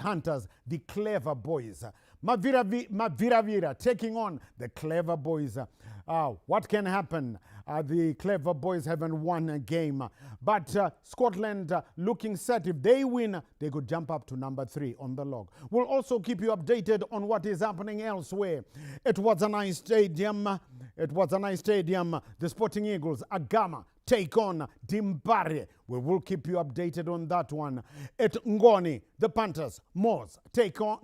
Hunters, the Clever Boys. Maviravira taking on the Clever Boys. What can happen? The Clever Boys haven't won a game. But Scotland looking set. If they win, they could jump up to number 3 on the log. We'll also keep you updated on what is happening elsewhere. It was a nice stadium. The Sporting Eagles, Agama, take on Dimbare. We will keep you updated on that one. At Ngoni, the Panthers, Moors, take on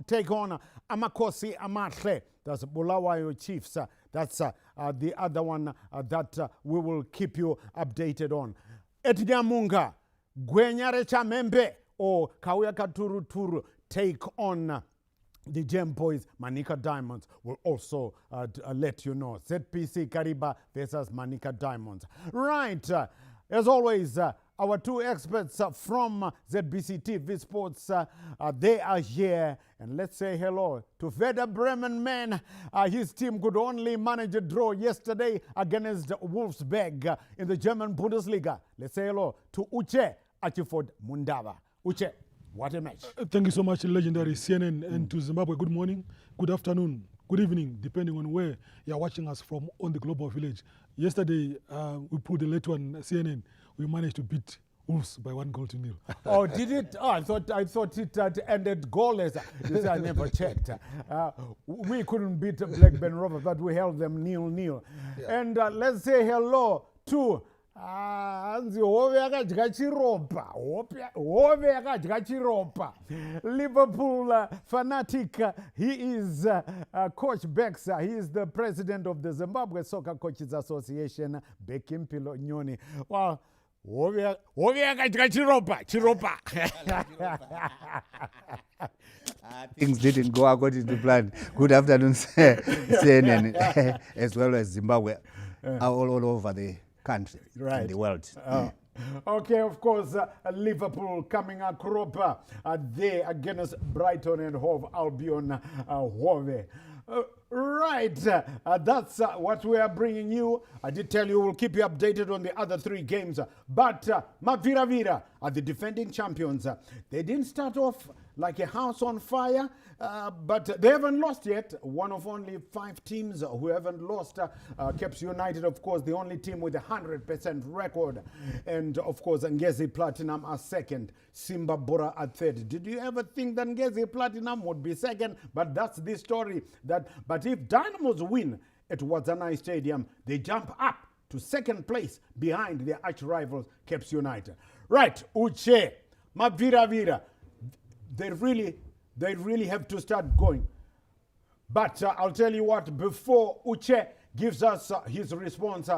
Amakosi Amahle. That's Bulawayo Chiefs. That's the other one that we will keep you updated on. At Nyamunga, Gwenyare Chamembe or Kawia Turu take on the Gem Boys. Manika Diamonds will also let you know. ZPC Kariba versus Manika Diamonds. Right. As always, our 2 experts from ZBC TV Sports, they are here. And let's say hello to Werder Bremen man. His team could only manage a draw yesterday against Wolfsburg in the German Bundesliga. Let's say hello to Uche Achiford Mundava. Uche, what a match. Thank you so much, legendary CNN, and to Zimbabwe. Good morning, good afternoon, good evening, depending on where you're watching us from on the Global Village. Yesterday, we put the late one, CNN. We managed to beat Wolves by 1-0. Oh, did it? Oh, I thought it had ended goalless. I never checked. We couldn't beat Blackburn Rovers, but we held them 0-0. Yeah. And let's say hello to Liverpool fanatic. He is Coach Bex. He is the president of the Zimbabwe Soccer Coaches Association, Bekimpilo Nyoni. Well, things didn't go according to plan. Good afternoon, CNN, as well as Zimbabwe, all over the country and the world. Okay, of course, Liverpool coming across there against Brighton and Hove Albion. Hove. Right, that's what we are bringing you. I did tell you we'll keep you updated on the other 3 games. But Maviravira are the defending champions. They didn't start off like a house on fire, but they haven't lost yet. One of only 5 teams who haven't lost. Caps United, of course, the only team with a 100% record. And, of course, Ngezi Platinum are second. Simba Bora at third. Did you ever think that Ngezi Platinum would be second? But that's the story. But if Dynamos win at Wazanai Stadium, they jump up to second place behind their arch rivals, Caps United. Right, Uche, Maviravira. They really have to start going. But I'll tell you what, before Uche gives us his response,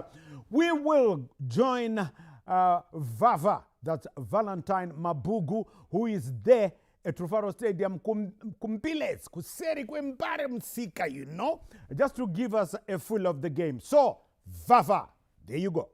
we will join Vava, that's Valentine Mabugu, who is there at Rufaro Stadium, Kumpiles, Kuseri Kwembare Msika, you know, just to give us a full of the game. So, Vava, there you go.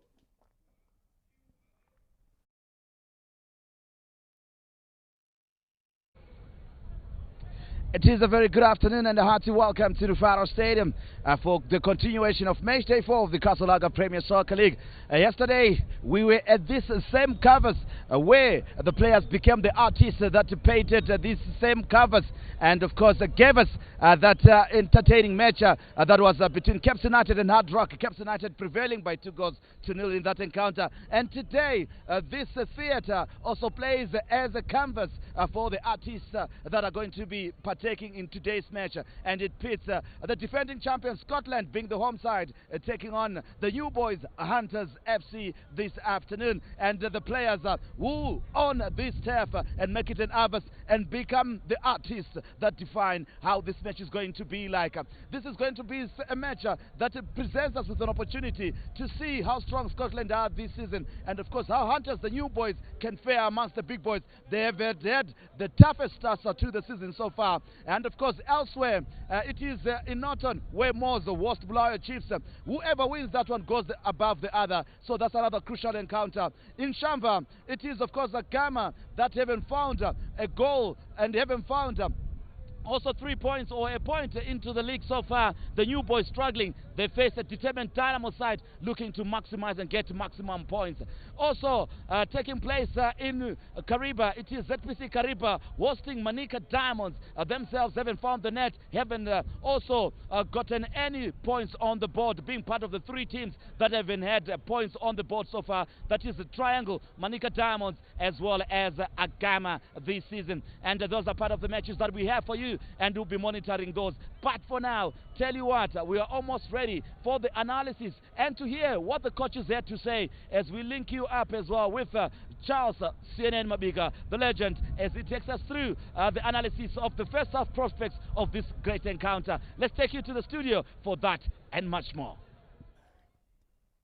It is a very good afternoon and a hearty welcome to the Rufaro Stadium for the continuation of Matchday 4 of the Kasalaga Premier Soccer League. Yesterday, we were at this same covers where the players became the artists that painted these same covers and, of course, gave us that entertaining match that was between Caps United and Hard Rock. Caps United prevailing by 2-0 in that encounter. And today, this theatre also plays as a canvas for the artists that are going to be partaking in today's match, and it pits the defending champion Scotland being the home side taking on the new boys Hunters FC this afternoon, and the players who own this turf and make it an harvest and become the artists that define how this match is going to be like. This is going to be a match that presents us with an opportunity to see how strong Scotland are this season, and of course how Hunters, the new boys, can fare amongst the big boys. They have had the toughest starts to the season so far. And of course elsewhere it is in Norton where Moors the worst Bulawayo Chiefs. Whoever wins that one goes above the other, so that's another crucial encounter. In Shamba it is of course a Gama that haven't found a goal and haven't found Also 3 points or a point into the league so far. The new boys struggling. They face a determined Dynamo side looking to maximize and get maximum points. Also taking place in Kariba. It is ZPC Kariba hosting Manica Diamonds. Themselves haven't found the net, haven't also gotten any points on the board, being part of the 3 teams that haven't had points on the board so far. That is the Triangle, Manica Diamonds, as well as Agama this season. And those are part of the matches that we have for you, and we'll be monitoring those. But for now, tell you what, we are almost ready for the analysis and to hear what the coaches had to say as we link you up as well with Charles CNN Mabiga, the legend, as he takes us through the analysis of the first half prospects of this great encounter. Let's take you to the studio for that and much more.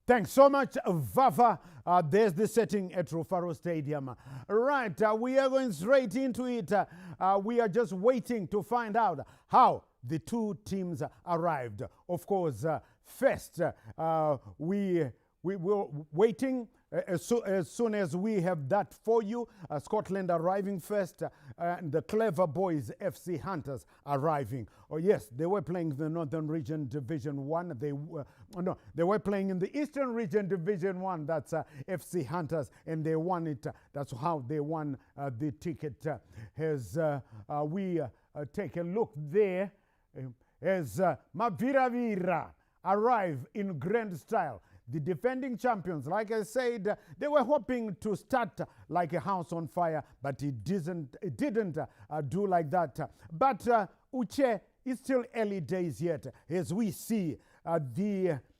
Thanks so much, Vafa. There's the setting at Rufaro Stadium. Right, we are going straight into it. We are just waiting to find out how the 2 teams arrived. Of course, first, we were waiting. As soon as we have that for you, Scotland arriving first, and the Clever Boys FC Hunters arriving. Oh yes, they were playing the Northern Region Division 1. They were playing in the Eastern Region Division 1. That's FC Hunters, and they won it. That's how they won the ticket. As we take a look there, as Maviravira arrive in grand style. The defending champions, like I said, they were hoping to start like a house on fire, but it didn't do like that. But Uche, it's still early days yet, as we see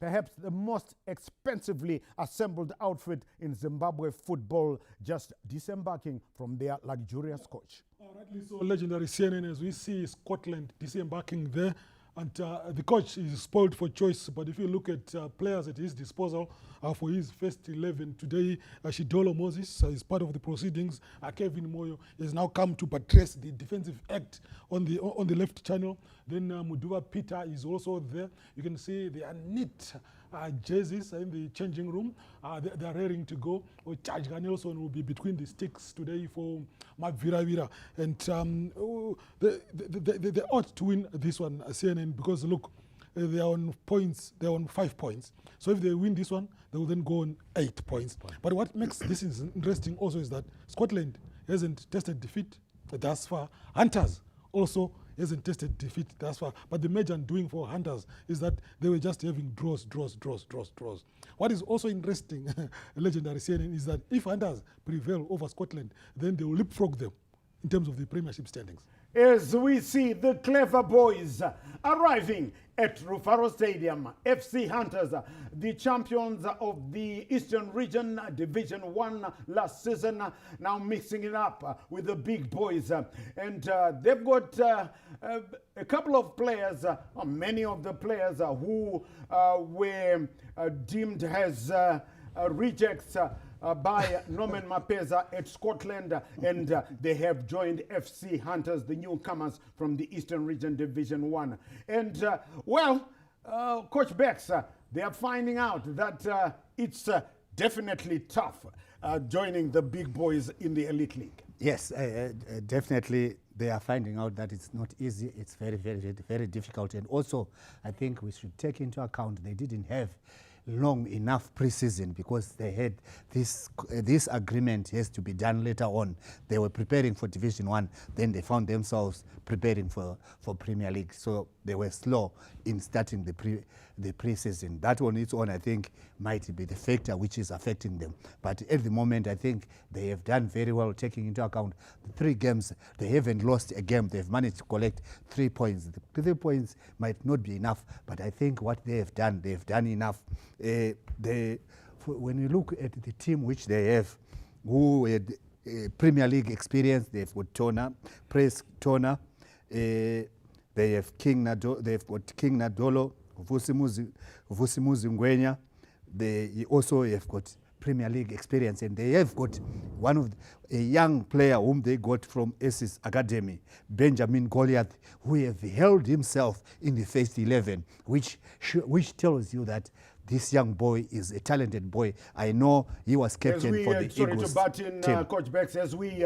perhaps the most expensively assembled outfit in Zimbabwe football just disembarking from their luxurious coach. Rightly so, legendary CNN, as we see Scotland disembarking there. And the coach is spoiled for choice, but if you look at players at his disposal for his first 11 today, Shidolo Moses is part of the proceedings. Kevin Moyo has now come to buttress the defensive act on the left channel. Then Muduva Peter is also there. You can see they are neat jerseys in the changing room. They are raring to go. Chajga Nelson will be between the sticks today for Maviravira. And they ought to win this one, CNN, because look, they are on points. They are on 5 points. So if they win this one, they will then go on 8 points. But what makes this interesting also is that Scotland hasn't tasted defeat thus far. Hunters also hasn't tasted defeat thus far. But the major undoing for Hunters is that they were just having draws. What is also interesting, legendary CNN, is that if Hunters prevail over Scotland, then they will leapfrog them in terms of the Premiership standings. As we see the Clever Boys arriving at Rufaro Stadium, FC Hunters, the champions of the Eastern Region Division 1 last season, now mixing it up with the big boys. And they've got a couple of players, many of the players who were deemed as rejects by Norman Mapeza at Scotland, and they have joined FC Hunters, the newcomers from the Eastern Region Division 1. And, Coach Bex, they are finding out that it's definitely tough joining the big boys in the Elite League. Yes, definitely they are finding out that it's not easy. It's very, very, very difficult. And also, I think we should take into account they didn't have long enough pre-season because they had this agreement has to be done later on. They were preparing for Division 1, then they found themselves preparing for Premier League. So they were slow in starting the pre-season. That on its own, I think, might be the factor which is affecting them. But at the moment, I think they have done very well, taking into account the 3 games. They haven't lost a game. They've managed to collect 3 points. The 3 points might not be enough, but I think what they've done enough. When you look at the team which they have, who had Premier League experience, they've got Tona, Press Tona, they have King Nadolo, Vusimuzi Ngwenya. They also have got Premier League experience, and they have got a young player whom they got from ACES Academy, Benjamin Goliath, who have held himself in the first 11, which tells you that this young boy is a talented boy. I know he was captain for the Eagles sorry to butt in, team. Coach Bex, as we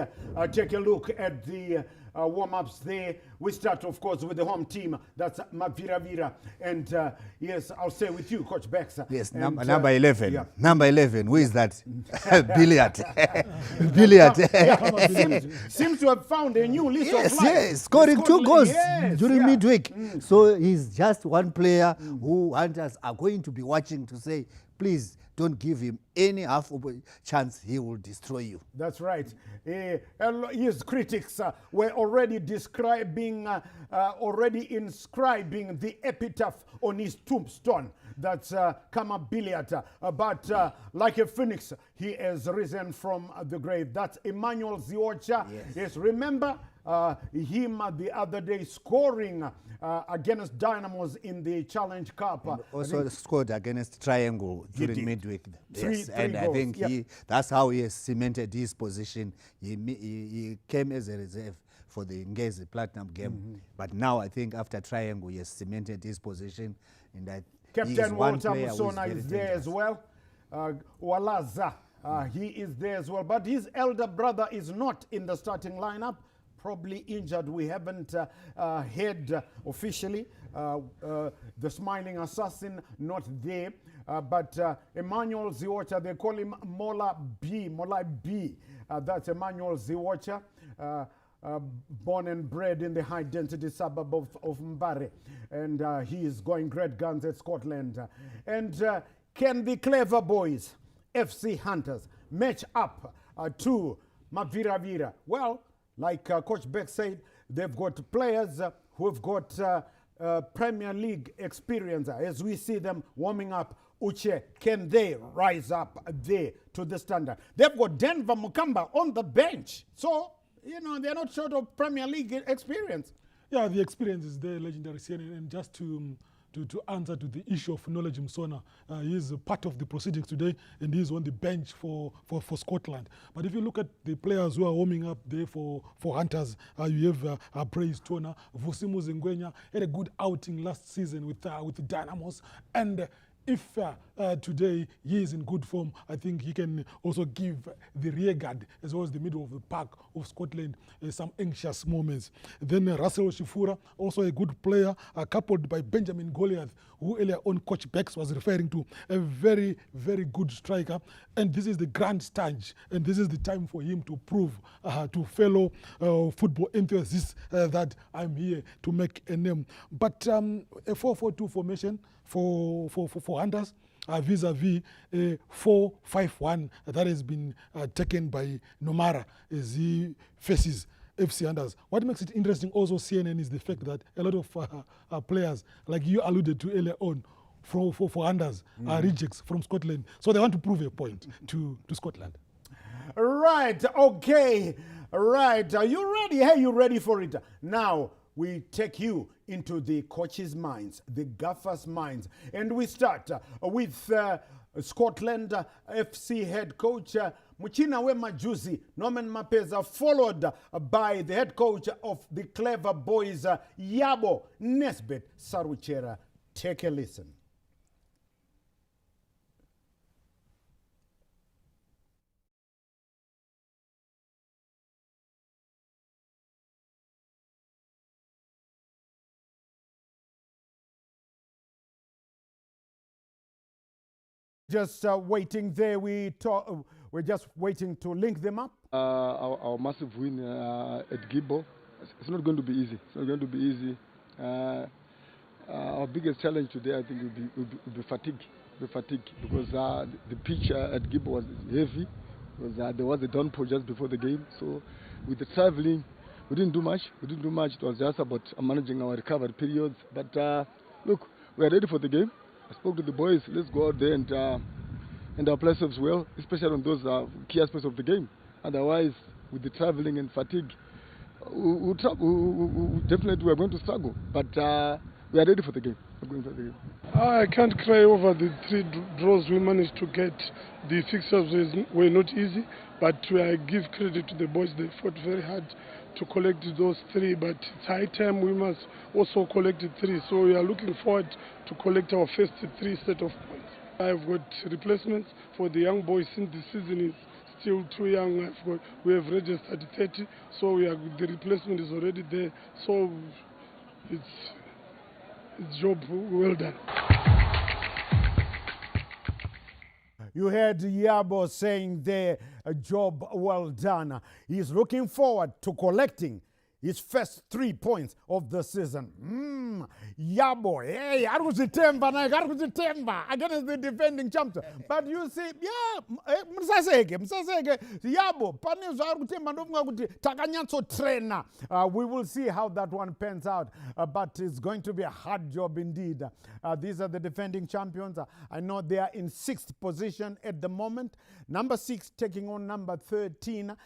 take a look at the warm-ups there. We start, of course, with the home team. That's Maviravira. And yes, I'll stay with you, Coach Bex. Yes, And, number 11. yeah. Number 11. Who is that? Billiard. Billiard. Seems to have found a new list of life. Yes, scoring 2 goals during midweek. Mm. So he's just one player who hunters are going to be watching to say, please don't give him any half of a chance, he will destroy you. That's right. His critics were already describing, already inscribing the epitaph on his tombstone. That's Kama Billiard. But like a phoenix, he has risen from the grave. That's Emmanuel Ziocha. Yes, remember him the other day scoring against Dynamos in the Challenge Cup. And also scored against Triangle during midweek. Three and goals. I think that's how he has cemented his position. He came as a reserve for the Ngezi Platinum game. But now I think after Triangle, he has cemented his position. And Captain Walter Musona is there as well. Walaza, he is there as well. But his elder brother is not in the starting lineup. Probably injured. We haven't heard officially. The smiling assassin not there. But Emmanuel Ziocha, they call him Mola B. That's Emmanuel Ziocha, born and bred in the high-density suburb of Mbare. And he is going great guns at Scotland. And can the clever boys, FC Hunters, match up to Maviravira? Well, like Coach Beck said, they've got players who've got Premier League experience. As we see them warming up, Uche, can they rise up there to the standard? They've got Denver Mukamba on the bench. So, you know, they're not short of Premier League experience. Yeah, the experience is there, legendary CNN. And just to answer to the issue of Knowledge Msona, he is a part of the proceedings today, and he is on the bench for Scotland. But if you look at the players who are warming up there for Hunters, you have Praise Tona, Vusimu Zengwenya, had a good outing last season with the Dynamos, and if today he is in good form, I think he can also give the rear guard as well as the middle of the park of Scotland some anxious moments. Then Russell Shifura, also a good player, coupled by Benjamin Goliath, who earlier on Coach Bex was referring to, a very, very good striker. And this is the grand stage, and this is the time for him to prove to fellow football enthusiasts that I'm here to make a name. But a 4-4-2 formation for Hunters, vis-a-vis a 4-5-1 that has been taken by Nomara as he faces FC Hunters. What makes it interesting also, CNN, is the fact that a lot of players, like you alluded to earlier on, for Hunters, are rejects from Scotland. So they want to prove a point to Scotland. Right, okay. Right, are you ready? Are you ready for it? Now, we take you into the coaches' minds, the gaffers' minds. And we start with Scotland FC head coach Muchina Majuzi, Norman Mapeza, followed by the head coach of the Clever Boys, Yabo Nesbet Saruchera. Take a listen. Just waiting there. We're just waiting to link them up. Our massive win at Gibbo. It's not going to be easy. It's not going to be easy. Our biggest challenge today, I think, will be fatigue. Because the pitch at Gibbo was heavy. Because there was a downpour just before the game. So with the traveling, we didn't do much. It was just about managing our recovery periods. But look, we are ready for the game. I spoke to the boys. Let's go out there and our play ourselves well, especially on those key aspects of the game. Otherwise, with the traveling and fatigue, definitely we are going to struggle. But we are ready for the game. I can't cry over the 3 draws we managed to get. The fixtures were not easy, but I give credit to the boys. They fought very hard to collect those 3, but it's high time we must also collect the 3. So we are looking forward to collect our first 3 set of points. I've got replacements for the young boys since the season is still too young. We have registered 30, so the replacement is already there. So it's job well done. You heard Yabo saying there, a job well done. He's looking forward to collecting his first 3 points of the season. Yabo, hey, arikuzitemba against the defending champion. But you see, yeah, msaseke, Yabo, panizwa arikutemba ndofunga kuti takanyatso trainer. We will see how that one pans out, but it's going to be a hard job indeed. These are the defending champions. I know they are in 6th position at the moment. Number 6 taking on number 13,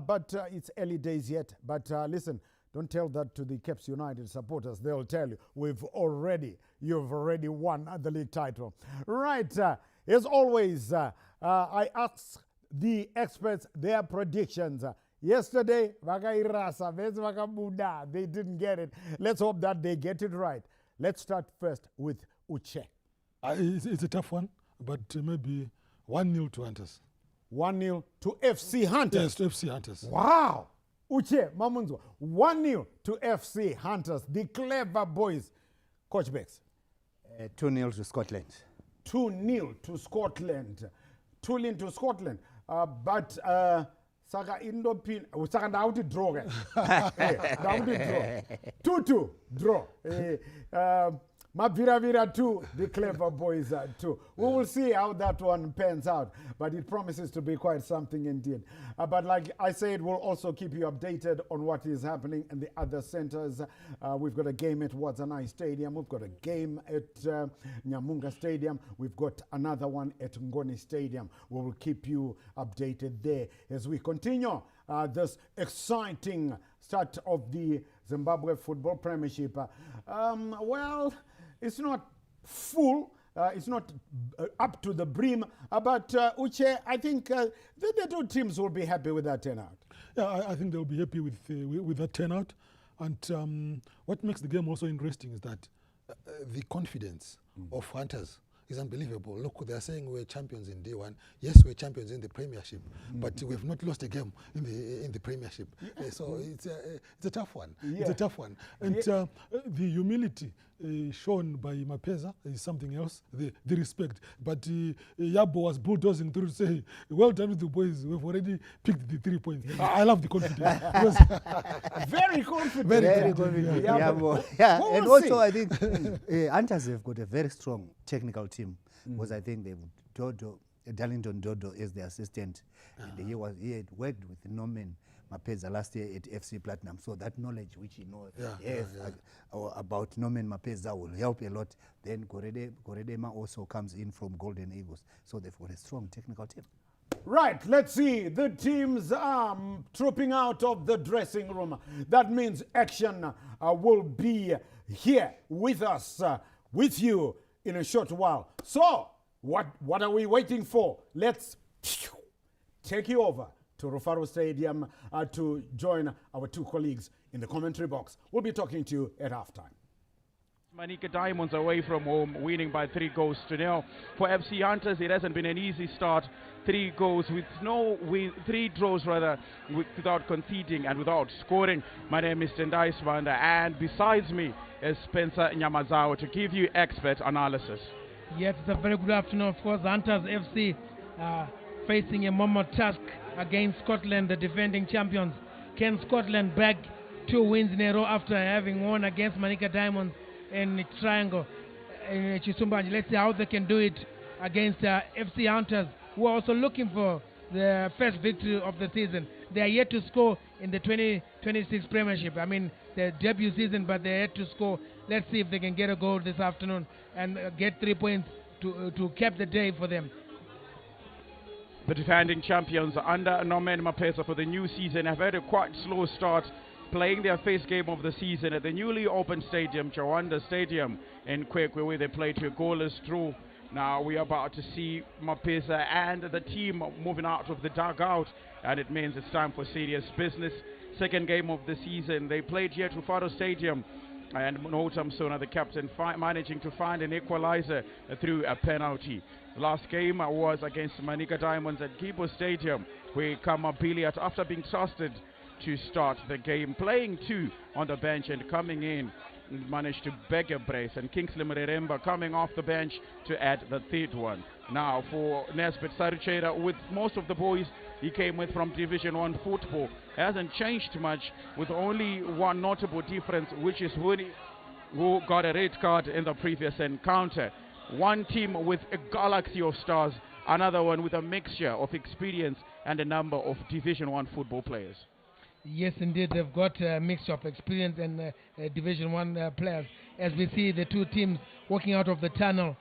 but it's early days yet. But listen, don't tell that to the Caps United supporters. They'll tell you, you've already won the league title. Right, as always, I ask the experts their predictions. Yesterday, they didn't get it. Let's hope that they get it right. Let's start first with Uche. It's a tough one, but maybe 1-0 to Hunters. 1-0 to FC Hunters. Yes, to FC Hunters. Wow. Uche Mamunzo, 1-0 to FC Hunters, the clever boys. Coach Bex. 2-0 to Scotland. 2-0 to Scotland. 2-0 to Scotland. But Saka Indopin, Saka Nauti draw. 2-2 draw. Mavira 2, the clever boys 2. We will see how that one pans out, but it promises to be quite something indeed. But like I said, we'll also keep you updated on what is happening in the other centers. We've got a game at Wadzanai Stadium. We've got a game at Nyamunga Stadium. We've got another one at Ngoni Stadium. We will keep you updated there as we continue this exciting start of the Zimbabwe Football Premiership. Well, it's not full, it's not up to the brim, but Uche, I think the two teams will be happy with that turnout. Yeah, I think they'll be happy with that turnout. And what makes the game also interesting is that the confidence of Hunters is unbelievable. Look, they are saying we're champions in day one. Yes, we're champions in the Premiership, but we have not lost a game in the Premiership. So it's a tough one. Yeah. It's a tough one. And the humility shown by Mapeza is something else. The respect. But Yabo was bulldozing through to say, "Well done with the boys. We've already picked the 3 points." I love the confidence. Very confident. Very confident. Yabo. Yeah. And also, I think Hunters have got a very strong technical team, because I think they've Darlington Dodo is the assistant, and he had worked with Norman Mapeza last year at FC Platinum, so that knowledge which he knows about Norman Mapeza will help a lot. Then Goredema also comes in from Golden Eagles, so they've got a strong technical team. Right, let's see the teams trooping out of the dressing room. That means action will be here with us, with you in a short while. So, what are we waiting for? Let's take you over to Rufaro Stadium to join our two colleagues in the commentary box. We'll be talking to you at halftime. Manica Diamonds away from home, winning by 3-0. For FC Hunters, it hasn't been an easy start. 3 goals with no win, 3 draws rather, without conceding and without scoring. My name is Tendai Swanda, and besides me is Spencer Nyamazawa to give you expert analysis. Yes, it's a very good afternoon. Of course, Hunters FC facing a mammoth task against Scotland, the defending champions. Can Scotland bag 2 wins in a row after having won against Manica Diamonds in Triangle in Chisumbanji? Let's see how they can do it against FC Hunters, who are also looking for the first victory of the season. They are yet to score in the 2026 Premiership. I mean, their debut season, but they're yet to score. Let's see if they can get a goal this afternoon and get 3 points to cap the day for them. The defending champions under Norman Mapeza for the new season have had a quite slow start, playing their first game of the season at the newly opened stadium, Chawanda Stadium in Kwekwe, where they played to a goalless draw. Now we are about to see Mapeza and the team moving out of the dugout, and it means it's time for serious business. Second game of the season, they played here at Rufaro Stadium and Notam Sona, the captain, managing to find an equalizer through a penalty. The last game was against Manica Diamonds at Gibo Stadium, where Kama Billiat, after being trusted to start the game, playing two on the bench and coming in, managed to beg a brace, and Kingsley Mureremba coming off the bench to add the third one. Now for Nesbit Saruchera, with most of the boys he came with from Division 1 football, hasn't changed much, with only one notable difference, which is Woody, who got a red card in the previous encounter. One team with a galaxy of stars, another one with a mixture of experience and a number of Division 1 football players. Yes, indeed, they've got a mixture of experience and Division 1 players. As we see the two teams walking out of the tunnel.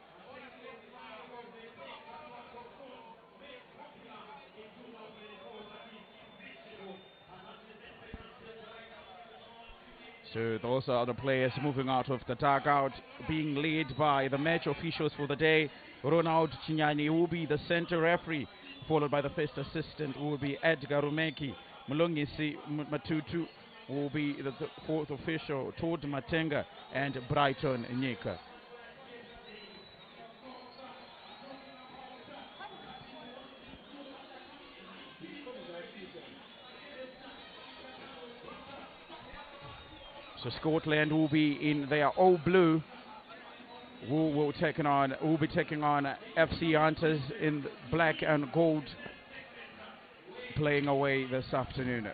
So those are the players moving out of the dugout, being led by the match officials for the day. Ronald Chinyani will be the center referee, followed by the first assistant, who will be Edgar Rumeki. Mulongisi Matutu will be the fourth official, Todd Matenga and Brighton Nyika. So Scotland will be in their all blue, who will be taking on FC Hunters in black and gold, playing away this afternoon.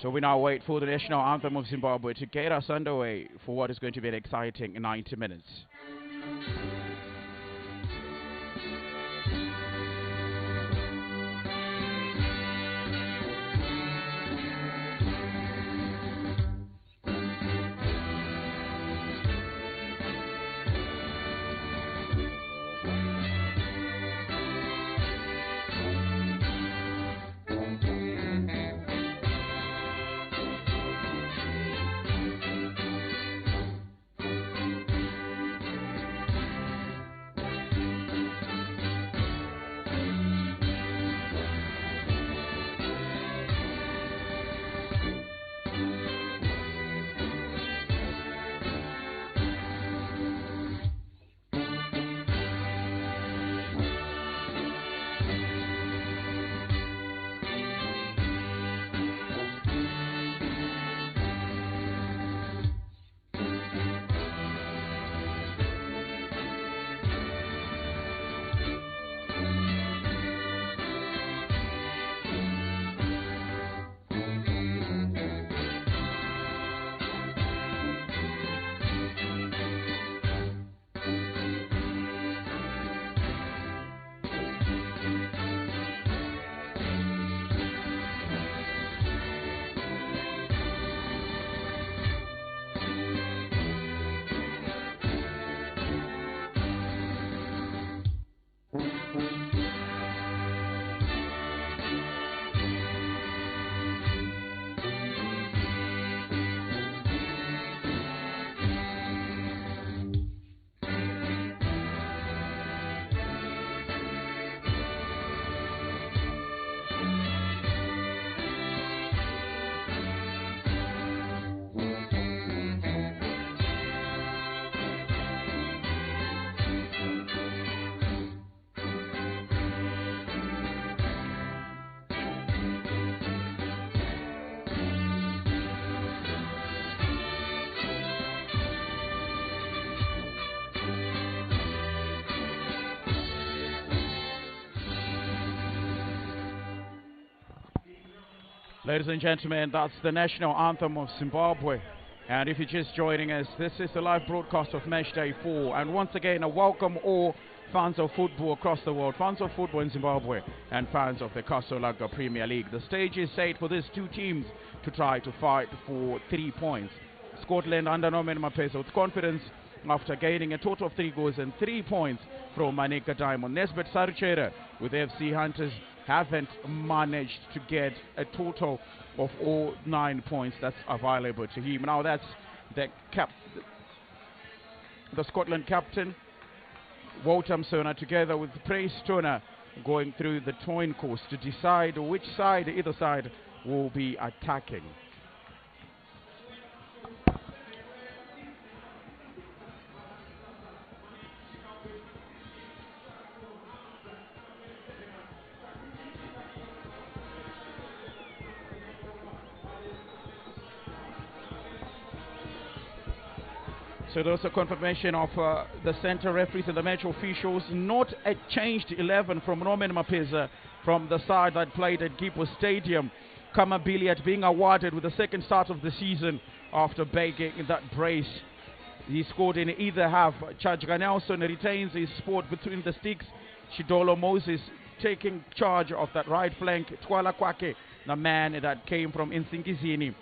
So we now wait for the national anthem of Zimbabwe to get us underway for what is going to be an exciting 90 minutes. Ladies and gentlemen, that's the national anthem of Zimbabwe. And if you're just joining us, this is the live broadcast of Matchday 4. And once again, I welcome all fans of football across the world, fans of football in Zimbabwe, and fans of the Kasolaga Premier League. The stage is set for these two teams to try to fight for 3 points. Scotland under Norman Mapesa with confidence after gaining a total of 3 goals and 3 points from Manica Diamond. Nesbit Saruchera with FC Hunters haven't managed to get a total of all 9 points that's available to him. Now that's the the Scotland captain, Walter Msona, together with Praise Turner, going through the towing course to decide which side, either side, will be attacking. So there's a confirmation of the center referees and the match officials. Not a changed 11 from Roman Mapeza from the side that played at Gipo Stadium. Kama Billiat being awarded with the second start of the season after begging that brace. He scored in either half. Chajga Nelson retains his spot between the sticks. Shidolo Moses taking charge of that right flank. Twala Kwake, the man that came from Insingizini.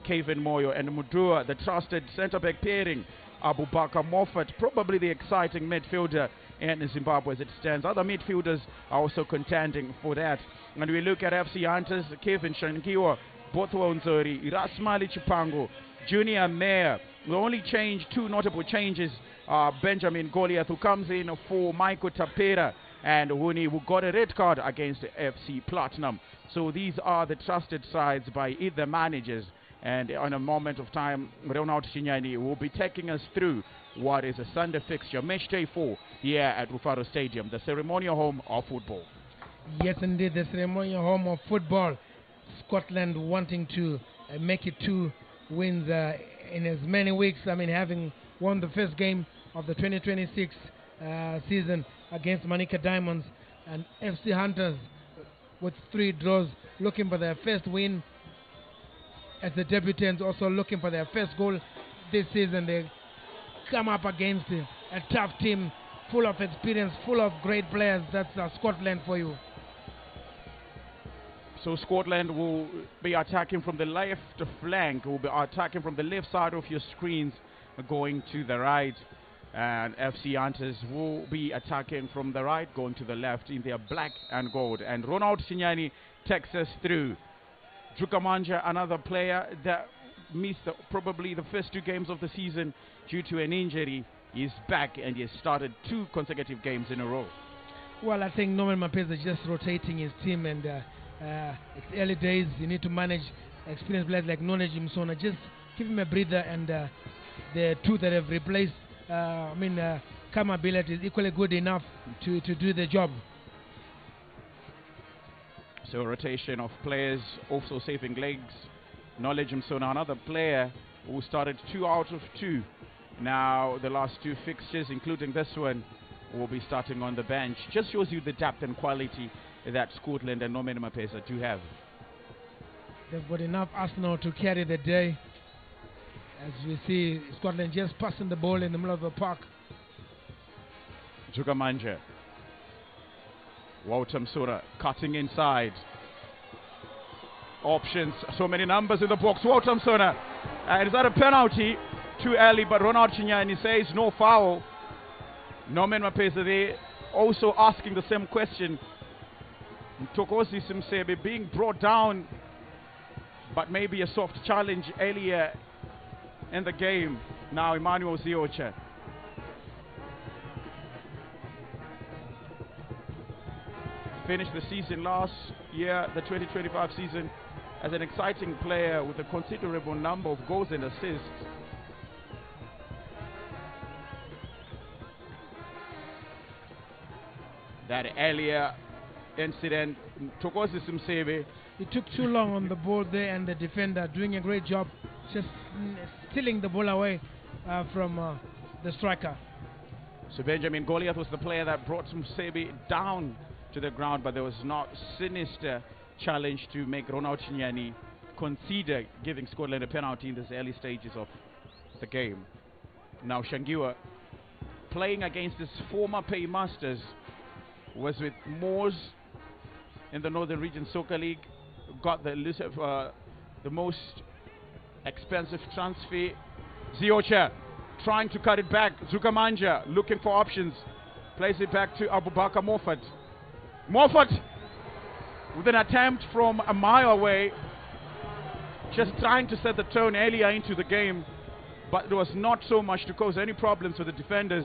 Kevin Moyo and Mudua, the trusted centre-back pairing. Abubakar Moffat, probably the exciting midfielder in Zimbabwe as it stands. Other midfielders are also contending for that. And we look at FC Hunters, Kevin Shangiwa, Bothwa Unzori, Rasmali Chipango, Junior Mayer. The only change, two notable changes, Benjamin Goliath, who comes in for Michael Tapera, and Huni, who got a red card against FC Platinum. So these are the trusted sides by either managers. And on a moment of time, Ronald Chinyani will be taking us through what is a Sunday fixture, Matchday 4, here at Rufaro Stadium, the ceremonial home of football. Yes, indeed, the ceremonial home of football. Scotland wanting to make it 2 wins in as many weeks. I mean, having won the first game of the 2026 season against Manica Diamonds, and FC Hunters with 3 draws, looking for their first win as the debutants, also looking for their first goal this season. They come up against a tough team, full of experience, full of great players. That's Scotland for you. So Scotland will be attacking from the left flank, will be attacking from the left side of your screens, going to the right. And FC Hunters will be attacking from the right, going to the left in their black and gold. And Ronald Chinyani takes us through. Drukamanja, another player that missed probably the first 2 games of the season due to an injury, is back and he has started 2 consecutive games in a row. Well, I think Norman Mapeza is just rotating his team, and it's early days. You need to manage experienced players like Knowledge Msona. Just give him a breather, and the 2 that have replaced, Kama Billet is equally good enough to do the job. So rotation of players, also saving legs. Knowledge Msona, another player who started 2 out of 2. Now the last 2 fixtures, including this one, will be starting on the bench. Just shows you the depth and quality that Scotland and Norman Mapeza do have. They've got enough arsenal to carry the day. As we see Scotland just passing the ball in the middle of the park. Jugamanja. Walter Msura cutting inside. Options, so many numbers in the box. Walter Msura. Is that a penalty? Too early, but Ronald Chinyani says no foul. Norman Mapeza, they also asking the same question. Tokosi Simsebe being brought down, but maybe a soft challenge earlier in the game. Now Emmanuel Ziocha. Finished the season last year, the 2025 season, as an exciting player with a considerable number of goals and assists. That earlier incident, Tokosi Simsebe. He took too long on the ball there, and the defender doing a great job just stealing the ball away from the striker. So Benjamin Goliath was the player that brought Simsebe down to the ground, but there was not sinister challenge to make Ronald Chinyani consider giving Scotland a penalty in these early stages of the game. Now Shangiwa, playing against his former paymasters, was with Moors in the Northern Region Soccer League, got the list of the most expensive transfer. Ziocha trying to cut it back. Zukamanja looking for options, plays it back to Abubakar Moffat. Moffat with an attempt from a mile away, just trying to set the tone earlier into the game. but there was not so much to cause any problems for the defenders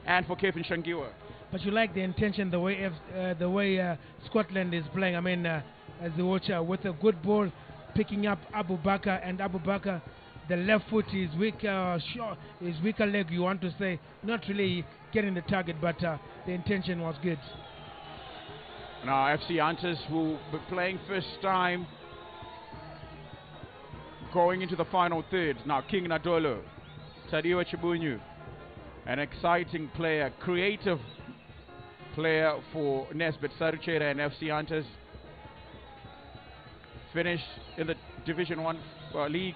and for Kevin Shangiwa. But you like the intention, the way Scotland is playing. I mean, as the watcher, with a good ball, picking up Abu Bakr, and Abu Bakr, the left foot is weak, his weaker leg, you want to say, not really getting the target, but the intention was good. Now FC Hunters will be playing first time going into the final third. Now King Nadolo, Tadiwa Chibunyu, an exciting player, creative player for Nesbit Saruchera and FC Hunters. Finished in the Division 1 league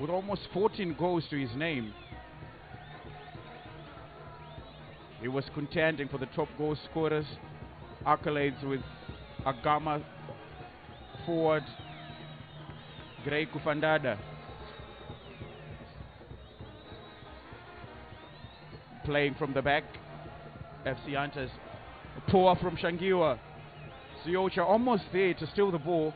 with almost 14 goals to his name. He was contending for the top goal scorers, accolades with Agama forward Grey Kufandada. Playing from the back, FC Hunters. A pour from Shangiwa. Siocha almost there to steal the ball.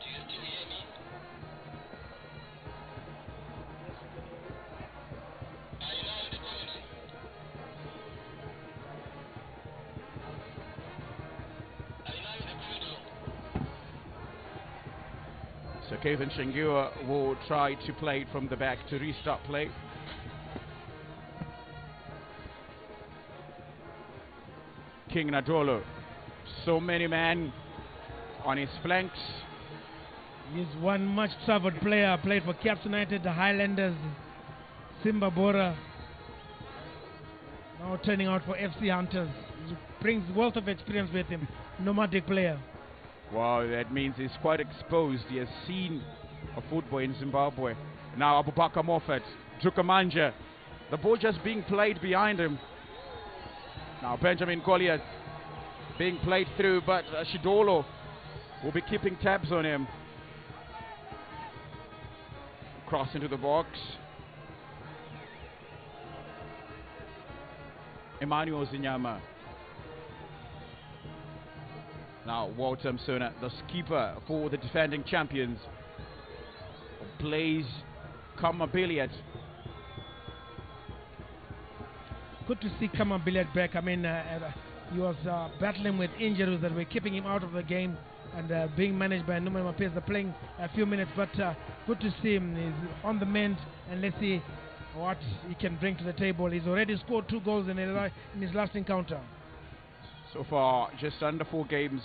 So Kevin Shangiwa will try to play it from the back to restart play. King Nadolo, so many men on his flanks. He's one much travelled player, played for Caps United, the Highlanders, Simba Bora, now turning out for FC Hunters. He brings wealth of experience with him, nomadic player. Wow, that means he's quite exposed. He has seen a football in Zimbabwe. Now Abu Bakr Moffat, Jukamanja, the ball just being played behind him. Now Benjamin Collier being played through, but Shidolo will be keeping tabs on him. Cross into the box. Emmanuel Zinyama. Now Walter Msona, the skipper for the defending champions, plays Kama Billiard. Good to see Kama Billiard back. I mean, he was battling with injuries that were keeping him out of the game, and being managed by Numan Mapesa, playing a few minutes, but good to see him. He's on the mend, and let's see what he can bring to the table. He's already scored 2 goals in his last encounter. So far, just under 4 games,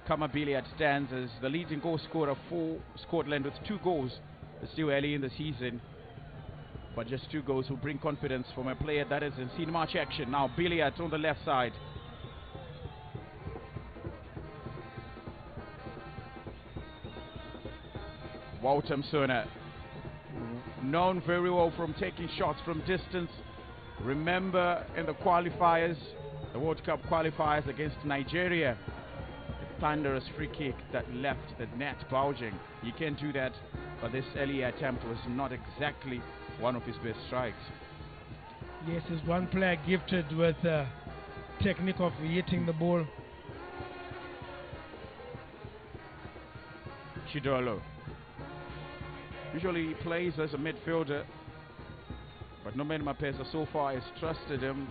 Kama Billiard stands as the leading goal scorer for Scotland with 2 goals. It's still early in the season, but just 2 goals will bring confidence from a player that hasn't seen much action. Now Billiard on the left side. Walter Msona, known very well from taking shots from distance. Remember in the qualifiers, the World Cup qualifiers against Nigeria, the thunderous free kick that left the net bulging. He can do that, but this early attempt was not exactly one of his best strikes. Yes, he's one player gifted with technique of hitting the ball. Chidolo usually plays as a midfielder, but Nomen Mapesa so far has trusted him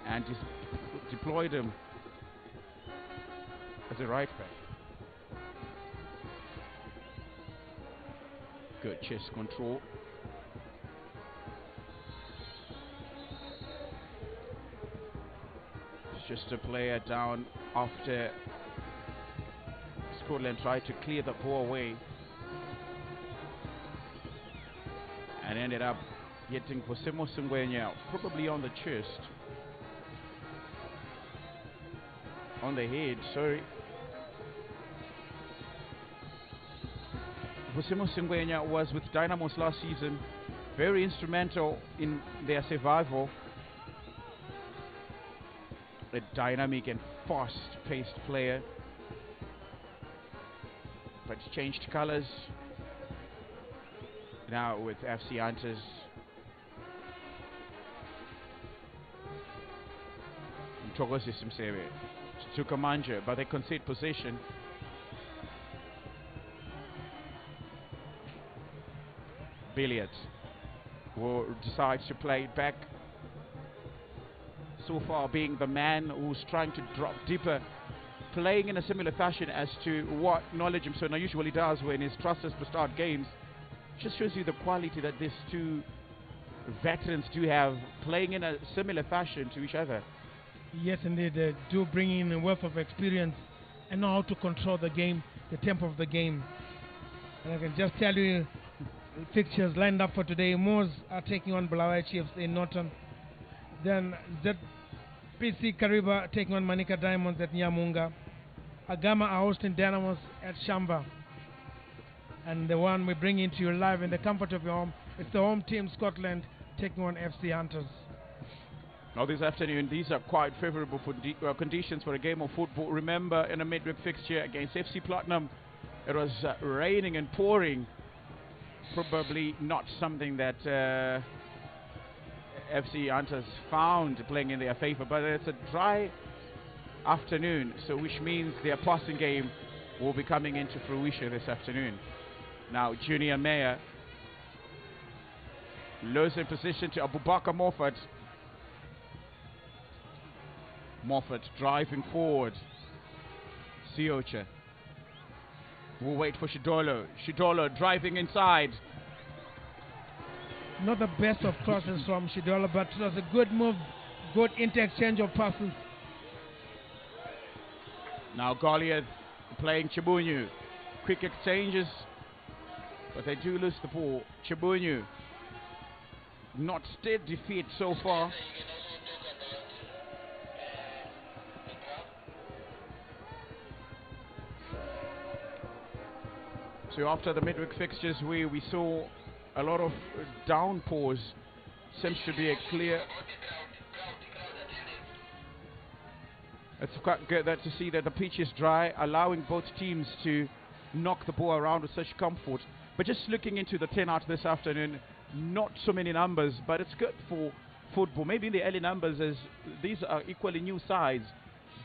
and deployed him as a right back. Good chest control. It's just a player down after Scotland tried to clear the ball away and ended up hitting Kosimo Sungwenya probably on the chest. On the head, sorry. Kosimo Sungwenya was with Dynamos last season, very instrumental in their survival. A dynamic and fast-paced player, but changed colors now with FC Hunters. Mtogosi Simsebe to Kamanja, but they concede possession. Billiard. who decides to play it back. So far being the man who's trying to drop deeper, playing in a similar fashion as to what Knowledge Msona usually does when he's trusted to start games. Just shows you the quality that these two veterans do have, playing in a similar fashion to each other. Yes, indeed. They do bring in a wealth of experience and know how to control the game, the tempo of the game. And I can just tell you, fixtures lined up for today. Moors are taking on Bulawayo Chiefs in Norton. Then ZPC Kariba taking on Manika Diamonds at Nyamunga. Agama are hosting Dynamos at Shamba. And the one we bring into you live in the comfort of your home, it's the home team Scotland taking on FC Hunters. Now this afternoon, these are quite favorable for conditions for a game of football. Remember, in a midweek fixture against FC Platinum, it was raining and pouring. Probably not something that FC Hunters found playing in their favor, but it's a dry afternoon, so which means their passing game will be coming into fruition this afternoon. Now Junior Mayer losing position to Abubakar Moffat. Moffat driving forward. Siocha will wait for Shidolo. Shidolo driving inside. Not the best of crosses from Shidolo, but it was a good move, good inter-exchange of passes. Now Goliath playing Chibunyu. Quick exchanges, but they do lose the ball. Chibunyu, not steady defeat so far. So after the midweek fixtures, we saw a lot of downpours. Seems to be a clear. It's quite good that to see that the pitch is dry, allowing both teams to knock the ball around with such comfort. But just looking into the 10 out this afternoon, not so many numbers, but it's good for football. Maybe in the early numbers, as these are equally new sides,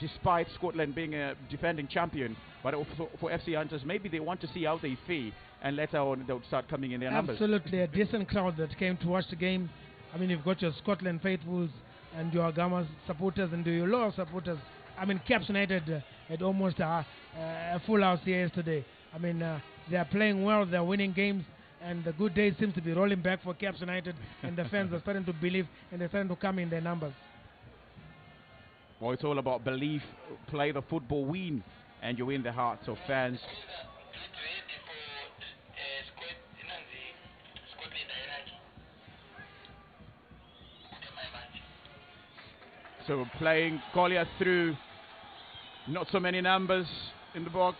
despite Scotland being a defending champion. But for FC Hunters, maybe they want to see how they fare, and later on they'll start coming in their numbers. Absolutely, a decent crowd that came to watch the game. I mean, you've got your Scotland faithfuls and your Agama supporters and your Lower supporters. I mean, Caps United had almost a full house here yesterday. I mean, they are playing well, they are winning games, and the good days seems to be rolling back for Caps United, and the fans are starting to believe, and they're starting to come in their numbers. Well, it's all about belief. Play the football, win, and you win the hearts of fans. So playing Goliath through, not so many numbers in the box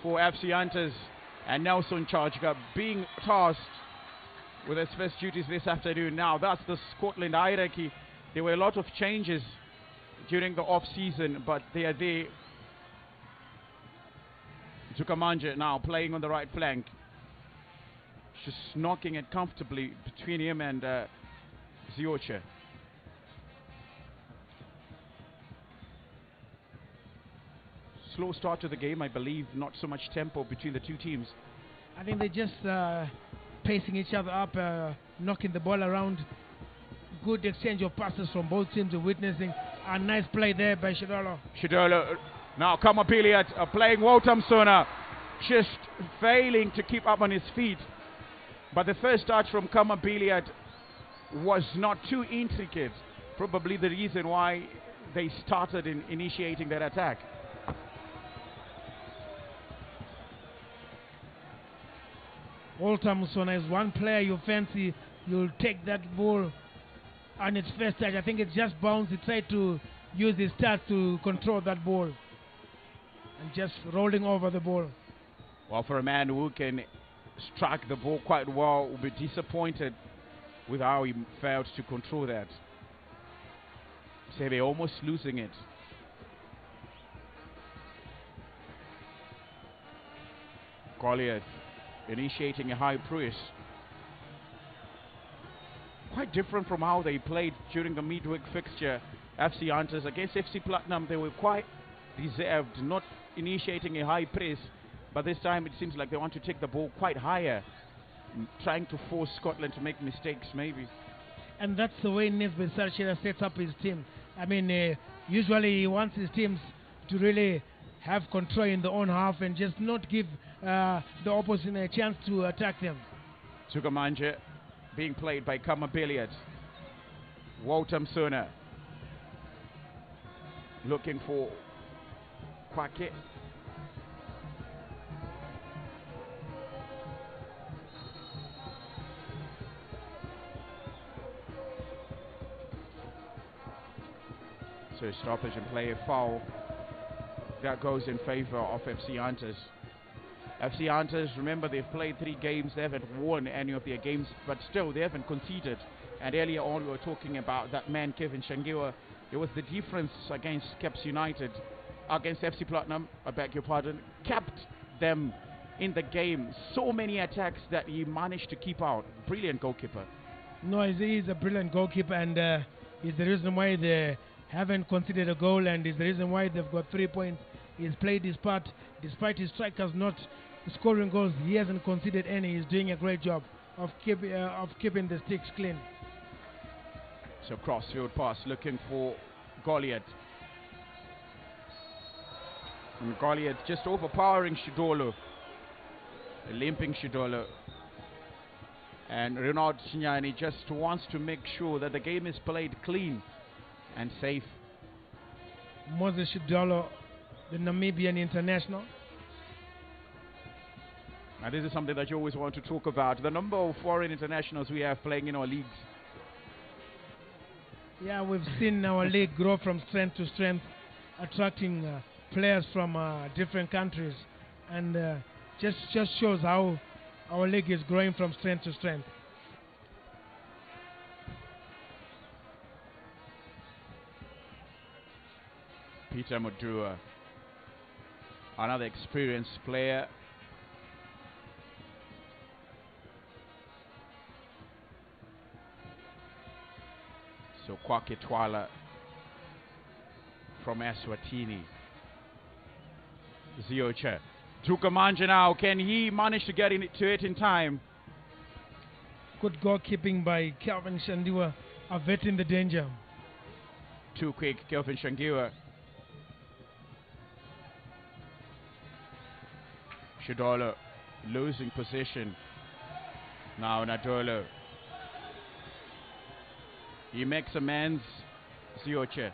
for FC Hunters, and Nelson Charger being tasked with his first duties this afternoon. Now that's the Scotland hierarchy. There were a lot of changes during the off-season, but they are there. Zukamanje now playing on the right flank, just knocking it comfortably between him and Ziocha. Slow start to the game, I believe. Not so much tempo between the two teams. I think they're just pacing each other up, knocking the ball around. Good exchange of passes from both teams. Are witnessing a nice play there by Shidolo. Shidolo now Kamapiliat playing Wotamsona, just failing to keep up on his feet. But the first touch from Kamapiliat was not too intricate. Probably the reason why they started in initiating that attack. Walter Musona is one player you fancy, you'll take that ball on its first touch. I think it just bounced. He tried to use his touch to control that ball and just rolling over the ball. Well, for a man who can strike the ball quite well, will be disappointed with how he failed to control that. Sebe almost losing it. Goliath initiating a high press. Quite different from how they played during the midweek fixture. FC Hunters against FC Platinum, they were quite reserved, not initiating a high press, but this time it seems like they want to take the ball quite higher. trying to force Scotland to make mistakes, maybe. And that's the way Nesbitt Sarchera sets up his team. I mean, usually he wants his teams to really have control in their own half and just not give the opposition a chance to attack them. Tugamanje being played by Kama Billiard. Walter Msuna looking for Kwake. So a stoppage and play, a foul that goes in favor of FC Hunters. FC Hunters, remember, they've played 3 games, they haven't won any of their games, but still they haven't conceded. And earlier on we were talking about that man Kevin Shangiwa. It was the difference against Caps United, against FC Platinum, I beg your pardon, kept them in the game. So many attacks that he managed to keep out. Brilliant goalkeeper. No, he's a brilliant goalkeeper, and he's the reason why they haven't conceded a goal, and is the reason why they've got 3 points. He's played his part. Despite his strikers not scoring goals, he hasn't conceded any. He's doing a great job of keeping the sticks clean. So crossfield pass looking for Goliath. And Goliath just overpowering Shidolo. Limping Shidolo. And Renaud Chinyani just wants to make sure that the game is played clean and safe. Moses Shidolo, the Namibian international. And this is something that you always want to talk about. The number of foreign internationals we have playing in our leagues. Yeah, we've seen our league grow from strength to strength, attracting players from different countries, and just shows how our league is growing from strength to strength. Peter Mudua, another experienced player. So Kwake Twala from Eswatini. Ziocha. Tukamanja now, can he manage to get to it in time? Good goalkeeping by Kelvin Shandiwa, averting the danger. Too quick, Kelvin Shangiwa. Shidolo losing position. Now Nadolo. He makes amends. Zioche.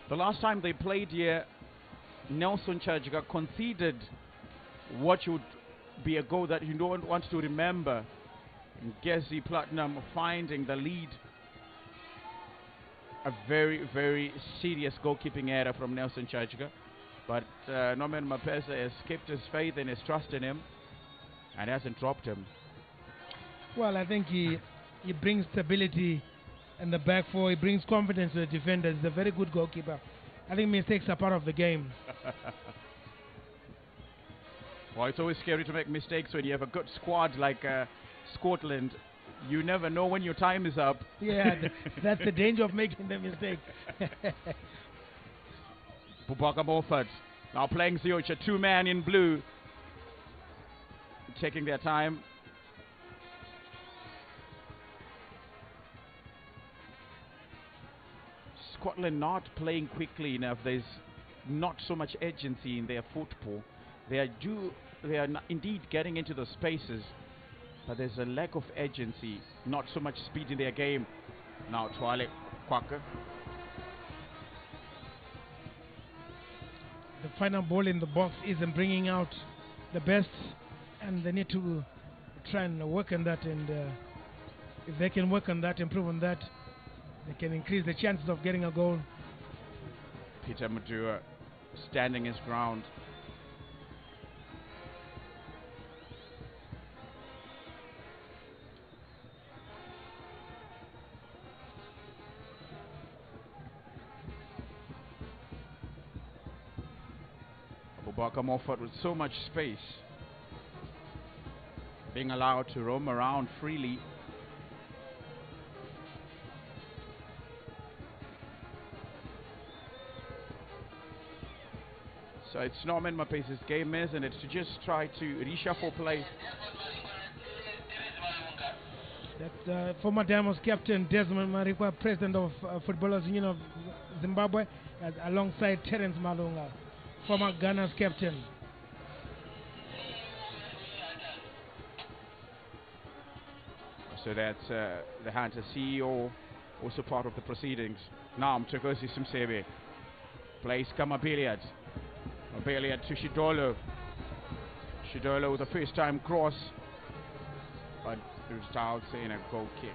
The last time they played here, Nelson Chajiga conceded what should be a goal that you don't want to remember. Gezi Platinum finding the lead. A very, very serious goalkeeping error from Nelson Chajiga. But Norman Mapesa has kept his faith and his trust in him and hasn't dropped him. Well, I think he brings stability in the back four. He brings confidence to the defenders. He's a very good goalkeeper. I think mistakes are part of the game. Well, it's always scary to make mistakes when you have a good squad like Scotland. You never know when your time is up. Yeah, that's the danger of making the mistake. Bubaka Morford now playing Ziocha, 2-man in blue. Taking their time. Scotland not playing quickly enough. There's not so much agency in their football. They are indeed getting into the spaces, but there's a lack of agency, not so much speed in their game. Now Twale Kwaka. The final ball in the box isn't bringing out the best, and they need to try and work on that, and if they can work on that, improve on that, they can increase the chances of getting a goal. Peter Madura standing his ground. Abubakar Moffat with so much space, being allowed to roam around freely. So it's Norman Mapesa's game, isn't it? To just try to reshuffle play. That former Diamonds captain Desmond Marikwa, president of Footballers Union of Zimbabwe, alongside Terence Malunga, former Ghana's captain. So that's the Hunter CEO, also part of the proceedings. Now Mtokosi Simsebe plays Kamabiliad. Kamabiliad to Shidolo. Shidolo with a first time cross, but it was out in a goal kick.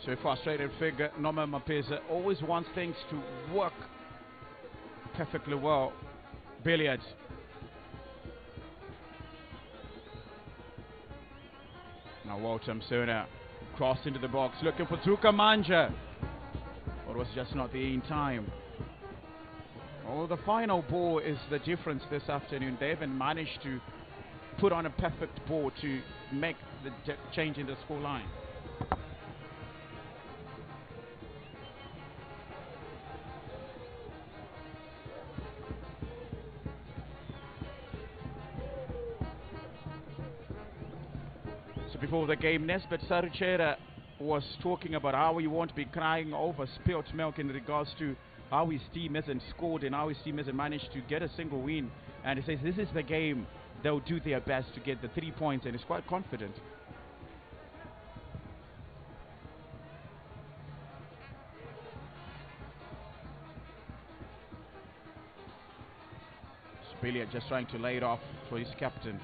So a frustrated figure, Norman Mapesa always wants things to work perfectly well. Billiards. Now Walter Msuna crossed into the box, looking for Tuka Manja. But it was just not the in time. Oh, the final ball is the difference this afternoon. They haven't managed to put on a perfect ball to make the change in the score line. Before the game, Nesbet Saruchera was talking about how he won't be crying over spilt milk in regards to how his team hasn't scored and how his team hasn't managed to get a single win. And he says this is the game they'll do their best to get the 3 points, and he's quite confident. Spilia just trying to lay it off for his captain.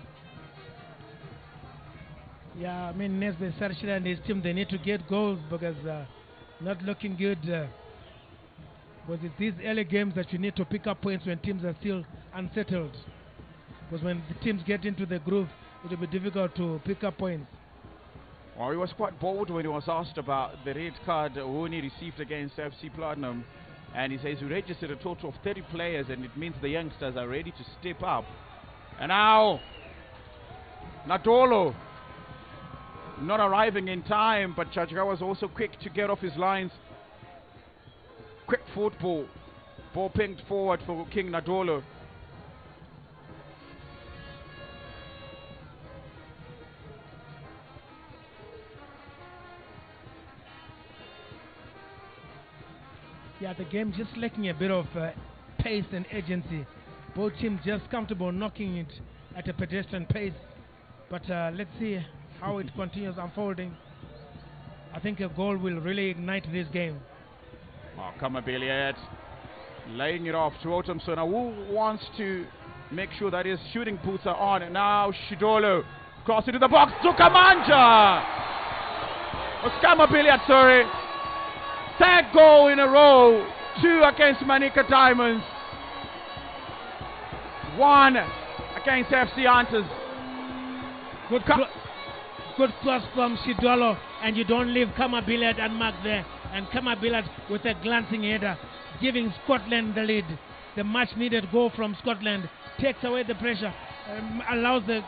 Yeah, I mean, Nesbet Sarshila and his team, they need to get goals because not looking good. Because it's these early games that you need to pick up points when teams are still unsettled. Because when the teams get into the groove, it will be difficult to pick up points. Well, he was quite bold when he was asked about the red card Ooni received against FC Platinum. And he says we registered a total of 30 players, and it means the youngsters are ready to step up. And now, Nadolo not arriving in time, but Chachka was also quick to get off his lines. Quick football. Ball pinged forward for King Nadolo. Yeah, the game just lacking a bit of pace and urgency. Both teams just comfortable knocking it at a pedestrian pace. But let's see how it continues unfolding. I think a goal will really ignite this game. Oh, Kamabiliad laying it off to Otomsona, who wants to make sure that his shooting boots are on. And now Shidolo cross into the box. Zukamanja! Kamabiliad, sorry. Third goal in a row. 2 against Manica Diamonds. 1 against FC Hunters. Good cross from Shidolo, and you don't leave Kamabiliad unmarked there. And Kamabiliad with a glancing header, giving Scotland the lead. The much needed goal from Scotland takes away the pressure, allows the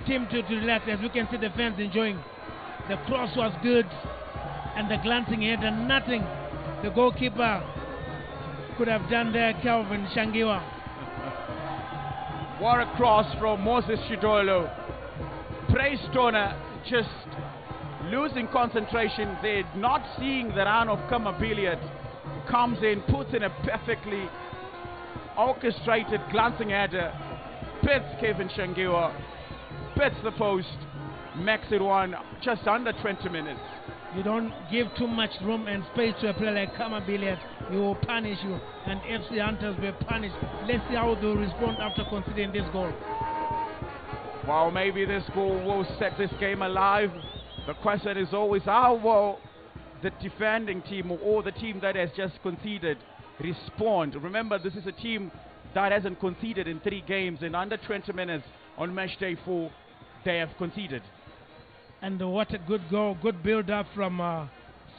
team to relax. As we can see, the fans enjoying. The cross was good, and the glancing header, nothing the goalkeeper could have done there, Calvin Shangiwa. What a cross from Moses Shidolo. Preystone just losing concentration there, not seeing the run of Kamabiliad. Comes in, puts in a perfectly orchestrated glancing header, pits Kevin Shangiwa, pits the post, makes it 1 just under 20 minutes. You don't give too much room and space to a player like Kamabiliad, he will punish you, and FC Hunters will punish. Let's see how they'll respond after conceding this goal. Well, maybe this goal will set this game alive. The question is always how will the defending team or the team that has just conceded respond. Remember, this is a team that hasn't conceded in 3 games. In under 20 minutes on match day 4, they have conceded. And what a good goal, good build-up from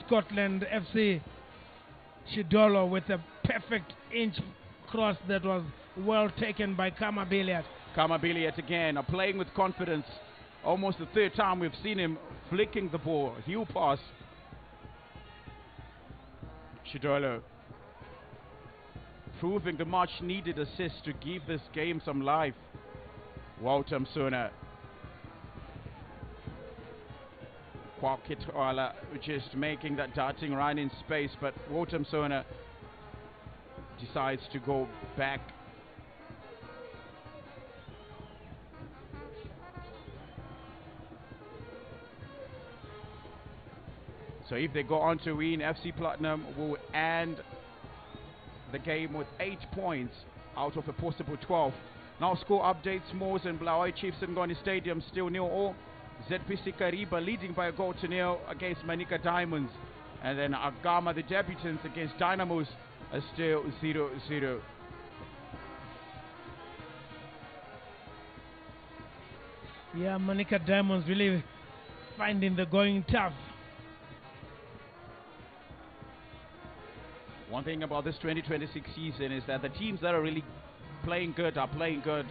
Scotland FC. Shidolo with a perfect inch cross that was well taken by Kama Billiard. Kama Billiard again, playing with confidence. Almost the third time we've seen him flicking the ball. Heel pass. Shidolo proving the much needed assist to give this game some life. Walter Msuna. Kwakitwala just making that darting run in space, but Walter Msuna decides to go back. So if they go on to win, FC Platinum will end the game with 8 points out of a possible 12. Now score updates: Moors and Blaoy Chiefs in Ngoni Stadium still 0-0. ZPC Kariba leading by a goal to 0 against Manika Diamonds. And then Agama, the debutants, against Dynamos are still 0-0. Yeah, Manika Diamonds really finding the going tough. One thing about this 2026 season is that the teams that are really playing good are playing good,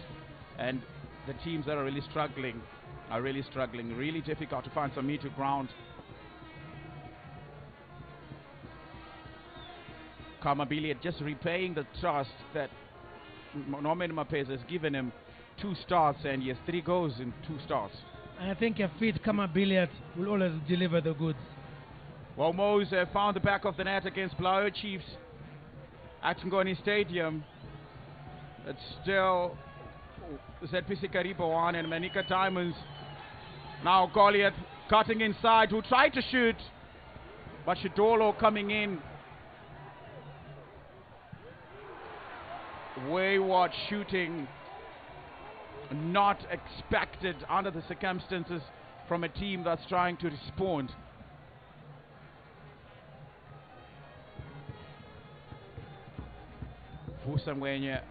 and the teams that are really struggling are really struggling. Really difficult to find some middle ground. Kamabilia just repaying the trust that Norman Mapes has given him. 2 starts, and he has 3 goals in 2 starts. I think a fit Kama Billiard will always deliver the goods. Well, Mose found the back of the net against Blair Chiefs at Ngoni Stadium. It's still ZPC Kariba 1 and Manika Diamonds. Now Goliath cutting inside, who tried to shoot, but Shidolo coming in. Wayward shooting, not expected under the circumstances from a team that's trying to respond. Fusamwenya.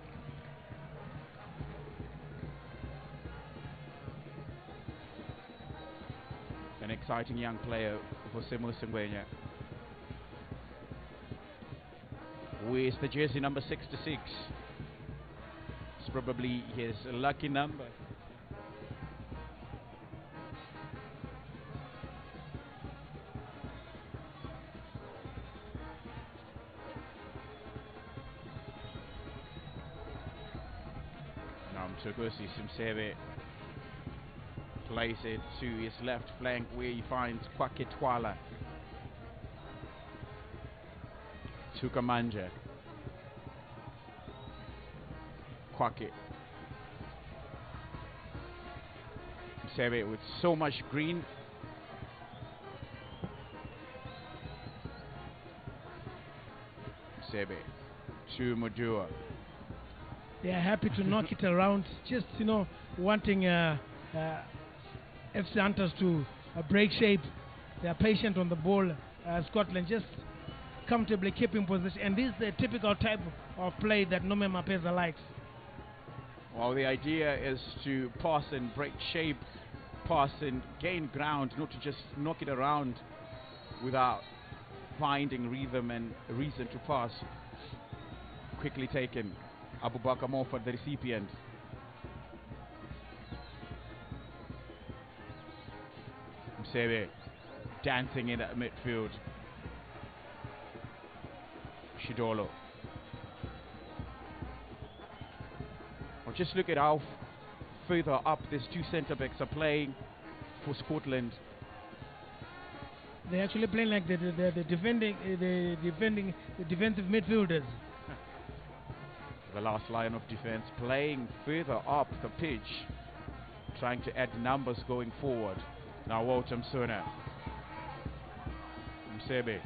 An exciting young player for Semu Sengwenya. With the jersey number 66. It's probably his lucky number. Mtugusi Simsebe plays it to his left flank where he finds Kwaketwala. Tukamanja. Kwake. Simsebe with so much green. Simsebe to Mudua. They are happy to knock it around, just, wanting FC Hunters to break shape. They are patient on the ball. Scotland just comfortably keeping position. And this is the typical type of play that Nome Mapeza likes. Well, the idea is to pass and break shape, pass and gain ground, not to just knock it around without finding rhythm and reason to pass. Quickly taken. Abubakar Moffat, the recipient. Msebe dancing in that midfield. Shidolo. Well, just look at how further up these 2 centre backs are playing for Scotland. They're actually playing like the defensive midfielders. The last line of defense playing further up the pitch, trying to add numbers going forward. Now Walter Msuna. Msebe.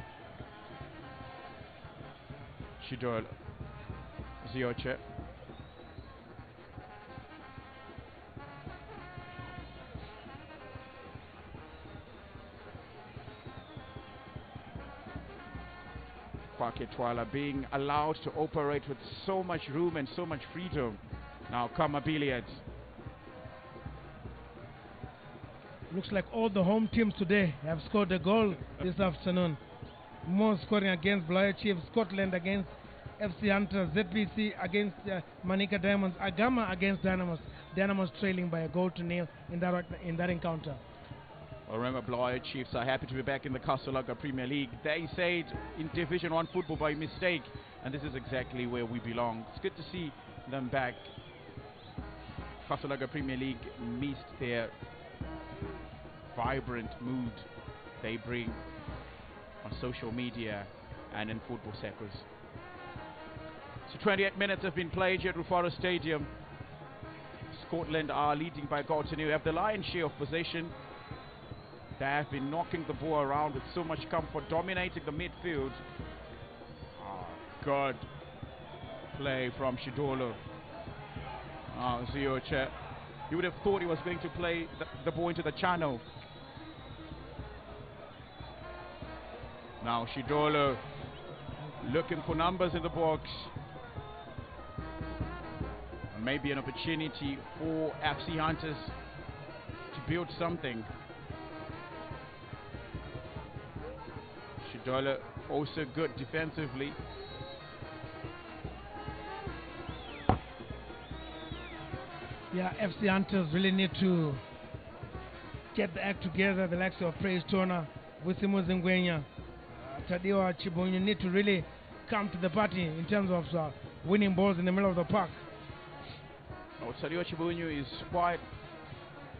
Shidol. Zioche. Kwaketwala being allowed to operate with so much room and so much freedom. Now Kama Billiards. Looks like all the home teams today have scored a goal this afternoon. More scoring against Blair Chiefs, Scotland against FC Hunters, ZPC against Manica Diamonds, Agama against Dynamos. Dynamos trailing by a goal to nil in that encounter. Well, remember, Blair Chiefs are happy to be back in the Casalaga Premier League. They said in Division 1 football by mistake, and this is exactly where we belong. It's good to see them back. Casalaga Premier League missed their vibrant mood they bring on social media and in football circles. So 28 minutes have been played here at Rufaro Stadium. Scotland are leading by a goal to nil. Have the lion's share of possession. They have been knocking the ball around with so much comfort, dominating the midfield. Good play from Shidolo. Zioche. You would have thought he was going to play the ball into the channel. Now Shidolo looking for numbers in the box. Maybe an opportunity for FC Hunters to build something. Shidolo also good defensively. Yeah, FC Hunters really need to get the act together. The likes of Praise Tona, Wisimu Zingwenya, Tadiwa Chibonyo need to really come to the party in terms of winning balls in the middle of the park. Oh, Tadiwa Chibonyo is quite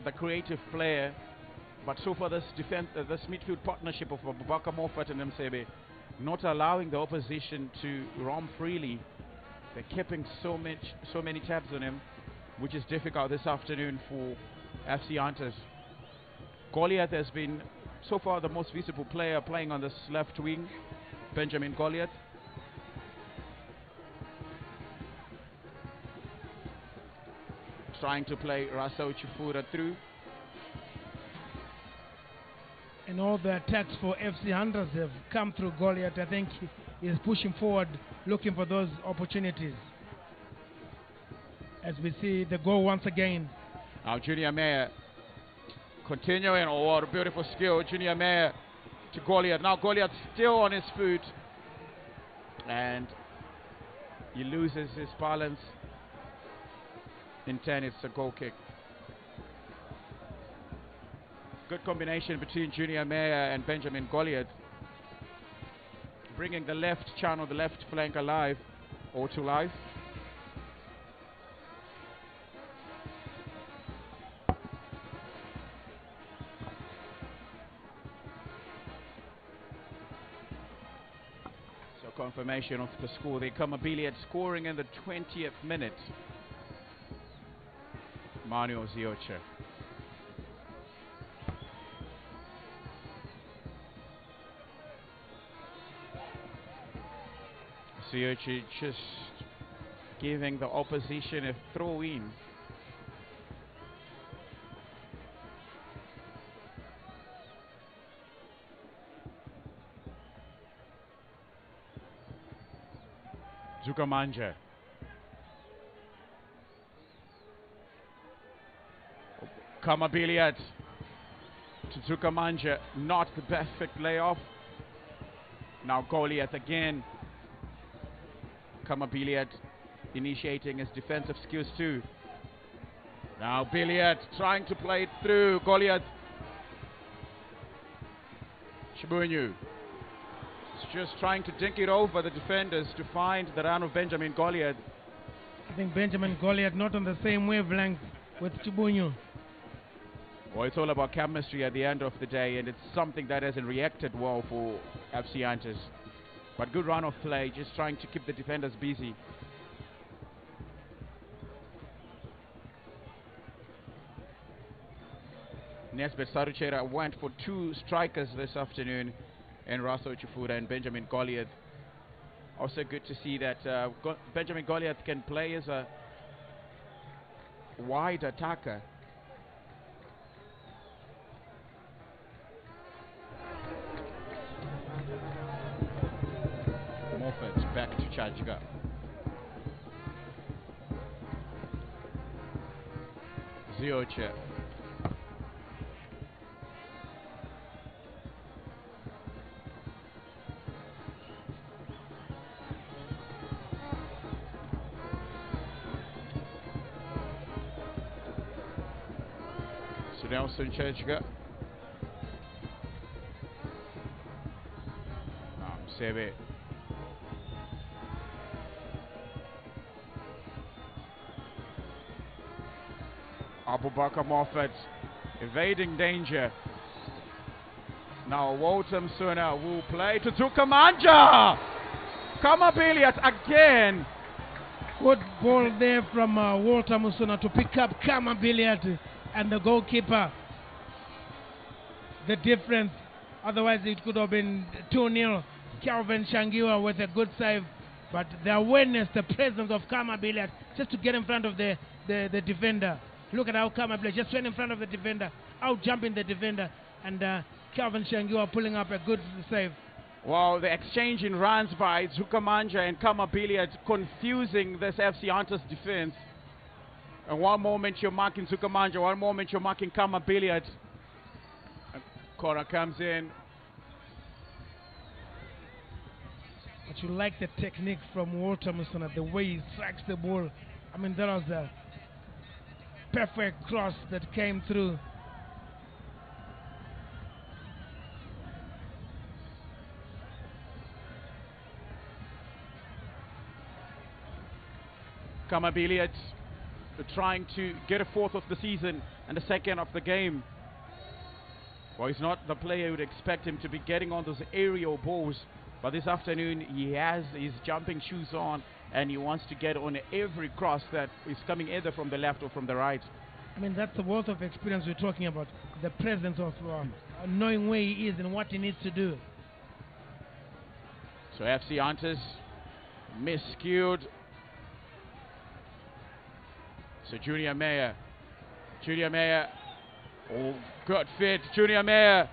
the creative player, but so far this midfield partnership of Abubakar Moffat and Msebe not allowing the opposition to roam freely. They're keeping so many tabs on him, which is difficult this afternoon for FC Hunters. Goliath has been so far the most visible player playing on this left wing, Benjamin Goliath. Trying to play Rasa Uchifura through. And all the attacks for FC Hunters have come through Goliath. I think he is pushing forward, looking for those opportunities. As we see the goal once again. Now Junior Mayer continuing. Oh, what a beautiful skill. Junior Mayer to Goliath. Now Goliath still on his foot. And he loses his balance. In 10, it's a goal kick. Good combination between Junior Mayer and Benjamin Goliath. Bringing the left channel, the left flank alive, or to life. So confirmation of the score. They come Abiliad scoring in the 20th minute. Manuel Zioche. Zioche just giving the opposition a throw in. Zukamanja. Kamabiliat to Zukamanja, not the perfect layoff. Now Goliath again. Kamabiliat initiating his defensive skills too. Now Biliat trying to play it through. Goliath. Shibunyu is just trying to dink it over the defenders to find the run of Benjamin Goliath. I think Benjamin Goliath not on the same wavelength with Chibunyu. Well, it's all about chemistry at the end of the day, and it's something that hasn't reacted well for FC Hunters. But good run of play, just trying to keep the defenders busy. Nesbet Saruchera went for two strikers this afternoon in Raso Chifura and Benjamin Goliath. Also good to see that Benjamin Goliath can play as a wide attacker. Moffat back to Chajga. Zioche. to Nelson Churchga. Seve. Abubakar Moffat evading danger. Now Walter Msuna will play to Tukamanja. Kamabiliat again. Good ball there from Walter Musuna to pick up Kamabiliat and the goalkeeper. The difference, otherwise it could have been 2-0. Calvin Shangiwa with a good save, but the awareness, the presence of Kamabiliat just to get in front of the defender. Look at how Kamabiliat just went in front of the defender, out jumping the defender, and Calvin Shangiwa pulling up a good save. Well, the exchange in runs by Zukamanja and Kamabiliat confusing this FC Hunters defense. And one moment you're marking Zukamanja, one moment you're marking Kamabiliat. Corner comes in. But you like the technique from Walter Musona, the way he strikes the ball. I mean, that was a perfect cross that came through. Kamabiliat trying to get a fourth of the season and a second of the game. Well, he's not the player you would expect him to be getting on those aerial balls. But this afternoon, he has his jumping shoes on, and he wants to get on every cross that is coming either from the left or from the right. I mean, that's the wealth of experience we're talking about. The presence of knowing where he is and what he needs to do. So FC Hunters miscued. So Junior Mayer. Oh, good fit. Junior Mayer.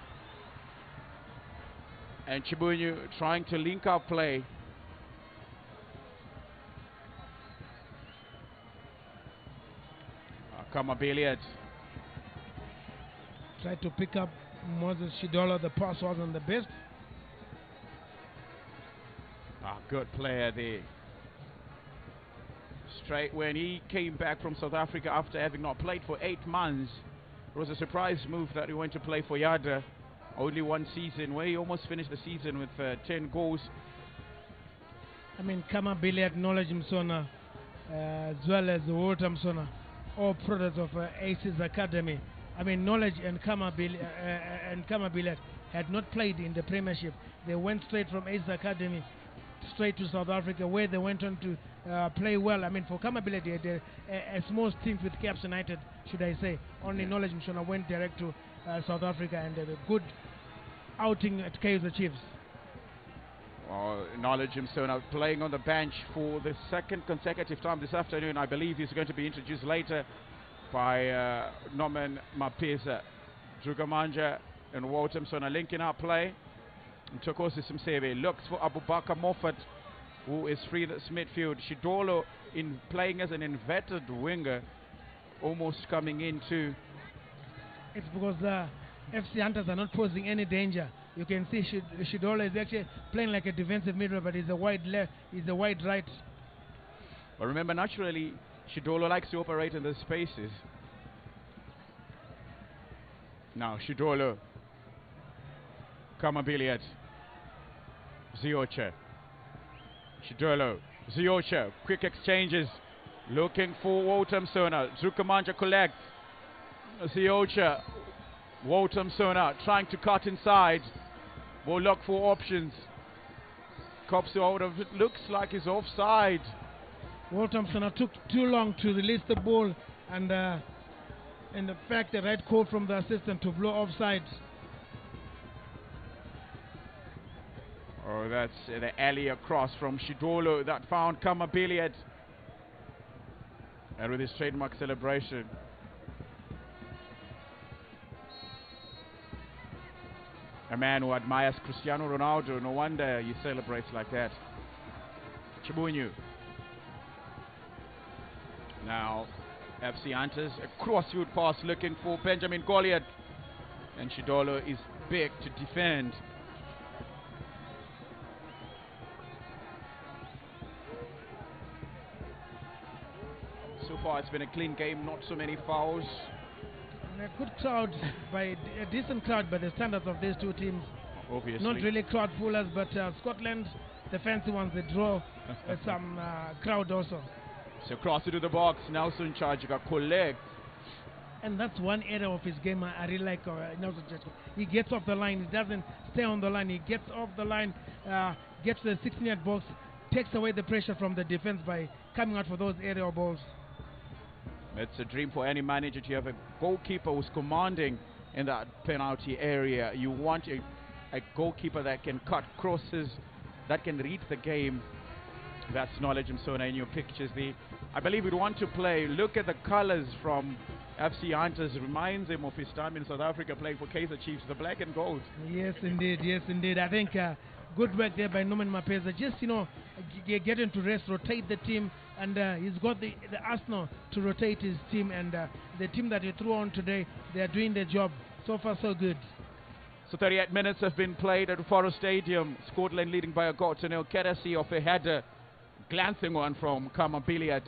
And Chibunyu trying to link up play. Kamabiliat. Tried to pick up Moses Shidola. The pass wasn't the best. Good player there. Straight when he came back from South Africa after having not played for 8 months, it was a surprise move that he went to play for Yada. Only one season where he almost finished the season with 10 goals. I mean, Kamabiliat, Knowledge Msona, as well as Walter Msona, all products of Aces Academy. I mean, Knowledge and Kamabiliat had not played in the Premiership. They went straight from Aces Academy straight to South Africa, where they went on to play well. I mean, for Kamabiliat, they had a small stint with Caps United, should I say. Only Knowledge Msona went direct to South Africa and a good outing at Kaizer Chiefs. Knowledge himself playing on the bench for the second consecutive time this afternoon. I believe he's going to be introduced later by Norman Mapisa. Drugamanja and Walter Msona linking up play. And Tokosi Simsebe looks for Abubakar Moffat, who is free that's midfield. Shidolo in playing as an inverted winger, almost coming into. It's because the FC Hunters are not posing any danger. You can see Shidola is actually playing like a defensive midfielder, but he's a wide left, he's a wide right. But remember, naturally, Shidola likes to operate in the spaces. Now, Shidola, Kamabiliat, Ziocha, Shidolo, Ziocha, quick exchanges, looking for Walter Msona. Zukamanja collects. Ziocha, Walter Msona trying to cut inside. Will look for options. Cops out of it. Looks like he's offside. Walter Msona took too long to release the ball, and in the fact the right call from the assistant to blow offside. Oh, that's the alley across from Shidolo that found Kamabiliat. And with his trademark celebration. A man who admires Cristiano Ronaldo, no wonder he celebrates like that. Chibunyu. Now, FC Hunters, a crossfield pass looking for Benjamin Goliath. And Shidolo is big to defend. So far it's been a clean game, not so many fouls. And a good crowd, a decent crowd by the standards of these two teams. Obviously. Not really crowd pullers, but Scotland, the fancy ones, they draw some crowd also. So cross it to the box. Nelson Charge got collect. And that's one area of his game I really like. Nelson Church. He gets off the line. He doesn't stay on the line. He gets off the line, gets to the 16-yard box, takes away the pressure from the defense by coming out for those aerial balls. It's a dream for any manager to have a goalkeeper who's commanding in that penalty area. You want a goalkeeper that can cut crosses, that can read the game. That's Knowledge Msona in your pictures. I believe we'd want to play. Look at the colors from FC Hunters. Reminds him of his time in South Africa playing for Kaizer Chiefs, the black and gold. Yes, indeed. Yes, indeed. I think good work there by Norman Mapeza. Just, get him to rest, rotate the team, and he's got the arsenal to rotate his team. And the team that he threw on today, they are doing their job. So far, so good. So 38 minutes have been played at Forest Stadium. Scotland leading by a goal to nil, courtesy of a header, glancing one from Kama Billiard.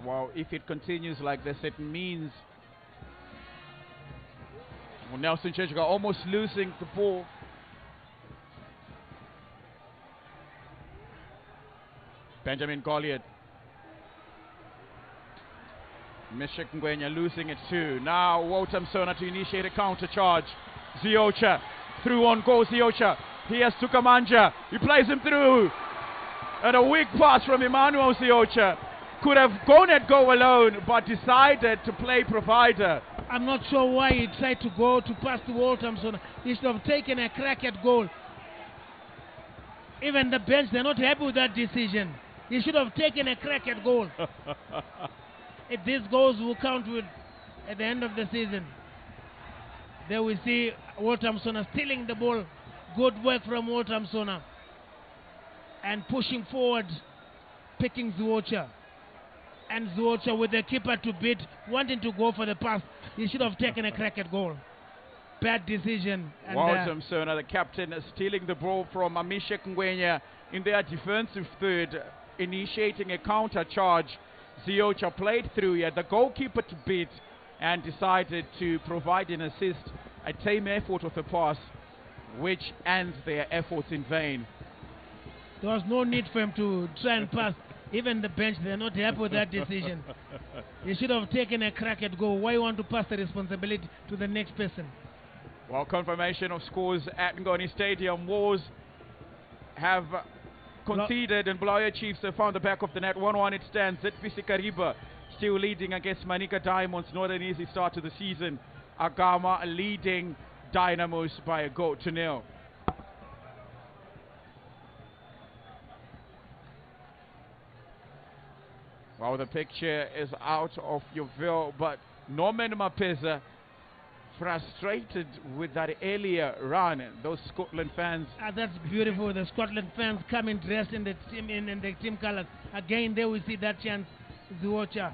Well, if it continues like this, it means Nelson Chechika almost losing the ball. Benjamin Goliath. Meshek Ngwenya losing it too. Now Walter Msona to initiate a counter charge. Ziocha through on goal. Ziocha. Here's Tukamanja. He plays him through. And a weak pass from Emmanuel Ziocha. Could have gone at goal alone, but decided to play provider. I'm not sure why he tried to go to pass to Walter Msona. He should have taken a crack at goal. Even the bench, they're not happy with that decision. He should have taken a crack at goal. If these goals will count at the end of the season, there we see Walter Msona stealing the ball. Good work from Walter Msona. And pushing forward, picking Zuocha. And Zuocha with the keeper to beat, wanting to go for the pass. He should have taken a crack at goal. Bad decision. And Walter Msona, the captain, stealing the ball from Amishek Ngwenya in their defensive third, initiating a counter charge. Ziocha played through. He had the goalkeeper to beat and decided to provide an assist, a tame effort of a pass, which ends their efforts in vain. There was no need for him to try and pass. Even the bench, they're not happy with that decision. He should have taken a crack at goal. Why want to pass the responsibility to the next person? Well, confirmation of scores at Ngoni Stadium. Wars have conceded and Blair Chiefs have found the back of the net. 1-1 it stands. ZPC Kariba still leading against Manika Diamonds. Not an easy start to the season. Agama leading Dynamos by a goal to nil. Well, the picture is out of your view, but Norman Mapeza frustrated with that earlier run. Those Scotland fans. That's beautiful. The Scotland fans coming dressed in the team colors. Again, there we see that chance. Zuocha,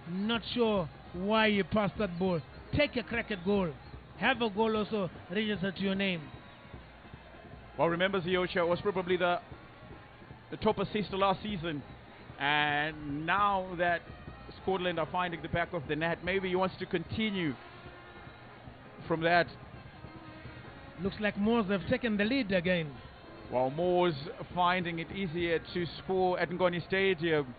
not sure why he passed that ball. Take a crack at goal. Have a goal also registered to your name. Well, remember Ziocha was probably the top assister last season. And now that Scotland are finding the back of the net, maybe he wants to continue from that. Looks like Moors have taken the lead again. While Moors finding it easier to score at Ngoni Stadium.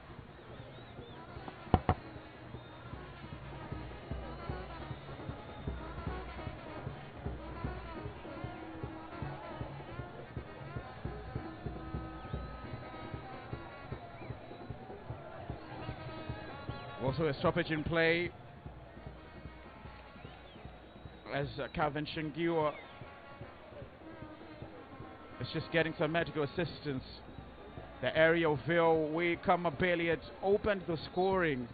Also a stoppage in play as Calvin Shingiwa is just getting some medical assistance. The aerial view, we come a Elliott opened the scoring.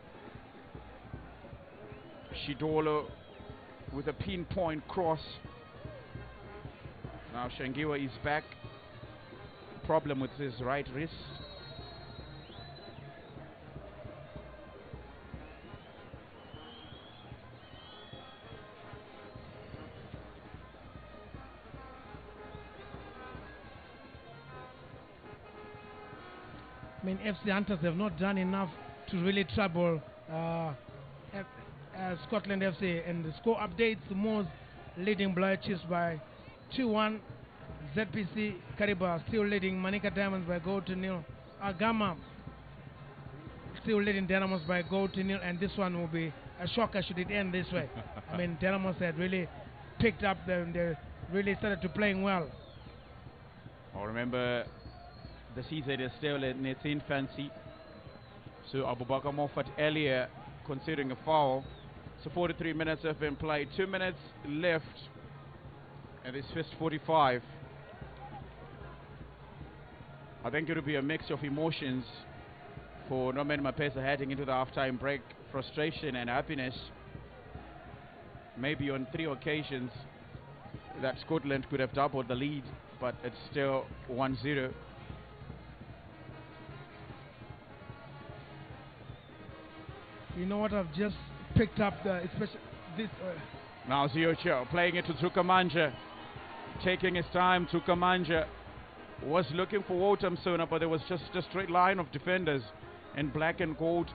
Shidolo with a pinpoint cross. Now Shingiwa is back. Problem with his right wrist. I mean, FC Hunters have not done enough to really trouble Scotland FC. And the score updates: Moors leading Blair Chiefs by 2-1. ZPC Kariba still leading Manika Diamonds by 0-0. Agama still leading Dynamos by 0-0, and this one will be a shocker should it end this way. I mean, Dynamos had really picked up, they really started to playing well. I remember the season is still in its infancy, so Abubakar Moffat earlier considering a foul. So 43 minutes have been played, 2 minutes left in this first 45. I think it will be a mix of emotions for Norman Mapesa heading into the half-time break. Frustration and happiness. Maybe on 3 occasions that Scotland could have doubled the lead, but it's still 1-0. You know what, I've just picked up especially this. Now Ziocho playing it to Zukamanja, taking his time. Zukamanja was looking for Wotamsona, but there was just a straight line of defenders in black and gold.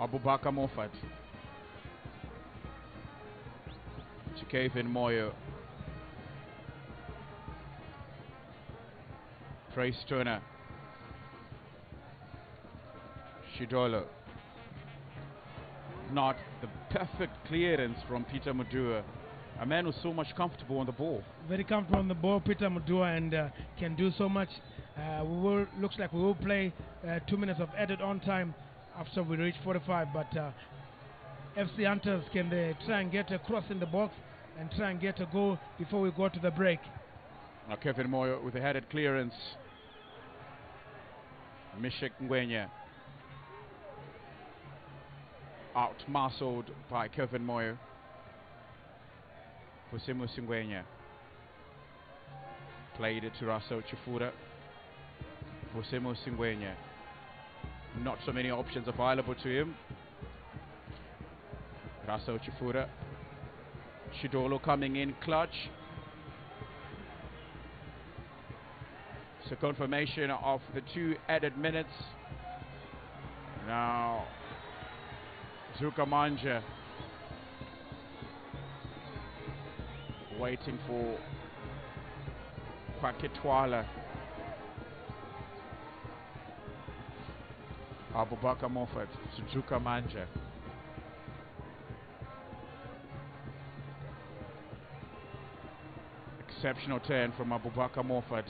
Abubakar Moffat to Kevin Moyo. Trace Turner. Shidolo. Not the perfect clearance from Peter Mudua. A man who's so much comfortable on the ball. Very comfortable on the ball, Peter Mudua, and can do so much. Looks like we will play 2 minutes of added on time after we reach 45, but FC Hunters, can they try and get a cross in the box and try and get a goal before we go to the break? Now Kevin Moyo with a headed clearance. Mishek Ngwenya out-muscled by Kevin Moyo. Fusimo Ngwenya played it to Russell Chifura. Fusimo Ngwenya, not so many options available to him. Russell Chifura. Shidolo coming in clutch. So confirmation of the 2 added minutes. Now Zukamanja waiting for Kwaketwala. Abubakar Moffat to Zukamanja. Exceptional turn from Abubakar Moffat.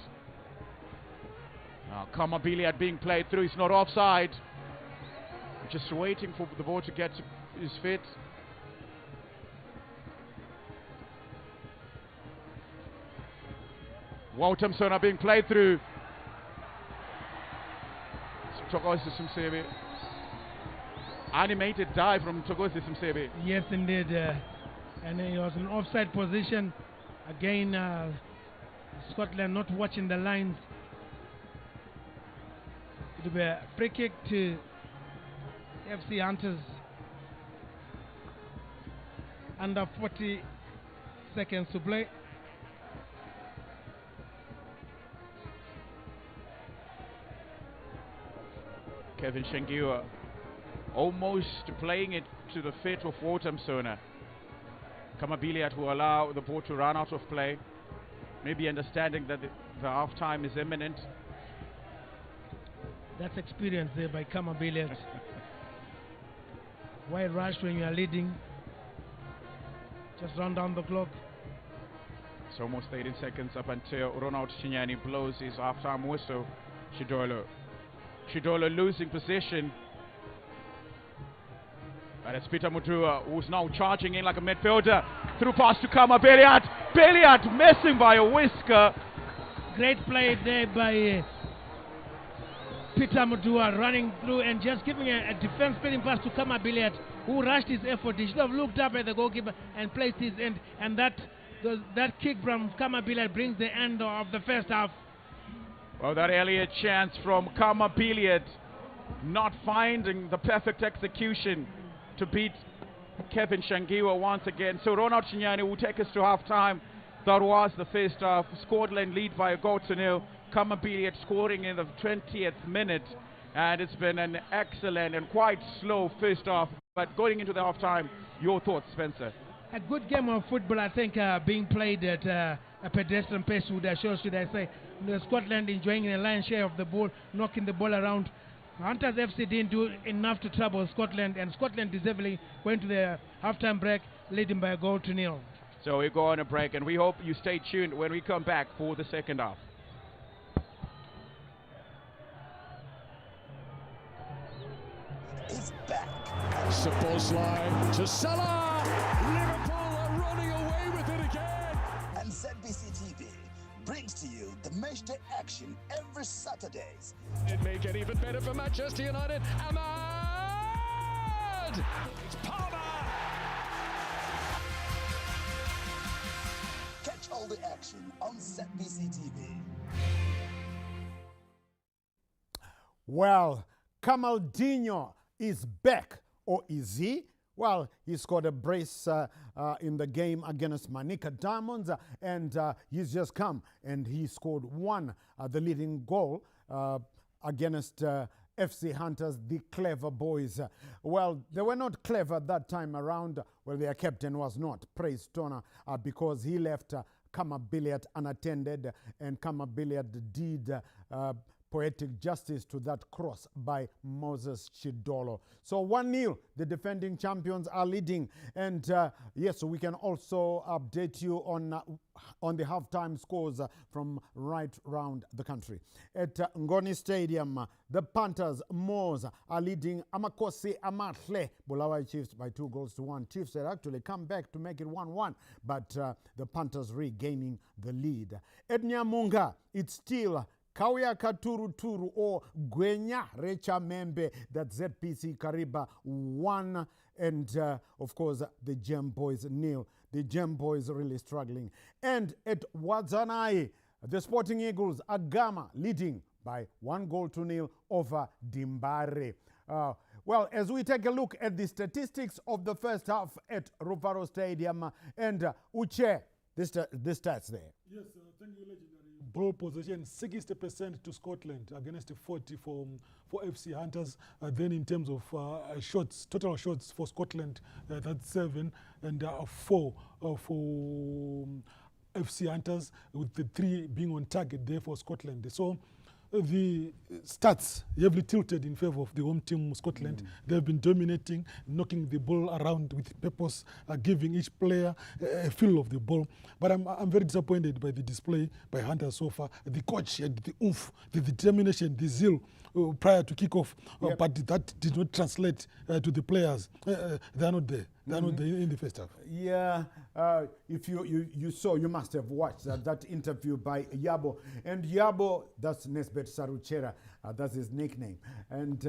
Now Kamabiliad being played through, he's not offside. Just waiting for the ball to get to his feet. Wotamsona being played through. Togosi Simsebe. Animated dive from Togosi Simsebe. Yes, indeed. And it was an offside position. Again, Scotland not watching the lines. It will be a free kick to FC Hunters. Under 40 seconds to play. Kevin Shangiwa almost playing it to the fit of Wotamsona. Kamabiliat will allow the ball to run out of play. Maybe understanding that the half time is imminent. That's experience there by Kamabiliat. Why rush when you are leading? Just run down the clock. It's almost 18 seconds up until Ronald Chinyani blows his half-time whistle. Shidolo losing position. And it's Peter Mudua who's now charging in like a midfielder. Through pass to Kama Beliat. Beliat missing by a whisker. Great play there by Peter Mudua, running through and just giving a defense spinning pass to Kama Beliat, who rushed his effort. He should have looked up at the goalkeeper and placed his end. And that kick from Kama Beliat brings the end of the first half. Well, that earlier chance from Kama Beliat, not finding the perfect execution to beat Kevin Shangiwa once again. So Ronald Chinyani will take us to half-time. That was the first half. Scotland lead by a goal to nil. Kamabiliet scoring in the 20th minute. And it's been an excellent and quite slow first half. But going into the half time, your thoughts, Spencer? A good game of football, I think, being played at a pedestrian pace, should I say. Scotland enjoying a lion's share of the ball, knocking the ball around. Hunters FC didn't do enough to trouble Scotland, and Scotland deservedly went to the halftime break, leading by a goal to nil. So we go on a break, and we hope you stay tuned when we come back for the second half. Is back. Sabozlai to Salah. Liverpool are running away with it again. And ZBC TV brings to you the Matchday action every Saturdays. It may get even better for Manchester United. Ahmad! It's Palmer! Catch all the action on ZBC TV. Well, Kamaldinho is back, or is he? Well, he scored a brace in the game against Manica Diamonds, and he's just come and he scored the leading goal against FC Hunters, the clever boys. Well, they were not clever that time around. Well, their captain was not, Praise Stoner, because he left Kamabiliet unattended, and Kamabiliet did poetic justice to that cross by Moses Chidolo. So 1-0, the defending champions are leading. And yes, we can also update you on the halftime scores from right round the country. At Ngoni Stadium, the Panthers, Moors, are leading Amakosi Amahle, Bulawayo Chiefs by 2-1. Chiefs had actually come back to make it 1-1, but the Panthers regaining the lead. At Nyamunga, it's still Kawia Katuru Turu or Gwenya Recha Membe, that ZPC Kariba 1, and of course the Gem Boys 0. The Gem Boys really struggling. And at Wadzanai, the Sporting Eagles Agama leading by 1-0 over Dimbare. Well, as we take a look at the statistics of the first half at Rufaro Stadium, and Uche, this stats there. Yes, thank you, legendary. Ball possession 60% to Scotland against 40 for FC Hunters. Then in terms of shots, total shots for Scotland, that's 7, and 4 for FC Hunters, with the 3 being on target there for Scotland. So the stats heavily tilted in favor of the home team, Scotland. They've been dominating, knocking the ball around with purpose, giving each player a feel of the ball. But I'm very disappointed by the display by Hunters so far. The coach had the oomph, the determination, the zeal prior to kickoff, but that did not translate to the players. They are not there. They are not there in the first half. Yeah, if you saw, you must have watched that interview by Yabo. And Yabo, that's Nesbet Saruchera, that's his nickname. And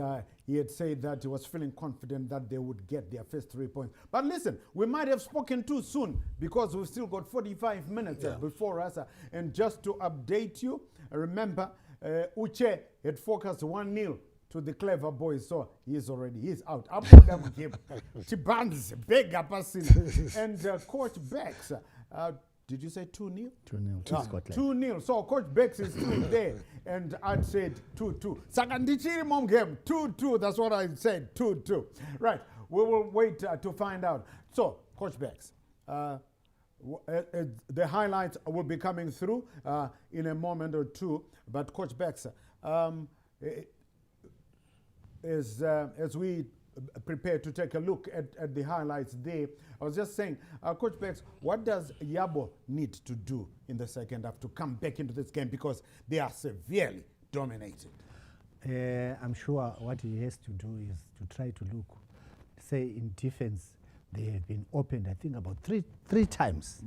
he had said that he was feeling confident that they would get their first 3 points. But listen, we might have spoken too soon, because we've still got 45 minutes before us. And just to update you, remember, Uche had focused 1-0 to the clever boys, so he's out. And Coach Bex, did you say 2-0? 2-0 to Scotland. 2-0. So Coach Bex is still there, and I'd said 2-2. Sakandichiri mom game 2-2. That's what I said, 2-2. Right. We will wait to find out. So Coach Bex, the highlights will be coming through in a moment or two. But Coach Bex, as we prepare to take a look at the highlights there, I was just saying, Coach Bex, what does Yabo need to do in the second half to come back into this game, because they are severely dominated? I'm sure what he has to do is to try to look, say in defense, they have been opened, I think, about three times.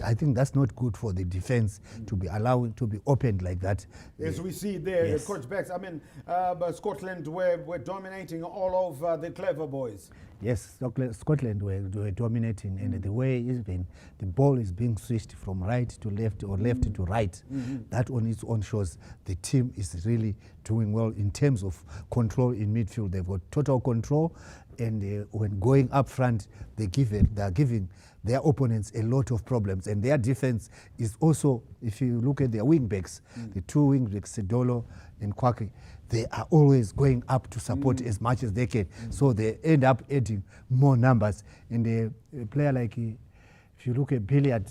I think that's not good for the defense to be allowed to be opened like that. As we see there, Coach Bex, I mean, but Scotland were dominating all over the clever boys. Yes, Scotland were dominating, and the way even the ball is being switched from right to left or left to right, that on its own shows the team is really doing well in terms of control in midfield. They've got total control, and when going up front, they are giving their opponents a lot of problems. And their defense is also, if you look at their wing backs, the two wing backs, Sedolo and Kwake, they are always going up to support as much as they can. So they end up adding more numbers. And a player like, if you look at Billiard,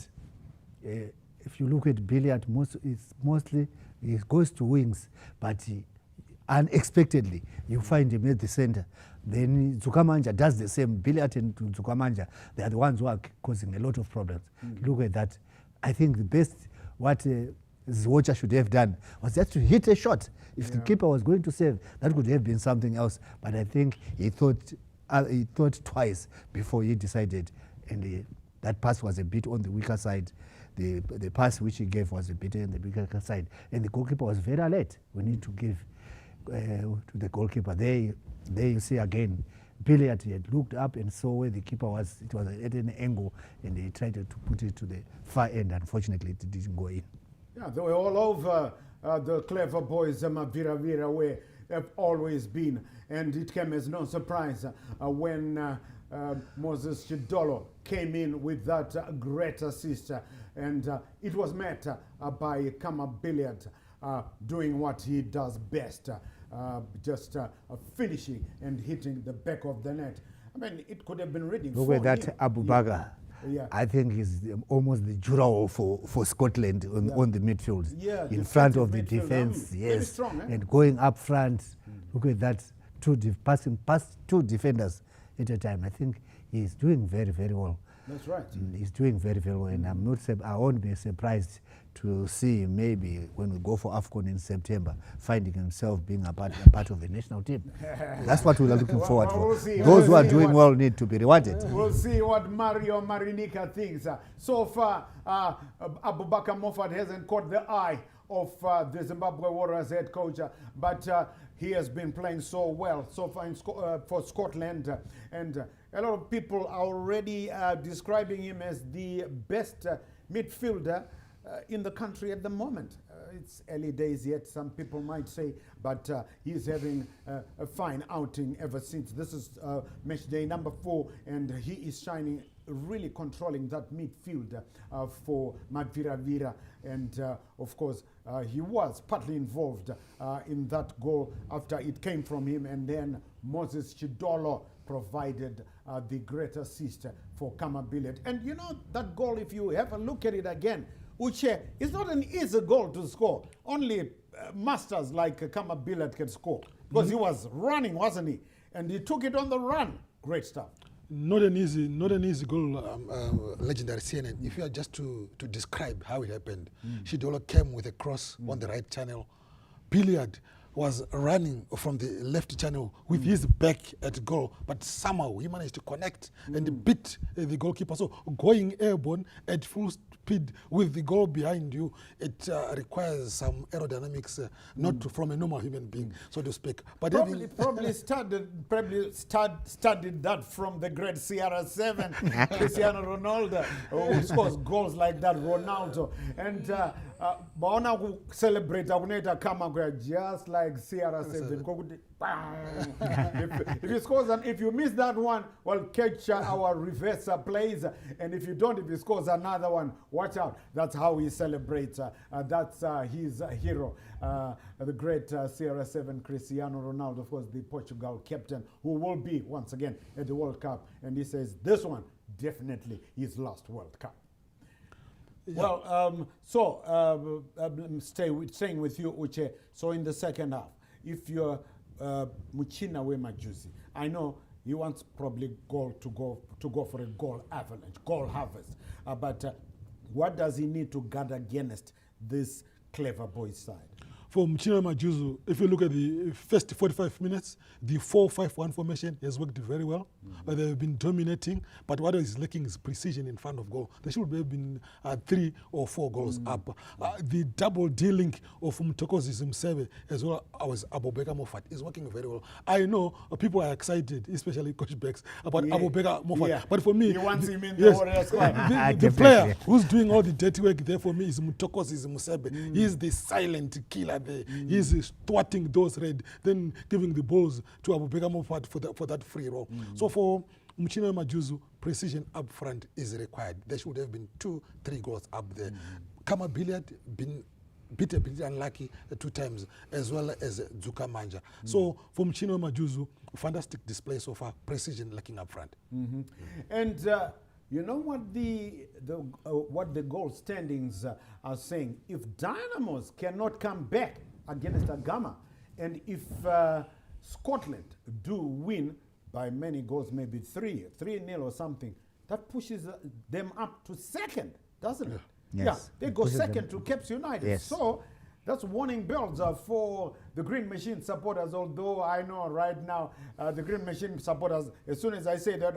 mostly he goes to wings, but unexpectedly you find him at the center. Then Zukamanja does the same. Billiard and Zukamanja, they are the ones who are causing a lot of problems. Look at that. I think the best what Zwocha should have done was just to hit a shot. If the keeper was going to save, that could have been something else. But I think he thought twice before he decided, and that pass was a bit on the weaker side. The pass which he gave was a bit on the weaker side, and the goalkeeper was very alert. We need to give to the goalkeeper. There you see again, Billiard had looked up and saw where the keeper was. It was at an angle, and he tried to put it to the far end. Unfortunately, it didn't go in. Yeah, they were all over the clever boys, Maviravira, where they've always been. And it came as no surprise when Moses Chidolo came in with that great assist. And it was met by Kama Billiard doing what he does best, just finishing and hitting the back of the net. I mean, it could have been reading. Look at that Abu Baga. Yeah. I think he's almost the Jurao for Scotland on the midfield. Yeah, in front of the midfield, defense, very strong, and going up front. Look at that, passing past two defenders at a time. I think he's doing very, very well. That's right. He's doing very, very well, and I won't be surprised to see him maybe when we go for AFCON in September, finding himself being a part of the national team. That's what we're looking forward for. Those who are doing well need to be rewarded. We'll see what Mario Marinica thinks. So far, Abubakar Moffat hasn't caught the eye of the Zimbabwe Warriors head coach, but he has been playing so well so far for Scotland, and a lot of people are already describing him as the best midfielder in the country at the moment. It's early days yet, some people might say, but he's having a fine outing ever since. This is match day number 4, and he is shining, really controlling that midfield for Maviravira. And of course, he was partly involved in that goal after it came from him, and then Moses Chidolo provided the great assist for Kama Billiard. And you know, that goal, if you have a look at it again, Uche, it's not an easy goal to score. Only masters like Kama Billiard can score, because he was running, wasn't he? And he took it on the run. Great stuff. Not an easy goal, legendary CNN. If you are just to describe how it happened, Shidolo came with a cross on the right channel. Billiard was running from the left channel with his back at goal, but somehow he managed to connect and beat the goalkeeper. So going airborne at full speed with the goal behind you, it requires some aerodynamics, not from a normal human being, so to speak. But probably studied that from the great CR7, Cristiano Ronaldo, who scores goals like that, Ronaldo. And Baona celebrate Aguneta Kama just like CR7. If he scores, and if you miss that one, well, catch our reverse plays, and if you don't, if he scores another one, watch out. That's how he celebrates. That's his hero, the great CR7 Cristiano Ronaldo, of course, the Portugal captain, who will be once again at the World Cup. And he says this one definitely his last World Cup. Yeah. Well, staying with you, Uche. So in the second half, if you're Muchina Majusi, I know he wants probably to go for a goal avalanche, goal harvest. But what does he need to guard against this clever boys side? For Mchina Majuzu, if you look at the first 45 minutes, the 4-5-1 formation has worked very well. They've been dominating, but what is lacking is precision in front of goal. There should have been 3 or 4 goals up. The double dealing of Mtokozi Zimsebe as well as Abubakar Moffat is working very well. I know people are excited, especially Coach Bex, about Abubakar Moffat. But for me, he wants him in the Warrior squad. The player who's doing all the dirty work there for me is Mtokozi Zimsebe. He's the silent killer. He's thwarting those red, then giving the balls to Abubakar Moffat for that free roll. So for Mchino Majuzu, precision up front is required. There should have been 2-3 goals up there. Kama Billiard been bit a bit unlucky 2 times, as well as Zuka Manja. So for Mchino Majuzu, fantastic display so far, precision lacking up front. And you know what the goal standings are saying? If Dynamos cannot come back against Agama, and if Scotland do win by many goals, maybe 3-0 or something, that pushes them up to second, doesn't it? Yes. Yeah, they It go pushes second them. to Caps United. Yes. So that's warning bells for the Green Machine supporters, although I know right now the Green Machine supporters, as soon as I say that,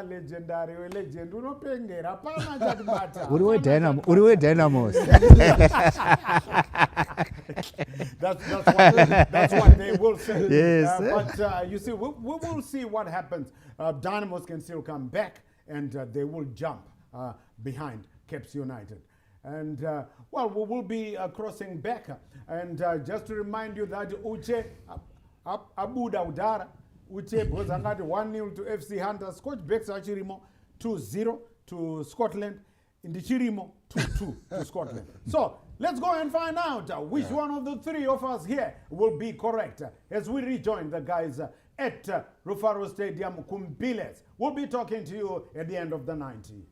legendary, legend, unopengera, hapana chatibata. Uriwe Dynamos. That's what they will say. Yes. But you see, we will see what happens. Dynamos can still come back, and they will jump behind Caps United. And, well, we will be crossing back. And just to remind you that Uche Abuda Udara, Uche Bozangati 1-0 to FC Hunters. Coach Bex Achirimo 2-0 to Scotland. In the Chirimo 2-2 to Scotland. So let's go and find out which one of the 3 of us here will be correct as we rejoin the guys at Rufaro Stadium, Kumpiles. We'll be talking to you at the end of the 90.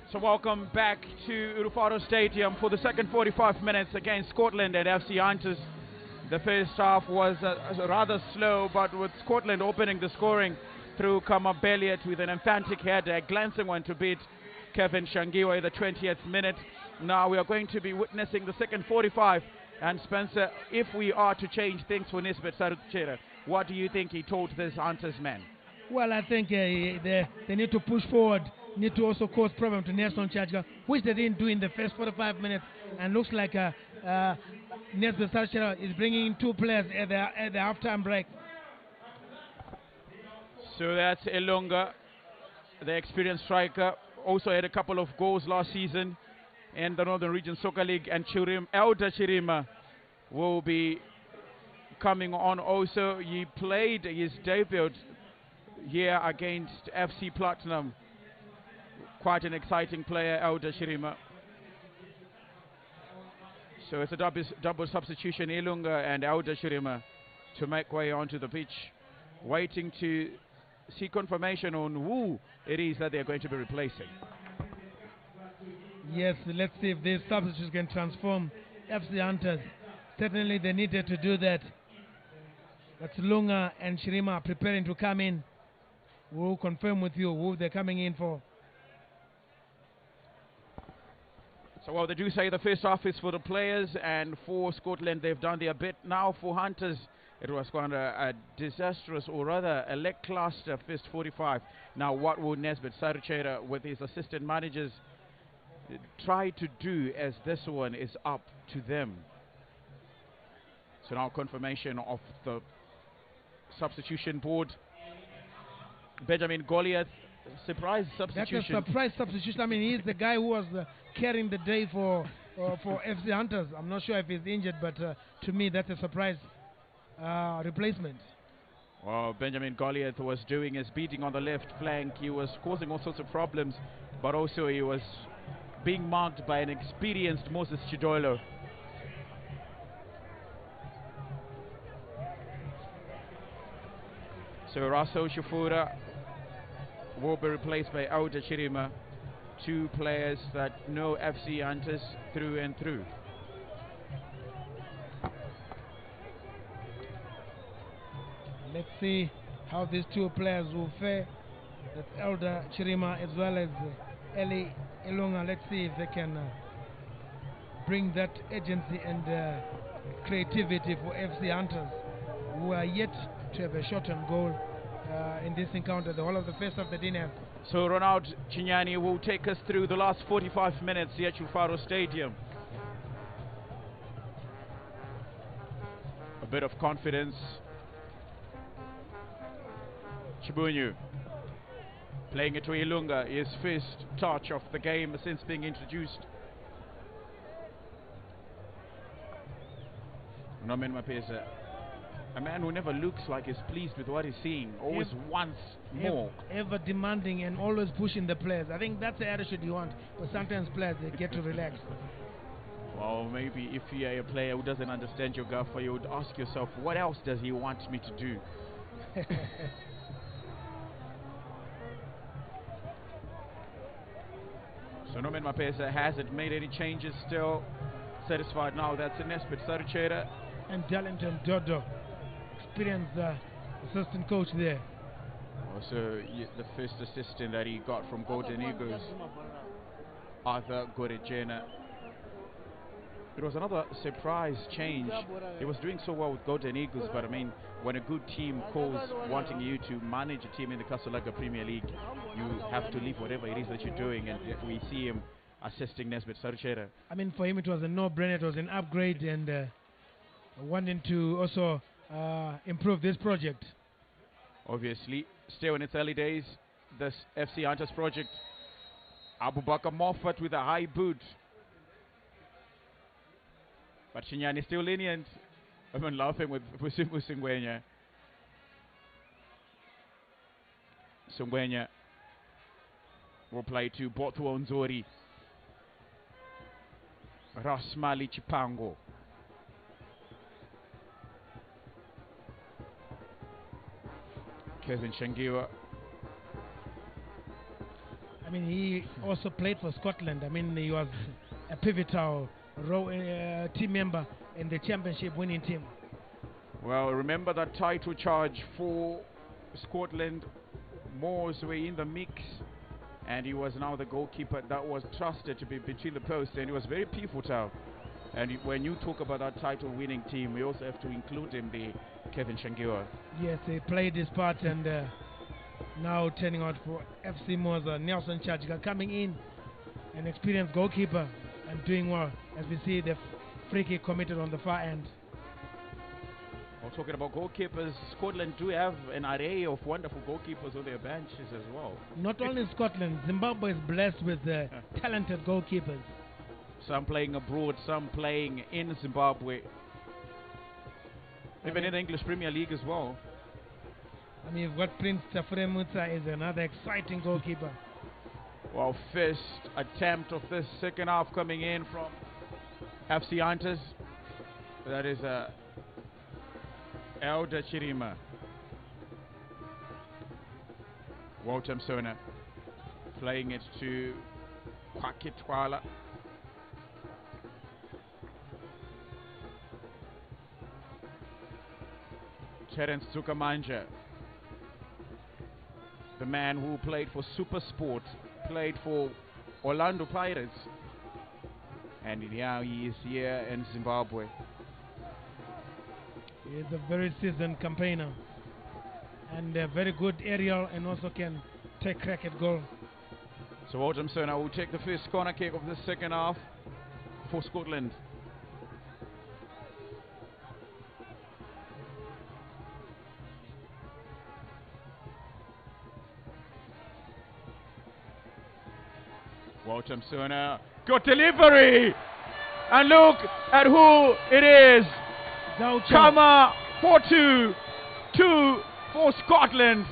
So welcome back to Rufaro Stadium for the second 45 minutes against Scotland and FC Hunters. The first half was rather slow, but with Scotland opening the scoring through Kama Belliot with an emphatic header, a glancing one to beat Kevin Shangiwa in the 20th minute. Now we are going to be witnessing the second 45. And Spencer, if we are to change things for Nisbet Saruchera, what do you think he told this Hunters men? Well, I think they need to push forward, need to also cause problem to Nelson Chachka, which they didn't do in the first 45 minutes. And looks like Nesbet Sarchera is bringing in 2 players at the halftime break. So that's Elonga, the experienced striker. Also had a couple of goals last season in the Northern Region Soccer League. And Elder Chirima will be coming on also. He played his debut here against FC Platinum. Quite an exciting player, Elder Chirima. So it's a double substitution, Ilunga and Elder Chirima, to make way onto the pitch, waiting to see confirmation on who it is that they're going to be replacing. Yes, let's see if these substitutes can transform FC Hunters. Certainly they needed to do that. That's Lunga and Chirima preparing to come in. We'll confirm with you who they're coming in for. So while they do say the first half is for the players, and for Scotland they've done their bit. Now for Hunters, it was quite a disastrous, or rather a lackluster first 45. Now what will Nesbet Saruchera with his assistant managers try to do, as this one is up to them? So now confirmation of the substitution board. Benjamin Goliath, surprise substitution. That's a surprise substitution. I mean, he's the guy who was carrying the day for FC Hunters. I'm not sure if he's injured, but to me that's a surprise replacement. Well, Benjamin Goliath was doing his beating on the left flank. He was causing all sorts of problems, but also he was being marked by an experienced Moses Chidolo. So Raso Shufura will be replaced by Auda Chirima, 2 players that know FC Hunters through and through. Let's see how these 2 players will fare. That's Elder Chirima as well as Eli Ilunga. Let's see if they can bring that agency and creativity for FC Hunters, who are yet to have a shot on goal in this encounter. The whole of the first half they didn't have. So Ronald Chinyani will take us through the last 45 minutes here at Faro Stadium. A bit of confidence. Chibunyu playing it to Ilunga, his first touch of the game since being introduced. Norman Mapesa, a man who never looks like he's pleased with what he's seeing, always wants more. Ever demanding and always pushing the players. I think that's the attitude you want, but sometimes players, they get to relax. Well, maybe if you're a player who doesn't understand your gaffer, you would ask yourself, what else does he want me to do? So Norman Mapesa hasn't made any changes, still satisfied now. That's Nesbit Saruchera. And Darlington Dodo, experienced assistant coach there. Also, the first assistant that he got from Golden Eagles, Arthur Gorejena. It was another surprise change. He was doing so well with Golden Eagles, but I mean, when a good team calls wanting you to manage a team in the Kasalaga Premier League, you have to leave whatever it is that you're doing, and we see him assisting Nesbit Saruchera. I mean, for him it was a no-brainer, it was an upgrade, and wanting to also improve this project. Obviously, still in its early days, this FC Hunters project. Abubakar Moffat with a high boot. But Chinyani still lenient. I've been laughing with Fusimu Singwenya. Singwenya will play to Bothu Onzori. Rasmali Chipango. Kevin Shangiwa. I mean, he also played for Scotland. I mean, he was a pivotal team member in the championship winning team. Well, remember that title charge for Scotland. Moors were in the mix, and he was now the goalkeeper that was trusted to be between the posts, and he was very pivotal. And when you talk about that title winning team, we also have to include him, the Kevin Shangiwa. Yes, he played his part, and now turning out for FC Moors, Nelson Chajiga coming in, an experienced goalkeeper, and doing well, as we see the free kick committed on the far end. Well, talking about goalkeepers, Scotland do have an array of wonderful goalkeepers on their benches as well. Not only Scotland, Zimbabwe is blessed with talented goalkeepers. Some playing abroad, some playing in Zimbabwe. Even in the English Premier League as well. I mean, you've got Prince Tafure Mutsa is another exciting goalkeeper. Well, first attempt of this second half coming in from FC Hunters. That is Elder Chirima. Walter Msona playing it to Kwakitwala. Terence Zukamanja, the man who played for Super Sport, played for Orlando Pirates, and now he is here in Zimbabwe. He is a very seasoned campaigner and a very good aerial, and also can take crack at goal. So Walter Msona will take the first corner kick of the second half for Scotland. Walter Msona, good delivery, and look at who it is. Chama 4-2, 2 for Scotland.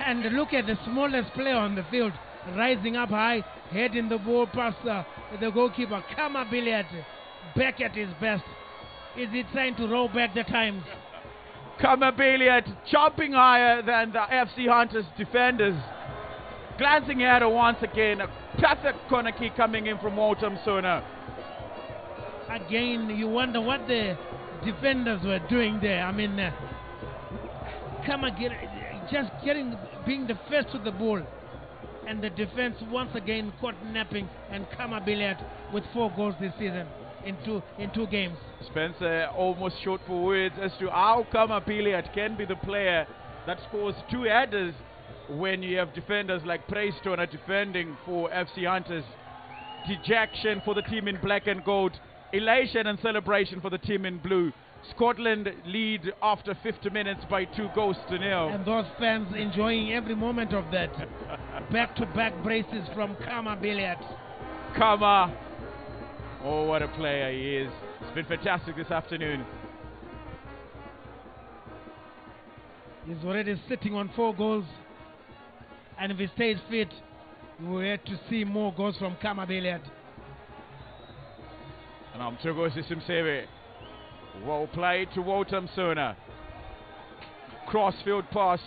And look at the smallest player on the field, rising up high, heading the ball past the goalkeeper. Kama Billiard, back at his best. Is he trying to roll back the times? Kama Billiard jumping higher than the FC Hunters defenders. Glancing at her once again, a perfect corner kick coming in from Walter Msona. Again, you wonder what the defenders were doing there. I mean, being the first to the ball, and the defense once again caught napping, and Kama Billiard with 4 goals this season. in two games. Spencer almost short for words as to how come Apiliat can be the player that scores 2 headers when you have defenders like Preystone defending for FC Hunters. Dejection for the team in black and gold. Elation and celebration for the team in blue. Scotland lead after 50 minutes by 2-0. And those fans enjoying every moment of that. Back-to-back braces from Kama Billiard. Kama. Oh, what a player he is. It's been fantastic this afternoon. He's already sitting on 4 goals. And if he stays fit, we will have to see more goals from Kama Billiard. And I'm Togosi Simseve. Well played to Wotam Sona. Crossfield pass.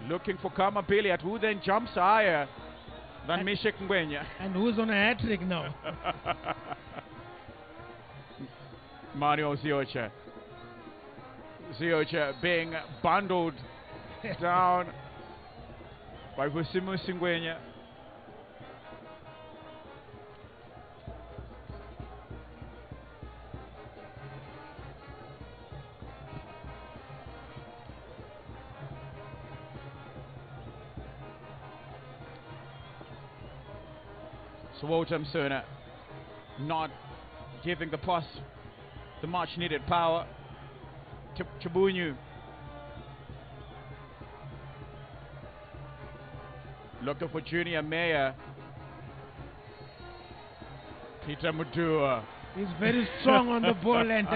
Looking for Kama Billiard, who then jumps higher than Mishek Ngwenya. And who's on a hat-trick now? Mario Ziocha. Ziocha being bundled down by Vusimu Singwenya. So Wotam Sona not giving the pass the much needed power. Chibunyu looking for Junior Mayer. Peter Mudua. He's very strong on the ball and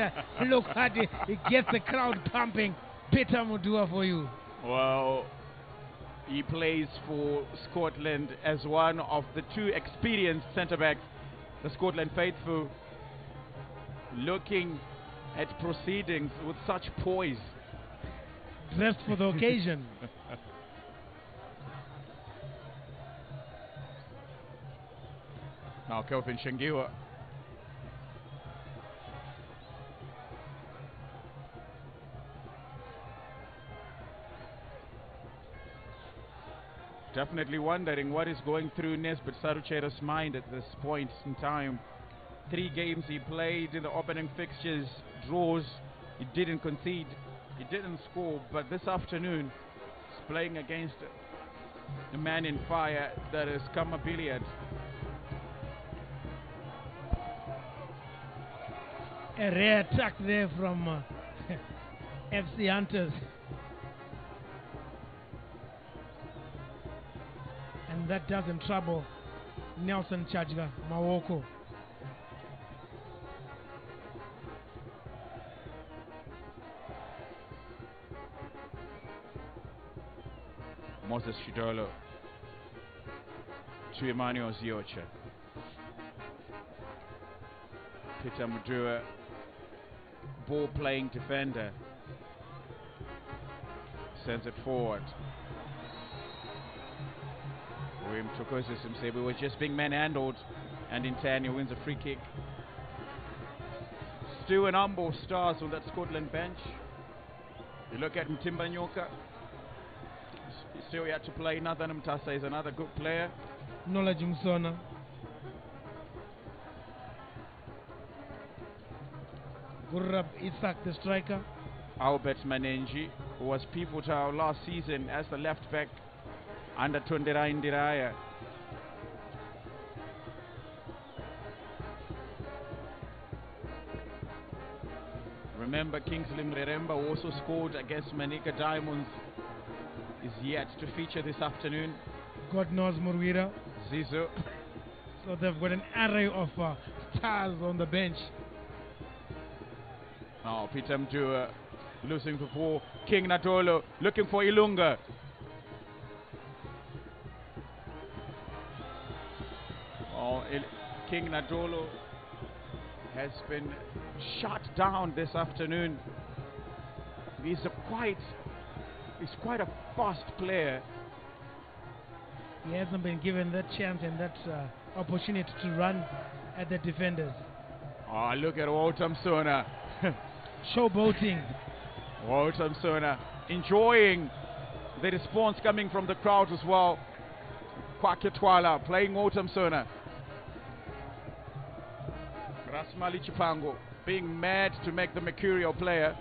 look at it. He gets the crowd pumping. Peter Mudua for you. Well, he plays for Scotland as one of the 2 experienced centre-backs. The Scotland faithful looking at proceedings with such poise. Dressed for the occasion. Now Kelvin Shengiwa. Definitely wondering what is going through Nesbit Saruchero's mind at this point in time. 3 games he played in the opening fixtures, draws, he didn't concede, he didn't score, but this afternoon he's playing against a man in fire that is Kama Billiard. A rare attack there from FC Hunters. And that doesn't trouble Nelson Chajga Mawoko. Moses Shidolo to Emmanuel Ziocha. Peter Mudua, ball playing defender, sends it forward. William Tokosis Msebu was just being manhandled, and in turn he wins a free kick. Stu and Ambo stars on that Scotland bench. You look at Mtimba Nyoka, still yet to play. Nathan Mtasa is another good player. Nola Jumsona. Gurrab Isak, the striker. Albert Manenji, who was pivotal last season as the left back under Tundera Indiraya. Remember, Kingsley Mreremba also scored against Manika Diamonds. Is yet to feature this afternoon. God knows Murwira. Zizo. So they've got an array of stars on the bench. Now Peter Mdua losing the ball. King Nadolo looking for Ilunga. King Nadolo has been shut down this afternoon. He's quite a fast player. He hasn't been given that chance and that opportunity to run at the defenders. Oh, look at Wotam Sona. Showboating. Wotam Sona enjoying the response coming from the crowd as well. Kwake Twala playing Wotam Sona. Smali Chipango being mad to make the mercurial player.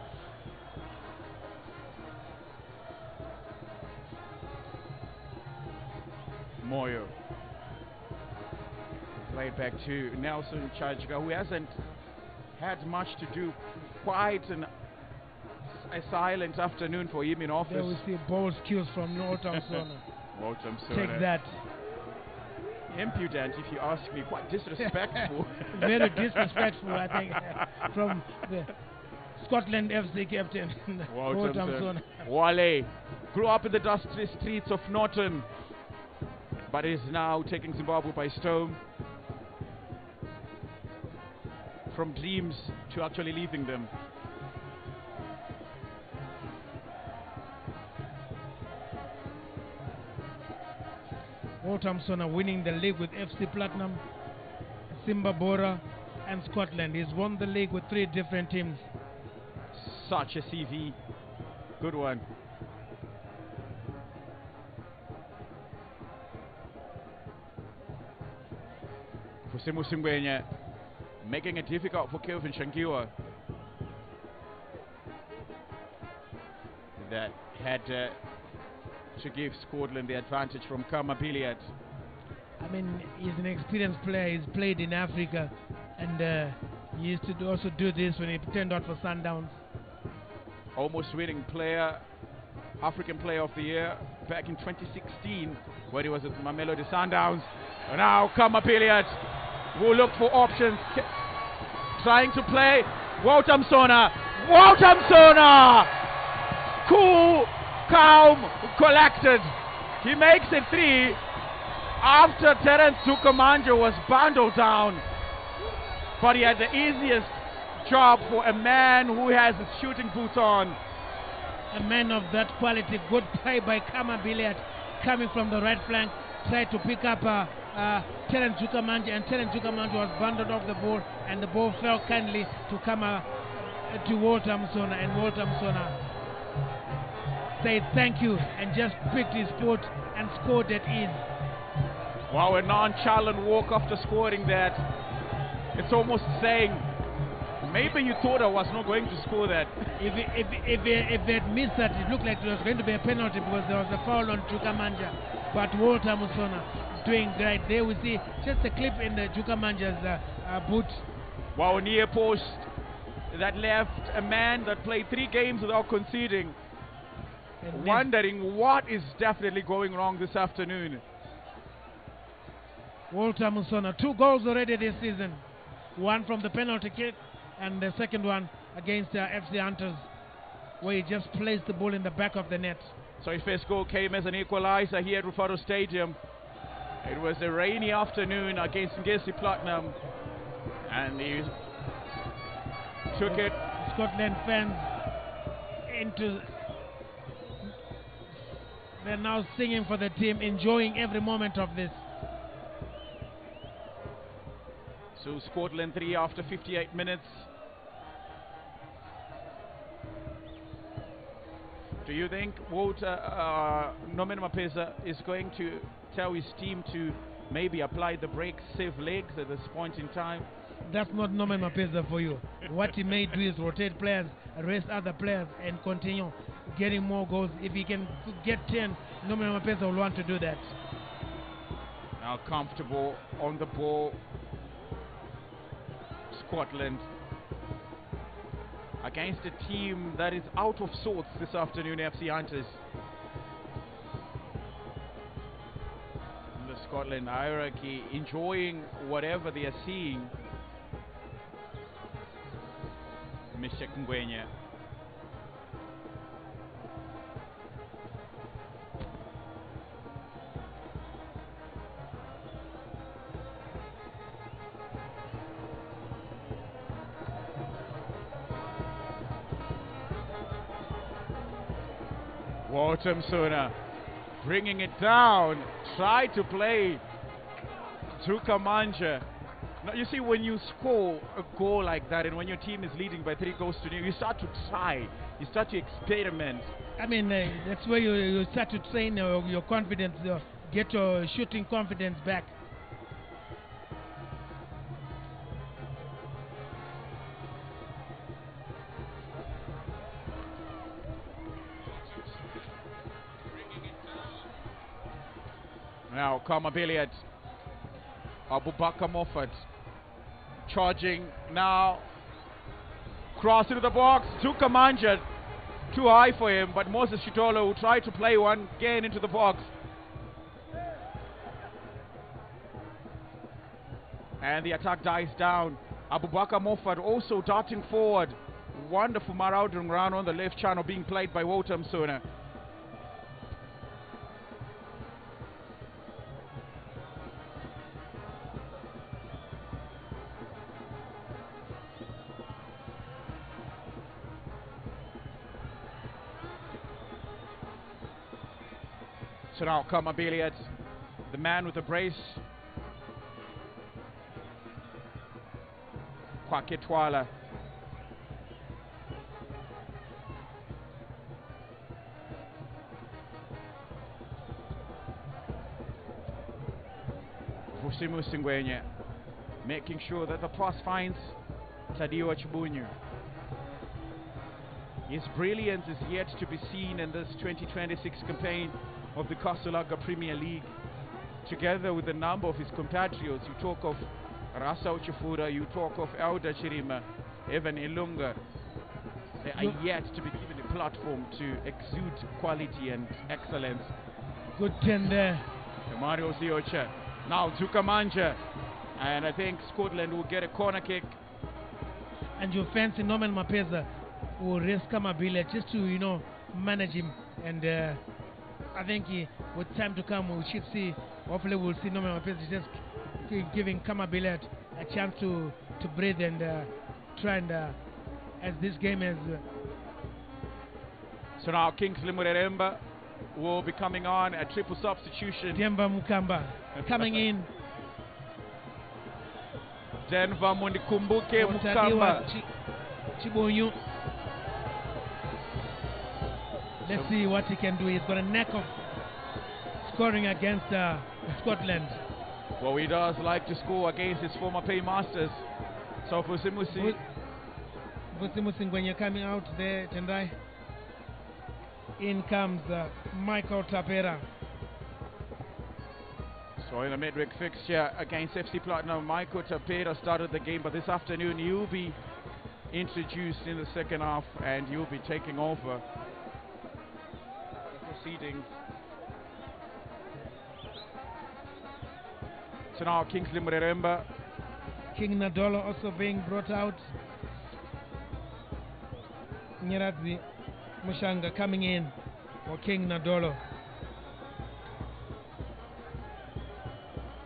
Moyo. Played back to Nelson Chajga, who hasn't had much to do. Quite a silent afternoon for him in office. There we see ball skills from Walter Sona. Walter Take Sona. that. Impudent, if you ask me. Quite disrespectful. Very disrespectful, I think, from the Scotland FC captain, Walter Sona. Wale grew up in the dusty streets of Norton, but is now taking Zimbabwe by storm. From dreams to actually leaving them. Walter Sona winning the league with FC Platinum, Simba Bora, and Scotland. He's won the league with 3 different teams. Such a CV. Good one. Fusimu Singwenya making it difficult for Kelvin Shangiwa. That had to give Scotland the advantage from Kama Billiard. I mean, he's an experienced player. He's played in Africa, and he used to also do this when he turned out for Sundowns. Almost winning player, African Player of the Year back in 2016 when he was at Mamelodi Sundowns. And now Kama Billiard will look for options. Trying to play Walter Sona. Cool, calm, collected. He makes it 3 after Terence Zukamanja was bundled down. But he had the easiest job for a man who has his shooting boots on. A man of that quality. Good play by Kama Billiard coming from the right flank. Tried to pick up Terence Zukamanja, and Terence Zukamanja was bundled off the ball, and the ball fell kindly to Kama to Walter Sona, and Walter Sona said thank you and just picked his foot and scored at ease. Wow, a nonchalant walk after scoring that. It's almost saying, maybe you thought I was not going to score that. If they had missed that, it looked like it was going to be a penalty because there was a foul on Zukamanja. But Walter Sona doing great. There we see just a clip in the Zukamanja's boot. Wow, near post that left a man that played 3 games without conceding. Wondering what is definitely going wrong this afternoon. Walter Sona, 2 goals already this season. 1 from the penalty kick, and the second one against FC Hunters, where he just placed the ball in the back of the net. So his first goal came as an equalizer here at Rufaro Stadium. It was a rainy afternoon against Ngesi Platinum, and he took it. Scotland fans they're now singing for the team, enjoying every moment of this. So Scotland 3 after 58 minutes. Do you think Walter Nomen Mapeza is going to tell his team to maybe apply the brakes, save legs at this point in time? That's not Nomen Mapeza for you. What he may do is rotate players, rest other players, and continue getting more goals. If he can get 10, Nomen Mapeza will want to do that. Now comfortable on the ball, Scotland against a team that is out of sorts this afternoon, FC Hunters. The Scotland hierarchy enjoying whatever they are seeing. Mr. Ngwenya. Walter Sona bringing it down, try to play Zukamanja. Now you see, when you score a goal like that and when your team is leading by 3 goals to 0, you start to try, you start to experiment. I mean, that's where you start to train your confidence, get your shooting confidence back. Now, Karma Billiard. Abubakar Moffat. Charging now. Cross into the box. Zuka Manja. Too high for him, but Moses Shidolo will try to play one again into the box. And the attack dies down. Abubakar Moffat also darting forward. Wonderful marauding run on the left channel being played by Wotam Sona. So now Kama Billiard, the man with the brace. Kwake Twala. Fusimu Singwenye, making sure that the pass finds Tadiwa Chibunyu. His brilliance is yet to be seen in this 2026 campaign of the Kasulaga Premier League. Together with a number of his compatriots, you talk of Rasa Uchifura, you talk of Elda Chirima, Evan Ilunga. They are yet to be given a platform to exude quality and excellence. Good 10 there. Mario Ziocha. Now Zuka Manja. And I think Scotland will get a corner kick. And you fancy Norman Mapeza will risk Kamabila just to, manage him. And I think with time to come, we should see, hopefully we'll see Norman Mapeza just giving Kamabila a chance to breathe and try and, as this game is. So now Kingsley Mureremba will be coming on, a triple substitution. Demba Mukamba coming in. Denver Mundikumbuke Mukamba. Chibonyu. Let's see what he can do. He's got a knack of scoring against Scotland. Well, he does like to score against his former paymasters. So Fusimusi. Fusimusi when you're coming out there, Tendai. In comes Michael Tapera. So in the midweek fixture against FC Platinum, Michael Tapera started the game, but this afternoon he'll be introduced in the second half and you'll be taking over the proceedings. So now Kingsley Mureremba. King Nadolo also being brought out. Nyeradzi Mushanga coming in for King Nadolo.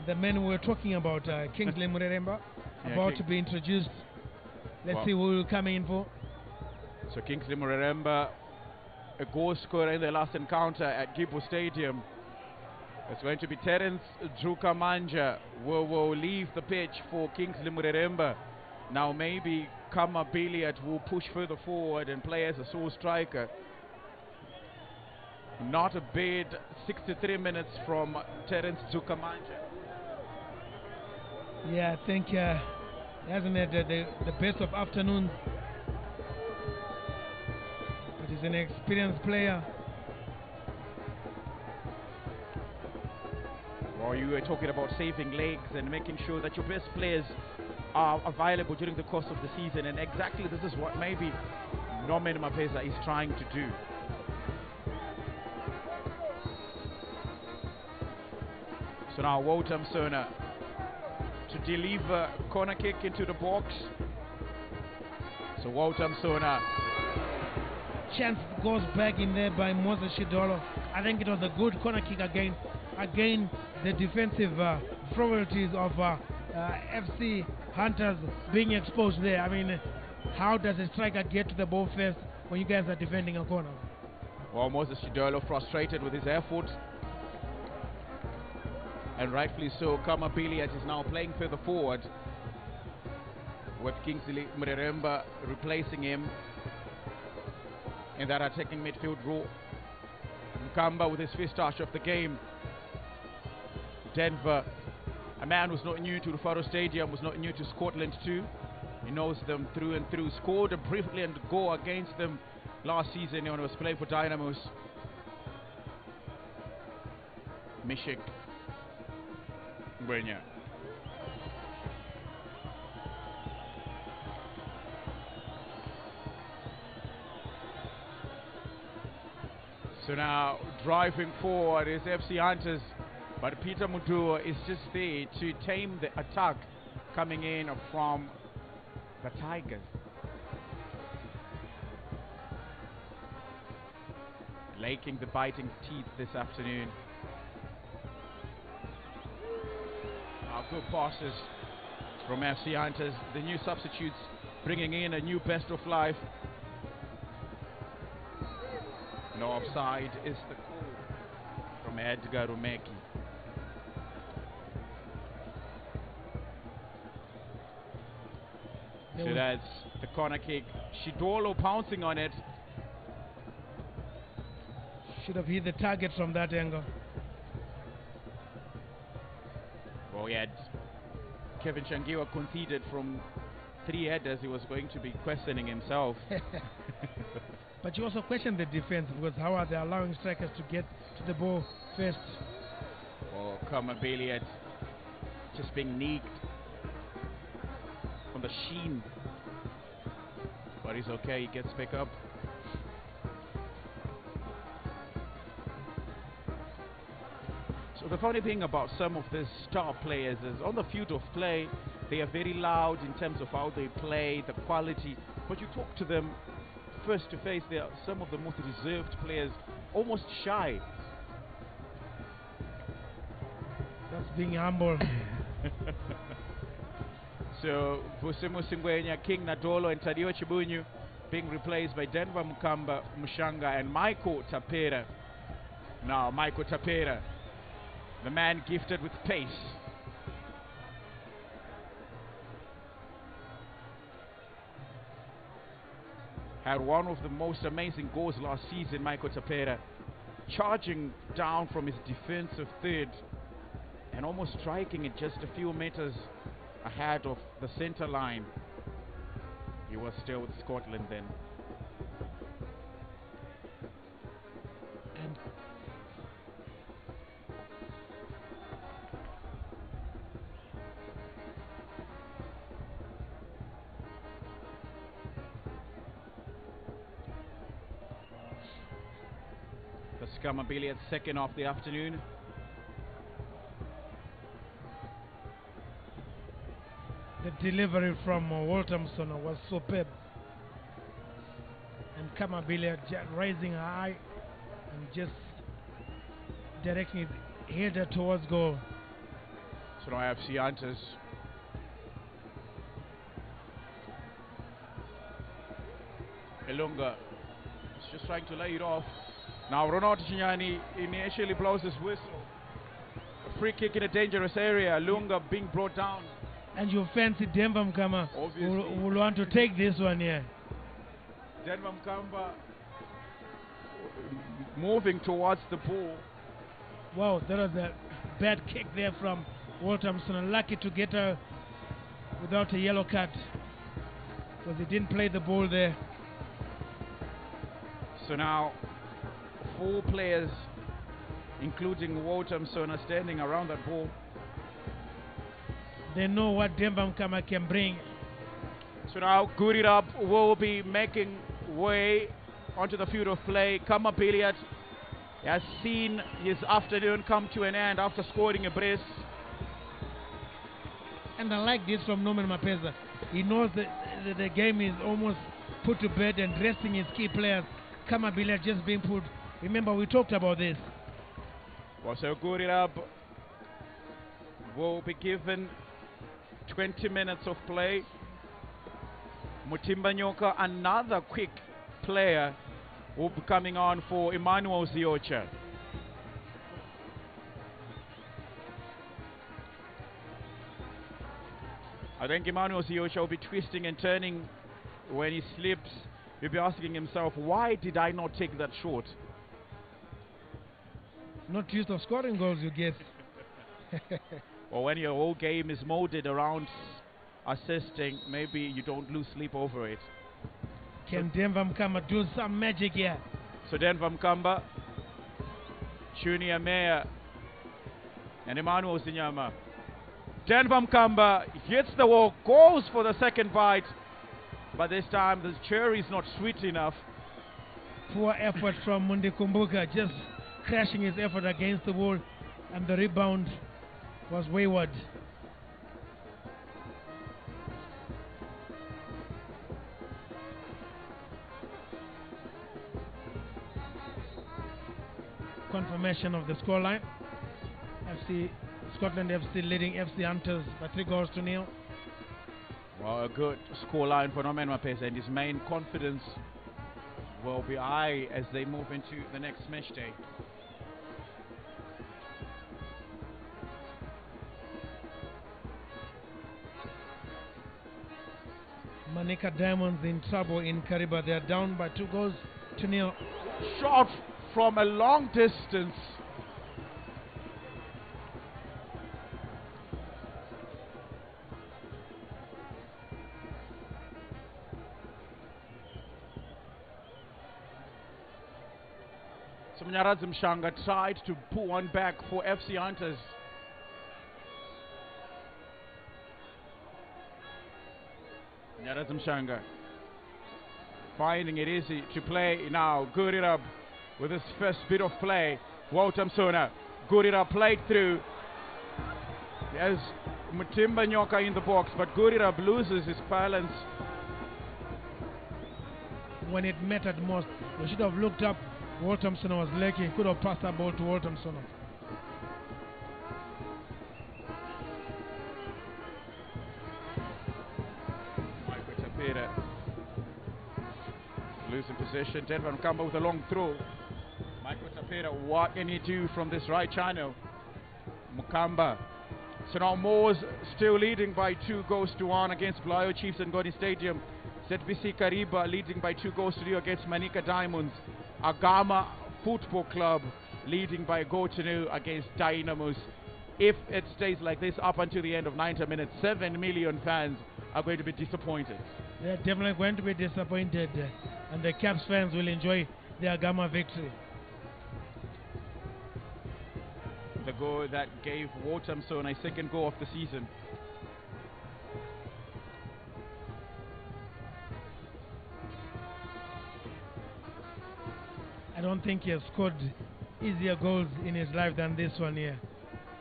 The men we were talking about, Kingsley Mureremba, about to be introduced. Let's see who will come in for. So Kingsley Mureremba, a goal scorer in the last encounter at Gibo Stadium. It's going to be Terence Druka Manja who will leave the pitch for Kingsley Mureremba. Now maybe Kama Billiard will push further forward and play as a sole striker. Not a bad 63 minutes from Terence Druka Manja. Yeah, I think he hasn't had the best of afternoons. But he's an experienced player. Well, you were talking about saving legs and making sure that your best players are available during the course of the season, and exactly this is what maybe Norman Mapeza is trying to do. So now Wotam Sona to deliver corner kick into the box. So Wotam Sona. Chance goes back in there by Moses Shidolo. I think it was a good corner kick again. Again, the defensive frailties of FC Hunters being exposed there. I mean, how does a striker get to the ball first when you guys are defending a corner? Well, Moses Shidolo frustrated with his effort. And rightfully so. Kama Billiard is now playing further forward with Kingsley Mureremba replacing him in that attacking midfield role. Mukamba with his first touch of the game. Denver, a man who's not new to the Faro Stadium, was not new to Scotland too. He knows them through and through. Scored a brilliant goal against them last season when he was playing for Dynamos. Mishik Sibwenya. So now driving forward is FC Hunters, but Peter Mutua is just there to tame the attack coming in from the Tigers. Laking the biting teeth this afternoon. Good passes from FC Hunters. The new substitutes bringing in a new best of life. No offside is the call from Edgar Rumeki. So that's the corner kick. Shidolo pouncing on it. Should have hit the target from that angle. Well, he had Kevin Shangiwa conceded from 3 headers. He was going to be questioning himself. But you also question the defense, because how are they allowing strikers to get to the ball first? Oh, Kama Billiard just being nicked on the sheen. But he's okay, he gets back up. So the funny thing about some of these star players is on the field of play, they are very loud in terms of how they play, the quality. But you talk to them face to face, they are some of the most reserved players, almost shy. That's being humble. So Vusimu Singwenya, King Nadolo and Tadio Chibunyu being replaced by Denver Mukamba, Mushanga and Michael Tapera. Now Michael Tapera, the man gifted with pace. Had one of the most amazing goals last season, Michael Tapera, charging down from his defensive third and almost striking it just a few meters ahead of the center line. He was still with Scotland then. And the Skamabilia second of the afternoon. the delivery from Walthamson was superb. And Kamabilia rising high and just directing his header towards goal. So now FC Hunters Elunga is just trying to lay it off. Now Ronaldo Chinyani initially blows his whistle. A free kick in a dangerous area. Lunga being brought down. And you fancy Denver Mkama will want to take this one here. Denver Mkamba moving towards the ball. Wow, that was a bad kick there from Walthamson. Lucky to get her without a yellow card, because he didn't play the ball there. So now 4 players, including Walthamson, are standing around that ball. They know what Denver Mkama can bring. So now Gurirab will be making way onto the field of play. Kama Billiard has seen his afternoon come to an end after scoring a brace. And I like this from Norman Mapeza. He knows that the game is almost put to bed and resting his key players. Kama Billiard just being put. Remember, we talked about this. Well, so Gurirab will be given 20 minutes of play. Mutimba Nyoka, another quick player, will be coming on for Emmanuel Ziocha. I think Emmanuel Ziocha will be twisting and turning when he slips. He'll be asking himself, why did I not take that shot? Not used to scoring goals, you guess. Or when your whole game is molded around assisting, maybe you don't lose sleep over it. Can Denver Mkamba do some magic here? So Denver Mkamba, Junior Mayer, and Emmanuel Zinyama Denver Mkamba hits the wall, goes for the second bite, but this time the cherry is not sweet enough. Poor effort from Mundi Kumbuka, just crashing his effort against the wall, and the rebound was wayward. Confirmation of the scoreline. Scotland FC leading FC Hunters by 3-0. Well, a good scoreline for Norman Mapesa, and his main confidence will be high as they move into the next match day. Manica Diamonds in trouble in Kariba. They are down by 2-0. Shot from a long distance. So Mnyaradzi Mshanga tried to pull one back for FC Hunters. Mnyaradzi Mshanga finding it easy to play now. Good it up with his first bit of play. Walter Msona, good it up, played through. There's Mutimba Nyoka in the box, but good it up loses his balance. When it mattered most, we should have looked up. Walter Msona was lacking. Could have passed that ball to Walter Msona. Michael Tapira losing possession. Denver Mkamba with a long throw. Michael Tapira, what can he do from this right channel? Mukamba. So now Moors still leading by 2-1 against Blayo Chiefs and Goni Stadium. ZBC Kariba leading by 2-0 against Manica Diamonds. Agama Football Club leading by 1-0 against Dynamos. If it stays like this up until the end of 90 minutes, 7 million fans are going to be disappointed. They're definitely going to be disappointed, and the Caps fans will enjoy the Agama victory. The goal that gave Walter Msona a second goal of the season. I don't think he has scored easier goals in his life than this one here.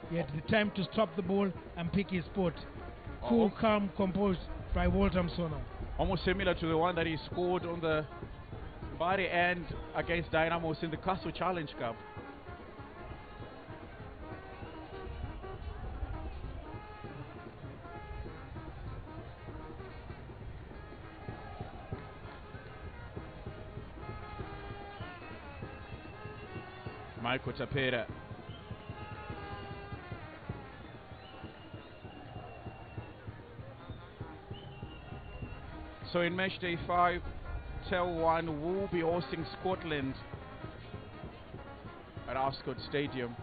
He had the time to stop the ball and pick his spot. Cool, calm, composed by Walter Msona. Almost similar to the one that he scored on the body end against Dynamos in the Castle Challenge Cup. Michael Tapera. So in match day 5, Tel 1 will be hosting Scotland at Ascot Stadium.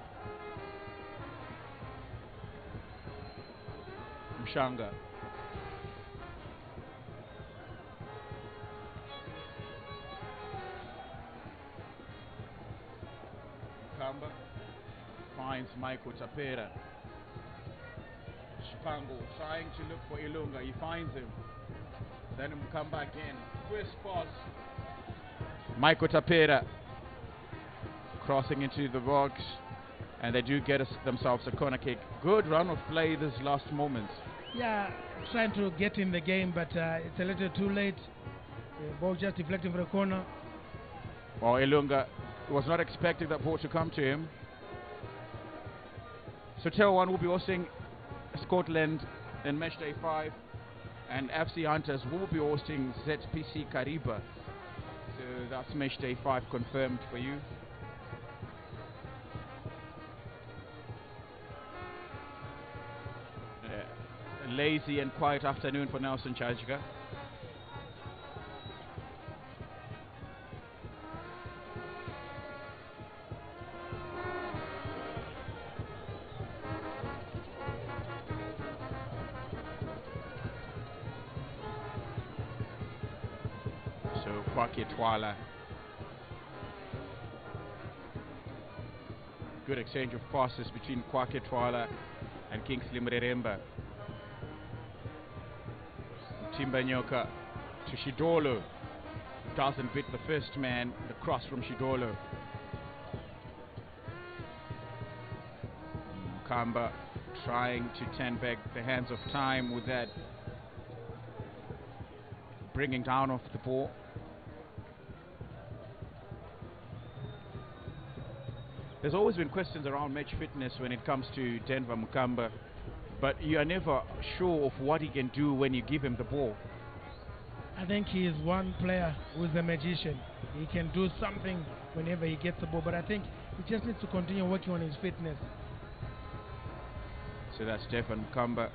Mshanga. Kamba finds Michael Tapera. Spango trying to look for Ilunga. He finds him. Then Mkamba again. First pass. Michael Tapera crossing into the box, and they do get themselves a corner kick. Good run of play this last moment. Yeah, trying to get in the game, but it's a little too late. Ball just deflecting for the corner. Well, Ilunga was not expecting that ball to come to him. So Tel 1 will be hosting Scotland in match day 5, and FC Hunters will be hosting ZPC Kariba. So that's match day 5 confirmed for you. A lazy and quiet afternoon for Nelson Chajiga. Kwake Twala. Good exchange of passes between Kwake Twala and Kingsley Mreremba. Timbanyoka to Shidolo. Doesn't beat the first man. The cross from Shidolo. Mukamba trying to turn back the hands of time with that. Bringing down of the ball. There's always been questions around match fitness when it comes to Denver Mukamba, but you are never sure of what he can do when you give him the ball. I think he is one player who is a magician. He can do something whenever he gets the ball, but I think he just needs to continue working on his fitness. So that's Stefan Mukamba,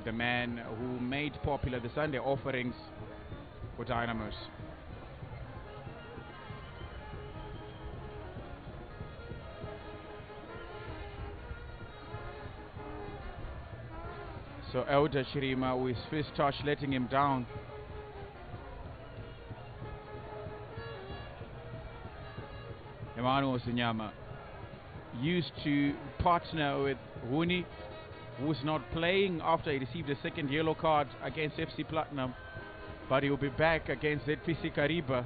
the man who made popular the Sunday offerings for Dynamos. So Elder Chirima with his first touch letting him down. Emmanuel Zinyama used to partner with Rooney, who's not playing after he received a second yellow card against FC Platinum, but he will be back against ZPC Kariba,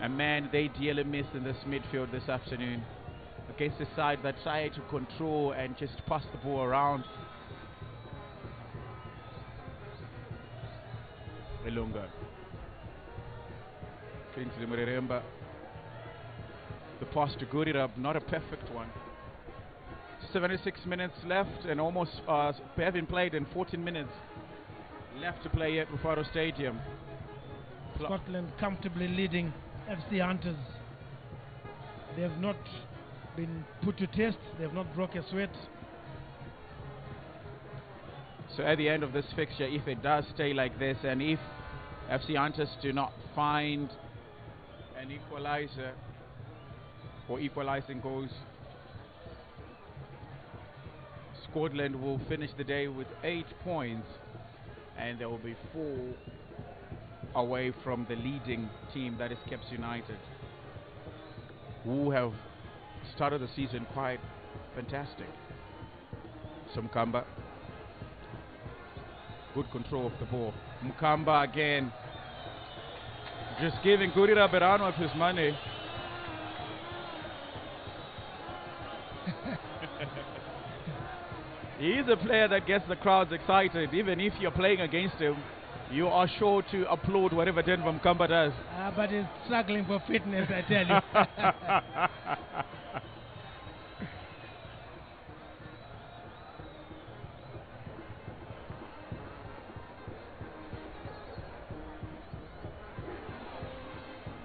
a man they dearly miss in this midfield this afternoon, against a side that tried to control and just pass the ball around. Elunga. Kingsley Mureremba. The pass to Gurirab, not a perfect one. 76 minutes left and almost having played in 14 minutes left to play at Rufaro Stadium. Scotland comfortably leading FC Hunters. They have not been put to test, they have not broke a sweat. So at the end of this fixture, if it does stay like this, and if FC Hunters do not find an equalizer or equalizing goals, Scotland will finish the day with 8 points, and they will be 4 away from the leading team, that is Caps United, who have started the season quite fantastic. Mukamba. Good control of the ball. Mukamba again. Just giving Gurira Berano of his money. He is a player that gets the crowds excited. Even if you're playing against him, you are sure to applaud whatever Denver Mukamba does. But he's struggling for fitness, I tell you.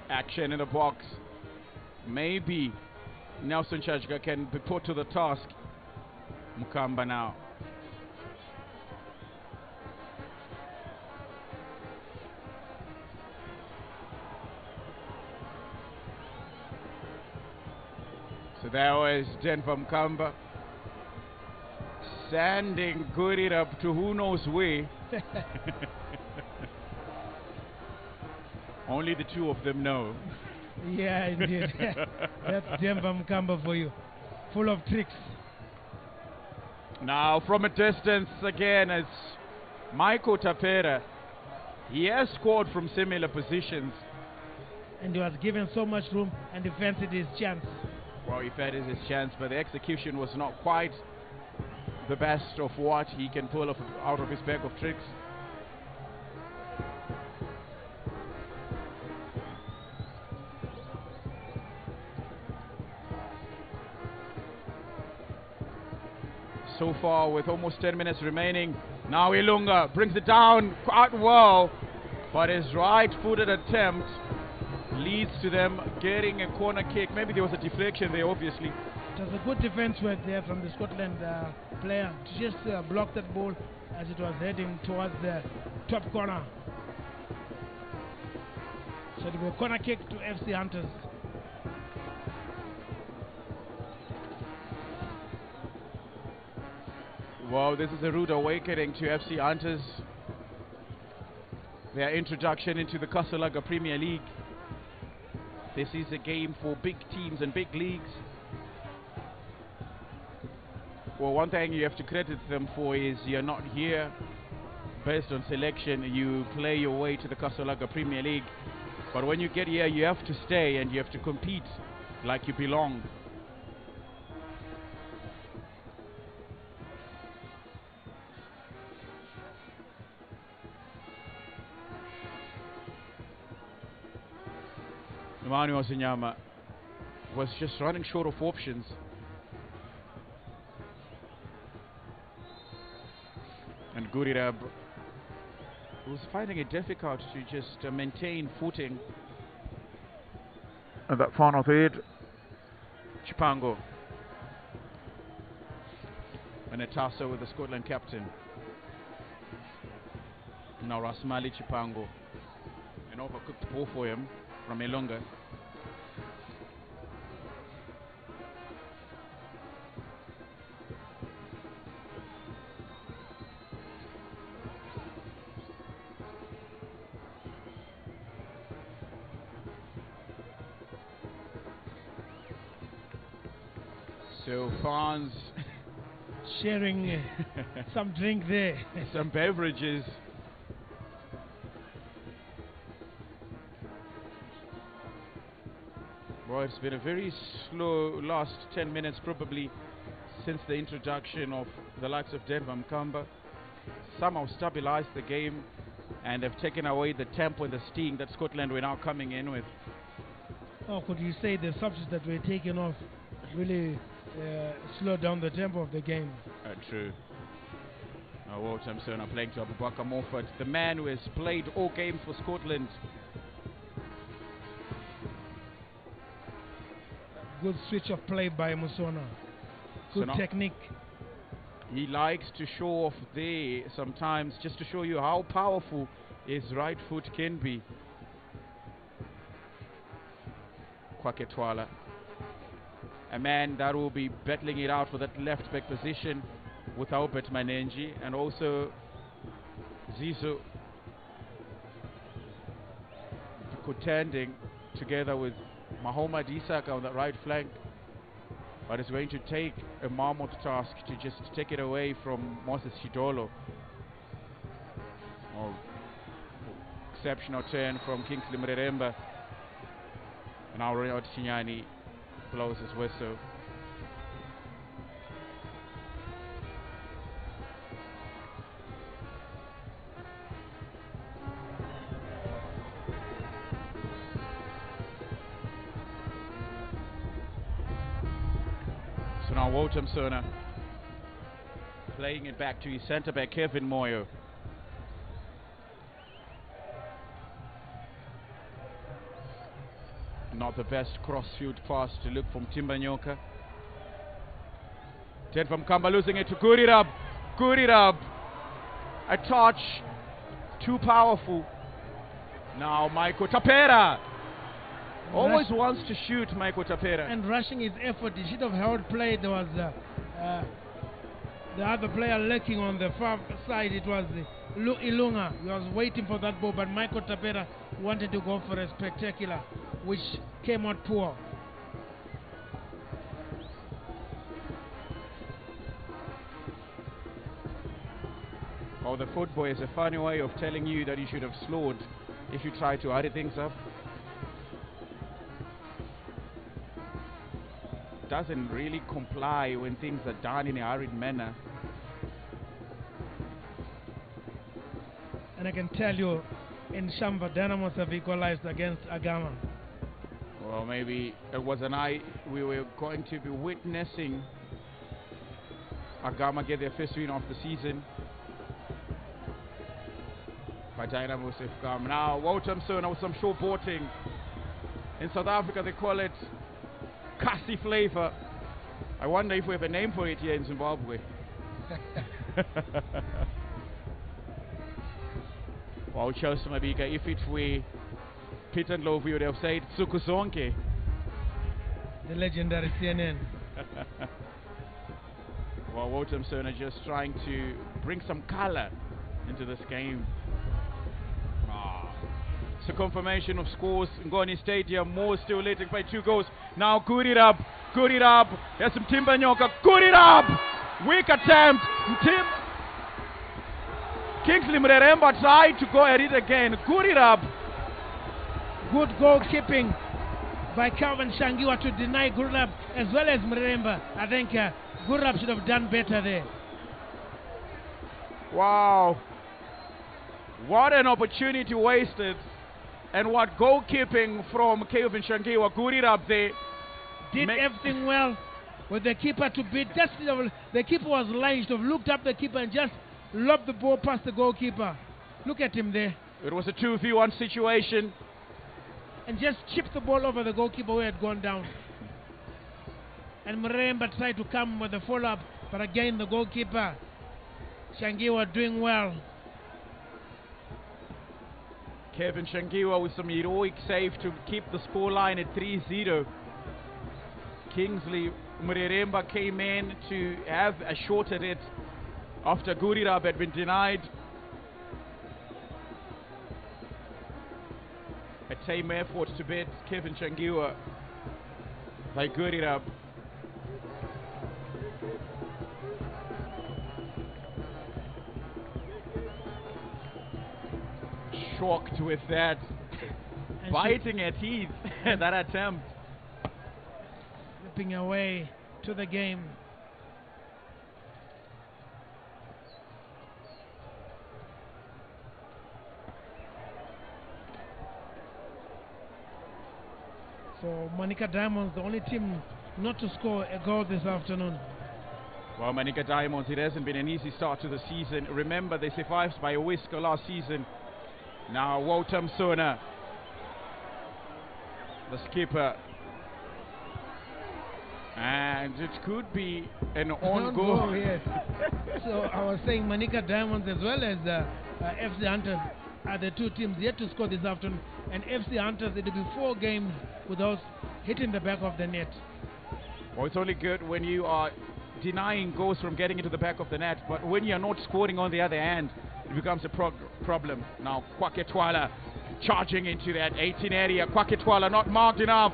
Action in the box. Maybe Nelson Chajga can be put to the task. Mukamba now. So there was Denver Mukamba sending Gurira to who knows where. Only the two of them know. Yeah, indeed. That's Denver Mukamba for you. Full of tricks. Now from a distance again, it's Michael Tapera. He has scored from similar positions. And he was given so much room and he fancied his chance. Well, he fancied his chance, but the execution was not quite the best of what he can pull out of his bag of tricks. So far, with almost 10 minutes remaining, now Ilunga brings it down quite well, but his right-footed attempt leads to them getting a corner kick. Maybe there was a deflection there, obviously. It was a good defense work there from the Scotland player to just block that ball as it was heading towards the top corner. So it will be a corner kick to FC Hunters. Wow, this is a rude awakening to FC Hunters. Their introduction into the Kasalaga Premier League. This is a game for big teams and big leagues. well, one thing you have to credit them for is you're not here based on selection. You play your way to the Kasolaga Premier League. But when you get here, you have to stay and you have to compete like you belong. Emmanuel Zinyama was just running short of options. And Gurirab was finding it difficult to just maintain footing. And that final third, Chipango. And a tussle with the Scotland captain. Now Rasmali Chipango. An overcooked ball for him from Elonga. So fans sharing some drink there. Some beverages. Well, it's been a very slow last 10 minutes probably since the introduction of the likes of Denver Mkamba. Somehow stabilized the game and have taken away the tempo and the sting that Scotland were now coming in with. Oh, could you say the substitutes that were taken off really slowed down the tempo of the game? True. Walter Msona playing to Abubakar Moffat, the man who has played all games for Scotland. Good switch of play by Musona. Good technique. He likes to show off there sometimes just to show you how powerful his right foot can be. Kwaketwala, a man that will be battling it out for that left back position with Albert Manenji, and also Zizo contending together with Mahoma Isaka on the right flank. But it's going to take a mammoth task to just take it away from Moses Chidolo. Oh, exceptional turn from Kingsley Mreremba. And now Ronald Chinyani blows his whistle. So now Walter Msona playing it back to his centre back Kevin Moyo. Not the best cross-field pass to look from Timbanyoka. Denver Mkamba losing it to Gurirab. Gurirab, a touch too powerful. Now Michael Tapera always wants to shoot. Michael Tapera and rushing his effort. He should have held play. There was the other player lurking on the far side. It was Ilunga. He was waiting for that ball, but Michael Tapera wanted to go for a spectacular, which came out poor. Oh, the football is a funny way of telling you that you should have slowed if you try to hurry things up. Doesn't really comply when things are done in a hurried manner. And I can tell you, in Shamba, Dynamos have equalized against Agama. Well, maybe it was an eye. We were going to be witnessing Agama get their first win of the season. But Dynamos have come. Now, Walter Msona with some showboating. In South Africa, they call it Kasi flavor. I wonder if we have a name for it here in Zimbabwe. Wow, Chelsea Mabiga, if it were Peter Ndlovu, we would have said Tsukuzonke. The legendary CNN. Well, Walter Msona just trying to bring some color into this game. It's a confirmation of scores. Ngoni Stadium, more still leading by 2 goals. Now Gurirab, there's some Timbanyoka, Gurirab! Weak attempt. Tim Kingsley Mreremba tried to go at it again. Good it up. Good goalkeeping by Calvin Shangiwa to deny Gurlab as well as Mremba. I think Gurlab should have done better there. Wow. What an opportunity wasted. And what goalkeeping from Calvin Shangiwa. Good it up there. Did everything well with the keeper to beat. Just the keeper was lying. Should have looked up the keeper and just lobbed the ball past the goalkeeper. Look at him there. It was a 2v1 situation. And just chipped the ball over the goalkeeper who had gone down. And Mremba tried to come with the follow-up, but again the goalkeeper, Shangiwa, doing well. Kevin Shangiwa with some heroic save to keep the scoreline at 3-0. Kingsley Mremba came in to have a shot at it after Gurirab had been denied. A tame effort to beat Kevin Shangiwa by Gurirab. Shocked with that, and biting at Heath, that attempt. Slipping away to the game. So Manica Diamonds, the only team not to score a goal this afternoon. Well, Manica Diamonds, it hasn't been an easy start to the season. Remember, they survived by a whisker last season. Now Walter Msona, the skipper. And it could be an on goal. Yes. So I was saying Manica Diamonds as well as FC Hunters are the two teams yet to score this afternoon. And FC Hunters, it will be 4 games without hitting the back of the net. Well, it's only good when you are denying goals from getting into the back of the net, but when you're not scoring on the other end, it becomes a problem. Now Kwaketwala charging into that 18 area. Kwaketwala not marked enough.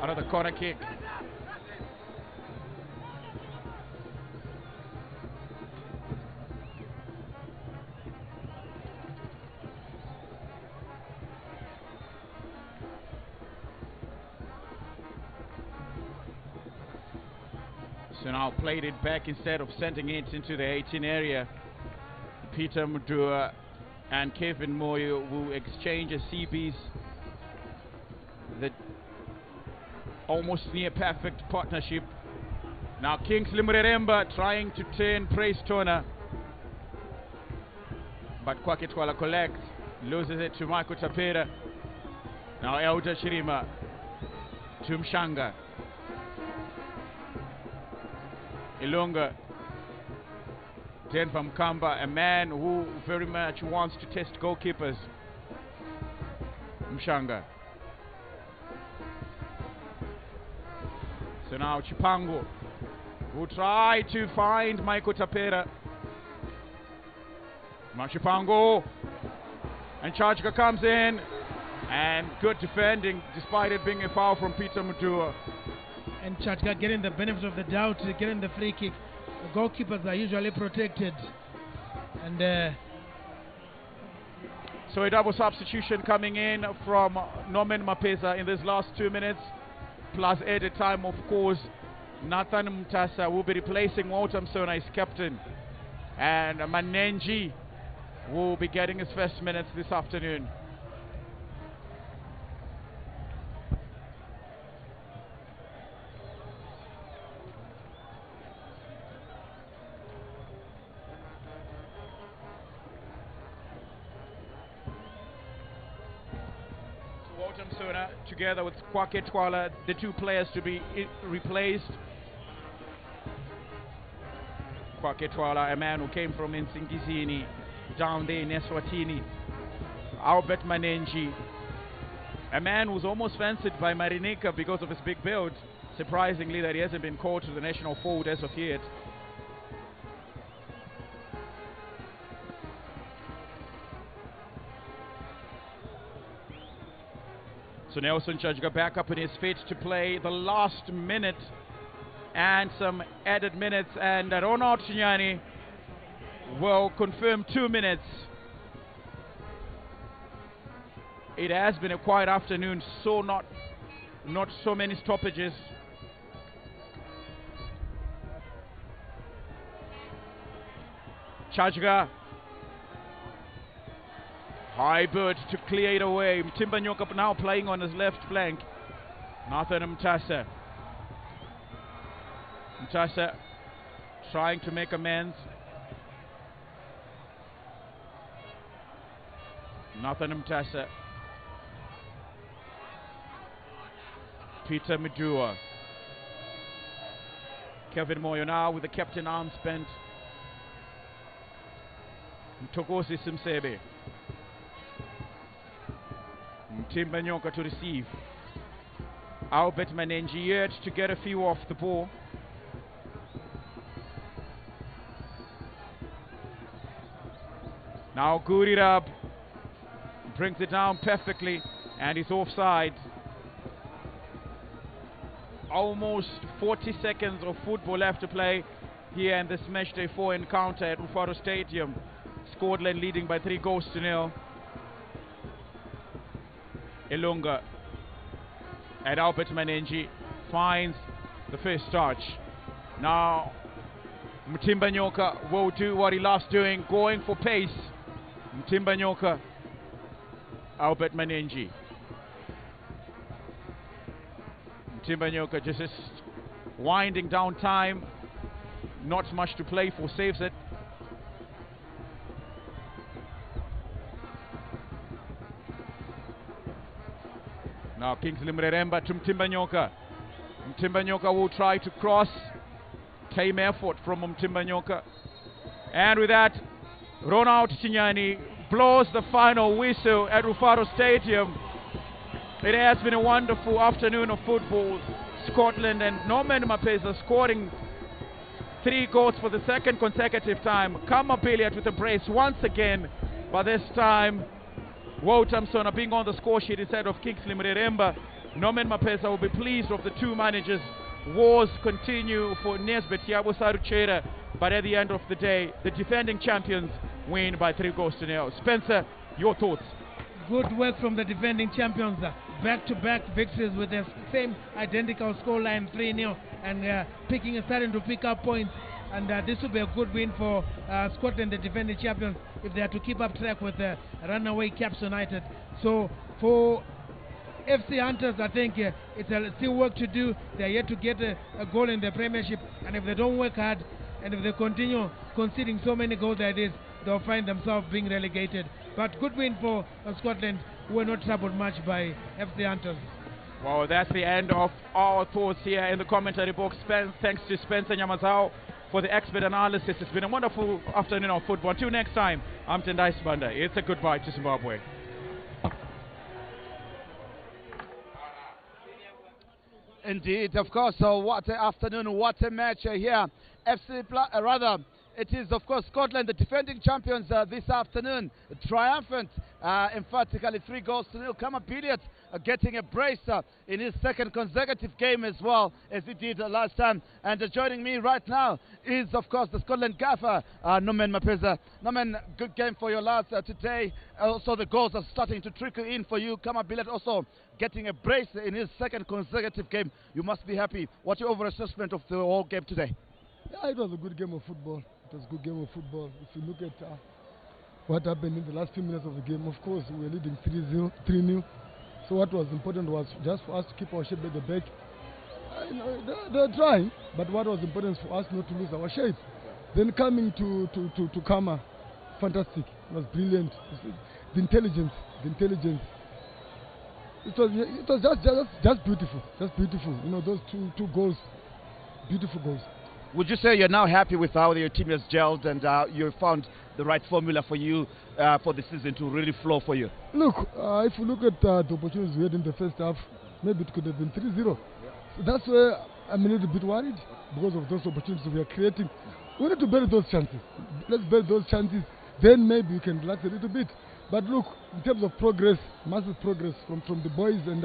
Another corner kick. So now played it back instead of sending it into the 18 area. Peter Mudua and Kevin Moyo will exchange a CBs. The almost near perfect partnership. Now Kingsley Mremba trying to turn Praise Toner. But Kwaketwala collects, loses it to Michael Tapera. Now Elder Chirima to Mshanga. Ilunga, Denver Mkamba, a man who very much wants to test goalkeepers. Mshanga. So now Chipango will try to find Michael Tapera. Now Chipango, and Chachka comes in, and good defending despite it being a foul from Peter Mutua. And Chachka getting the benefit of the doubt, getting the free kick. The goalkeepers are usually protected. And so a double substitution coming in from Norman Mapeza in these last 2 minutes. Plus added time, of course. Nathan Mtasa will be replacing Walter Msona as captain. And Manenji will be getting his first minutes this afternoon. Together with Kwaketwala, the 2 players to be replaced. Kwaketwala, a man who came from Nsingizini, down there in Eswatini. Albert Manenji, a man who's almost fancied by Marinika because of his big build. Surprisingly, that he hasn't been called to the national fold as of yet. So Nelson Chachka back up on his feet to play the last minute and some added minutes, and Ronald Chinyani will confirm 2 minutes. It has been a quiet afternoon, so not so many stoppages. Chajga, high bird to clear it away. Mtimba Nyoka now playing on his left flank. Nathan Mtasa. Mtasa trying to make amends. Nathan Mtasa. Peter Medua. Kevin Moyo now with the captain arms bent. Mtokosi Simsebe. Mtimba Nyoka to receive. Albert Manenji yet to get a few off the ball. Now Gurirab brings it down perfectly and is offside. Almost 40 seconds of football left to play here in this Matchday 4 encounter at Rufaro Stadium. Scotland leading by 3 goals to 0. Ilunga and Albert Manenji finds the first touch. Now Mtimba Nyoka will do what he loves doing, going for pace. Mtimba Nyoka, Albert Manenji. Mtimba Nyoka just winding down time. Not much to play for, saves it. Now Kingsley Mreremba to Mtimba Nyoka. Mtimba Nyoka will try to cross. Tame effort from Mtimba Nyoka. And with that, Ronald Chinyani blows the final whistle at Rufaro Stadium. It has been a wonderful afternoon of football. Scotland and Norman Mapesa scoring 3 goals for the second consecutive time. Kama Billiard with a brace once again, but this time Walter Msona being on the score sheet instead of Kingsley Mreremba. Norman Mapesa will be pleased with the 2 managers. Wars continue for Nesbet Yabo Saruchera, but at the end of the day, the defending champions win by 3 goals to 0. Spencer, your thoughts? Good work from the defending champions. Back-to-back victories with the same identical scoreline, 3-0, and starting to pick up points. And this will be a good win for Scotland, the defending champions, if they are to keep up track with the runaway Caps United. So for FC Hunters, I think it's still work to do. They are yet to get a goal in the Premiership, and if they don't work hard, and if they continue conceding so many goals like this, they'll find themselves being relegated. But good win for Scotland, who were not troubled much by FC Hunters. Well, that's the end of our thoughts here in the commentary box. Thanks to Spencer Nyamazao for the expert analysis. It's been a wonderful afternoon of football. Until next time, I'm Tendai Sibanda. It's a goodbye to Zimbabwe. Indeed, of course. So what an afternoon, what a match here. It is, of course, Scotland, the defending champions this afternoon. Triumphant, emphatically 3 goals to 0. Kama Billiard getting a brace in his second consecutive game as well as he did last time. And joining me right now is, of course, the Scotland gaffer, Norman Mapesa. Norman, good game for your lads today. Also, the goals are starting to trickle in for you. Kama Billiard also getting a brace in his second consecutive game. You must be happy. What's your overall assessment of the whole game today? Yeah, it was a good game of football. It was a good game of football. If you look at what happened in the last few minutes of the game, of course, we were leading 3-0. So what was important was just for us to keep our shape at the back. They're trying, but what was important for us not to lose our shape. Then coming to Kama, fantastic. It was brilliant. The intelligence. It was just beautiful. Just beautiful. You know, those two goals, beautiful goals. Would you say you're now happy with how your team has gelled and you found the right formula for you for the season to really flow for you? Look, if you look at the opportunities we had in the first half, maybe it could have been 3-0. So that's where I'm a little bit worried because of those opportunities we are creating. We need to build those chances. Let's build those chances. Then maybe we can relax a little bit. But look, in terms of progress, massive progress from the boys, and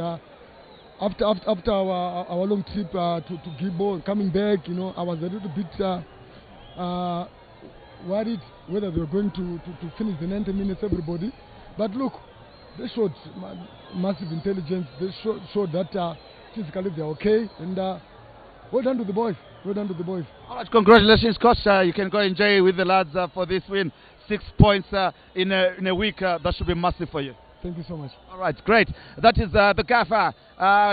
after our long trip to Gibbo, coming back, you know, I was a little bit worried whether they were going to finish the 90 minutes, everybody. But look, they showed massive intelligence. They showed that physically they're okay. And well done to the boys. Well done to the boys. All right, congratulations, coach. You can go enjoy with the lads for this win. 6 points in a week. That should be massive for you. Thank you so much. All right, great. That is the gaffer,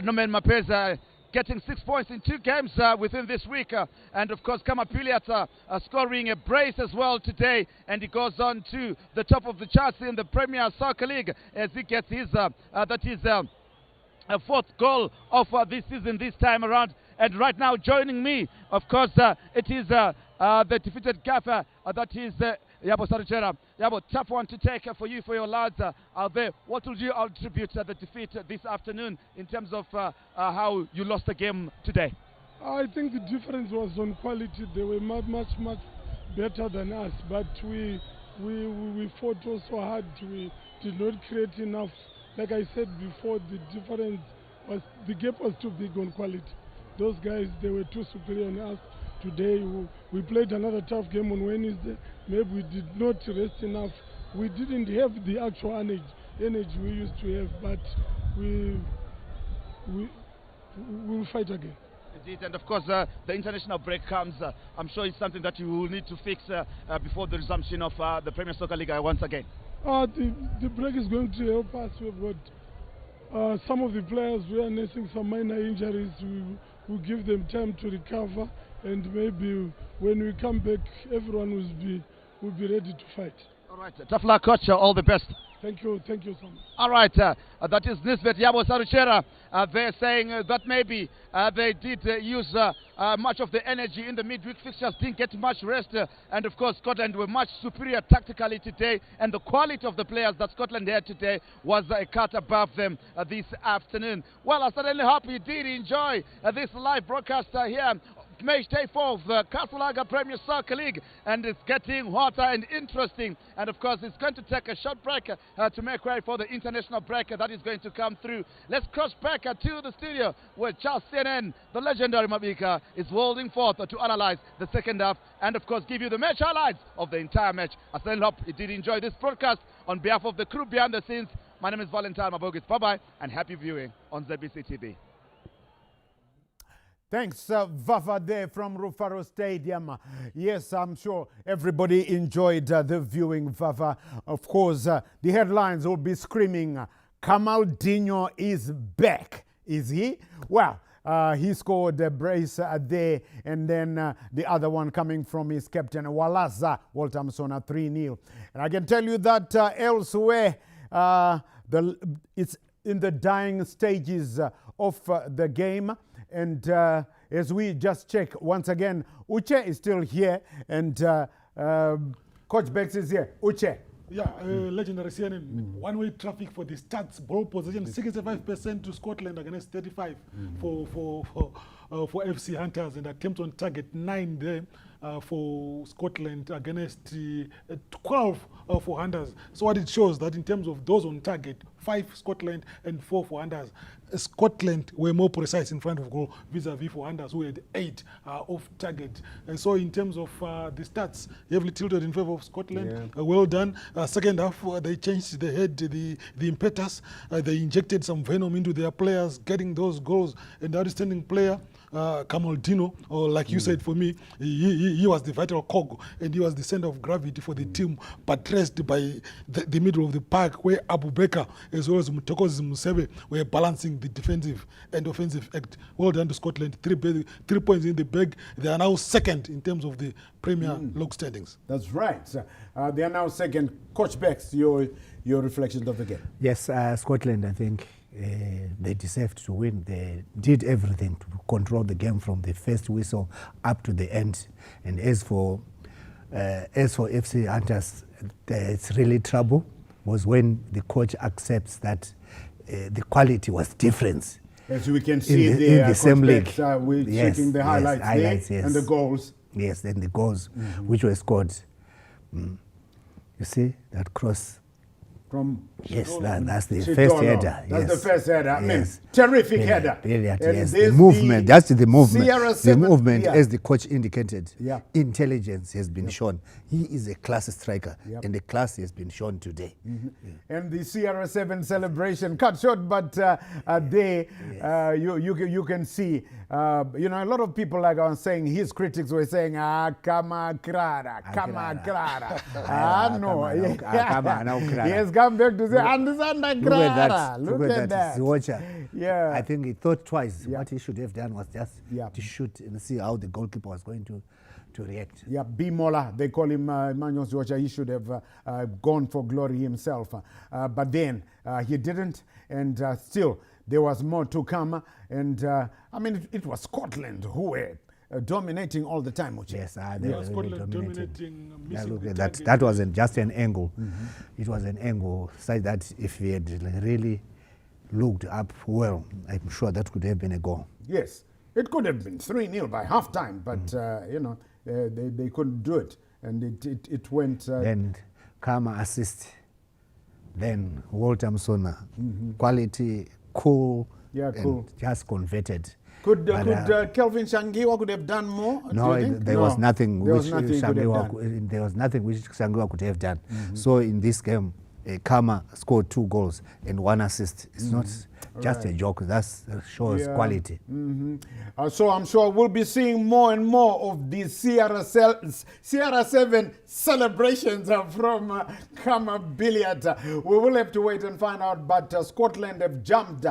Norman Mapeza, getting 6 points in 2 games within this week. And of course, Kamapiliat scoring a brace as well today. And he goes on to the top of the charts in the Premier Soccer League as he gets his, that is a 4th goal of this season this time around. And right now joining me, of course, it is the defeated gaffer, that is Yabo Saruchera. Yabo, tough one to take for you, for your lads out there. What would you attribute the defeat this afternoon in terms of how you lost the game today? I think the difference was on quality. They were much better than us, but we fought also hard. We did not create enough. Like I said before, the difference was the gap was too big on quality. Those guys, they were too superior on us. Today we played another tough game on Wednesday. Maybe we did not rest enough. We didn't have the actual energy we used to have, but we will fight again. Indeed, and of course the international break comes. I'm sure it's something that you will need to fix before the resumption of the Premier Soccer League once again. The break is going to help us. We've got some of the players who are nursing some minor injuries. We will give them time to recover, and maybe when we come back, everyone will be ready to fight. All right, tough luck, coach. All the best. Thank you so much. All right, that is Nisbet Yabo Saruchera. They're saying that maybe they did use much of the energy in the midweek fixtures, didn't get much rest, and of course Scotland were much superior tactically today, and the quality of the players that Scotland had today was a cut above them this afternoon. Well, I certainly hope you did enjoy this live broadcast here. Matchday 4 of the Castle Premier Soccer League, and it's getting hotter and interesting, and of course it's going to take a short break to make way for the international break that is going to come through. Let's cross back to the studio where Charles CNN, the legendary Mabika, is holding forth to analyze the second half and of course give you the match highlights of the entire match. I certainly hope you did enjoy this broadcast. On behalf of the crew behind the scenes, my name is Valentine Mabogis. Bye-bye and happy viewing on ZBC TV. Thanks, Vafa there from Rufaro Stadium. Yes, I'm sure everybody enjoyed the viewing, Vafa. Of course, the headlines will be screaming, Kamaldinho is back. Is he? Well, he scored a brace there, and then the other one coming from his captain, Walaza Walter Msona, 3-0. And I can tell you that elsewhere, it's in the dying stages of the game. And as we just check once again, Uche is still here, and Coach Bex is here. Uche. Yeah, legendary CNN. One-way traffic for the stats. Ball possession 65% to Scotland against 35 for FC Hunters, and attempts on target 9 there for Scotland against 12 for Hunters. So what it shows that in terms of those on target, 5 Scotland and 4 for Hunters. Scotland were more precise in front of goal vis-a-vis for Hunters, who had 8 off target. And so in terms of the stats, heavily tilted in favor of Scotland. Yeah. Well done. Second half, they changed, they had the impetus. They injected some venom into their players, getting those goals. And the outstanding player, Kamaldinho, or like you said, for me, he was the vital cog, and he was the center of gravity for the team, buttressed by the middle of the park, where Abu Bakar as well as Mutokozi Musebe were balancing the defensive and offensive act. Well done to Scotland. 3 points in the bag. They are now second in terms of the Premier log standings. That's right. They are now second. Coach Bex, your reflections of the game. Yes, Scotland, I think, they deserved to win. They did everything to control the game from the first whistle up to the end. And as for FC Hunters, it's really trouble was when the coach accepts that the quality was different. As we can see in the same league. We're checking the highlights there, and the goals. Yes, and the goals which were scored. You see, that cross from Yes, that's the Chidolo. first header. That's yes. the first header. I mean, Yes. terrific header. Brilliant, And yes. there's The movement, that's the movement. Sierra The 7, movement, yeah. as the coach indicated, Yeah. intelligence has been shown. He is a class striker, Yep. and the class has been shown today. And the Sierra 7 celebration cut short, but you can see, a lot of people, like I was saying, his critics were saying, kama clara. No. He has come back to say, Andisanda clara. Look at that. Ziwocha. Yeah. I think he thought twice. Yeah. What he should have done was just to shoot and see how the goalkeeper was going to react. Yeah, Bimola, they call him Emmanuel Ziwocha. He should have gone for glory himself. But then he didn't, and still there was more to come. And it was Scotland who were dominating all the time. Uche. Yes, they were really Scotland dominating. dominating, missing Look the at target. that wasn't just an angle. It was an angle such that if we had really looked up well, I'm sure that could have been a goal. Yes, it could have been 3-0 by halftime, but they couldn't do it, and it went. Then Kama assist, then Walter Msona, quality, cool, Yeah, and cool. just converted. Could But, Kelvin Shangiwa could have done more? No, do you think? there was nothing There which was nothing he could have done. There was nothing which Shangiwa could have done. So in this game, Kama scored 2 goals and 1 assist. It's not just a joke. That shows quality. So I'm sure we'll be seeing more and more of these Sierra 7 celebrations from Kama Billiard. We will have to wait and find out, but Scotland have jumped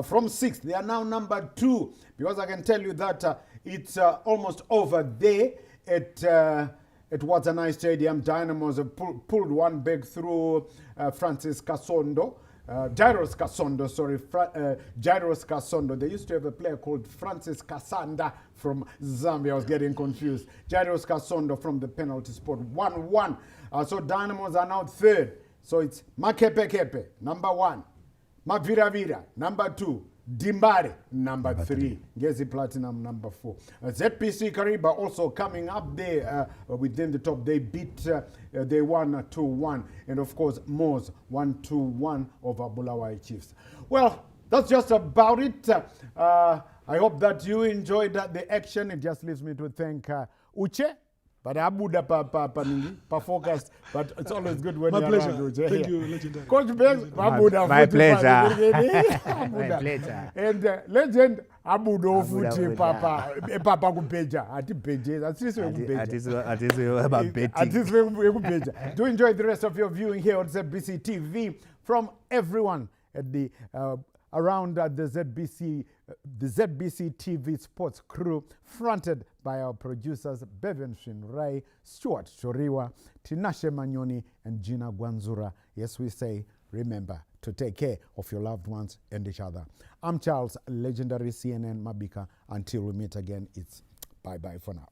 from 6th. They are now number 2, because I can tell you that it's almost over there at Watanabe Stadium. Dynamos have pulled one back through Francis Kasondo. Jairus Kasondo, sorry, Jairus Kasondo. They used to have a player called Francis Kasanda from Zambia. I was getting confused. Jairus Kasondo from the penalty spot. 1-1. So Dynamos are now 3rd. So it's Makepe, number 1. Maviravira, number 2. Dimbare, number 3. Gezi Platinum, number 4. ZPC Kariba also coming up there within the top. They beat, they won 2-1. And of course, Moz 1-1 over Bulawayo Chiefs. Well, that's just about it. I hope that you enjoyed the action. It just leaves me to thank Uche. But Abuda pa focused. But it's always good when My you're pleasure. around, Uche. Thank you, legendary. Coach Banks, Abuda. My futhi pleasure. pa- My pleasure. And legend Abudo Abuda futhi futhi, papa kupeja. Ati peje. Atiswe kupeja. Do enjoy the rest of your viewing here on ZBC TV from everyone at the around the ZBC TV sports crew, fronted by our producers Bevan Shinrai, Stuart Shoriwa, Tinashe Manyoni, and Gina Gwanzura. Yes, we say, remember to take care of your loved ones and each other. I'm Charles, legendary CNN Mabika. Until we meet again, it's bye-bye for now.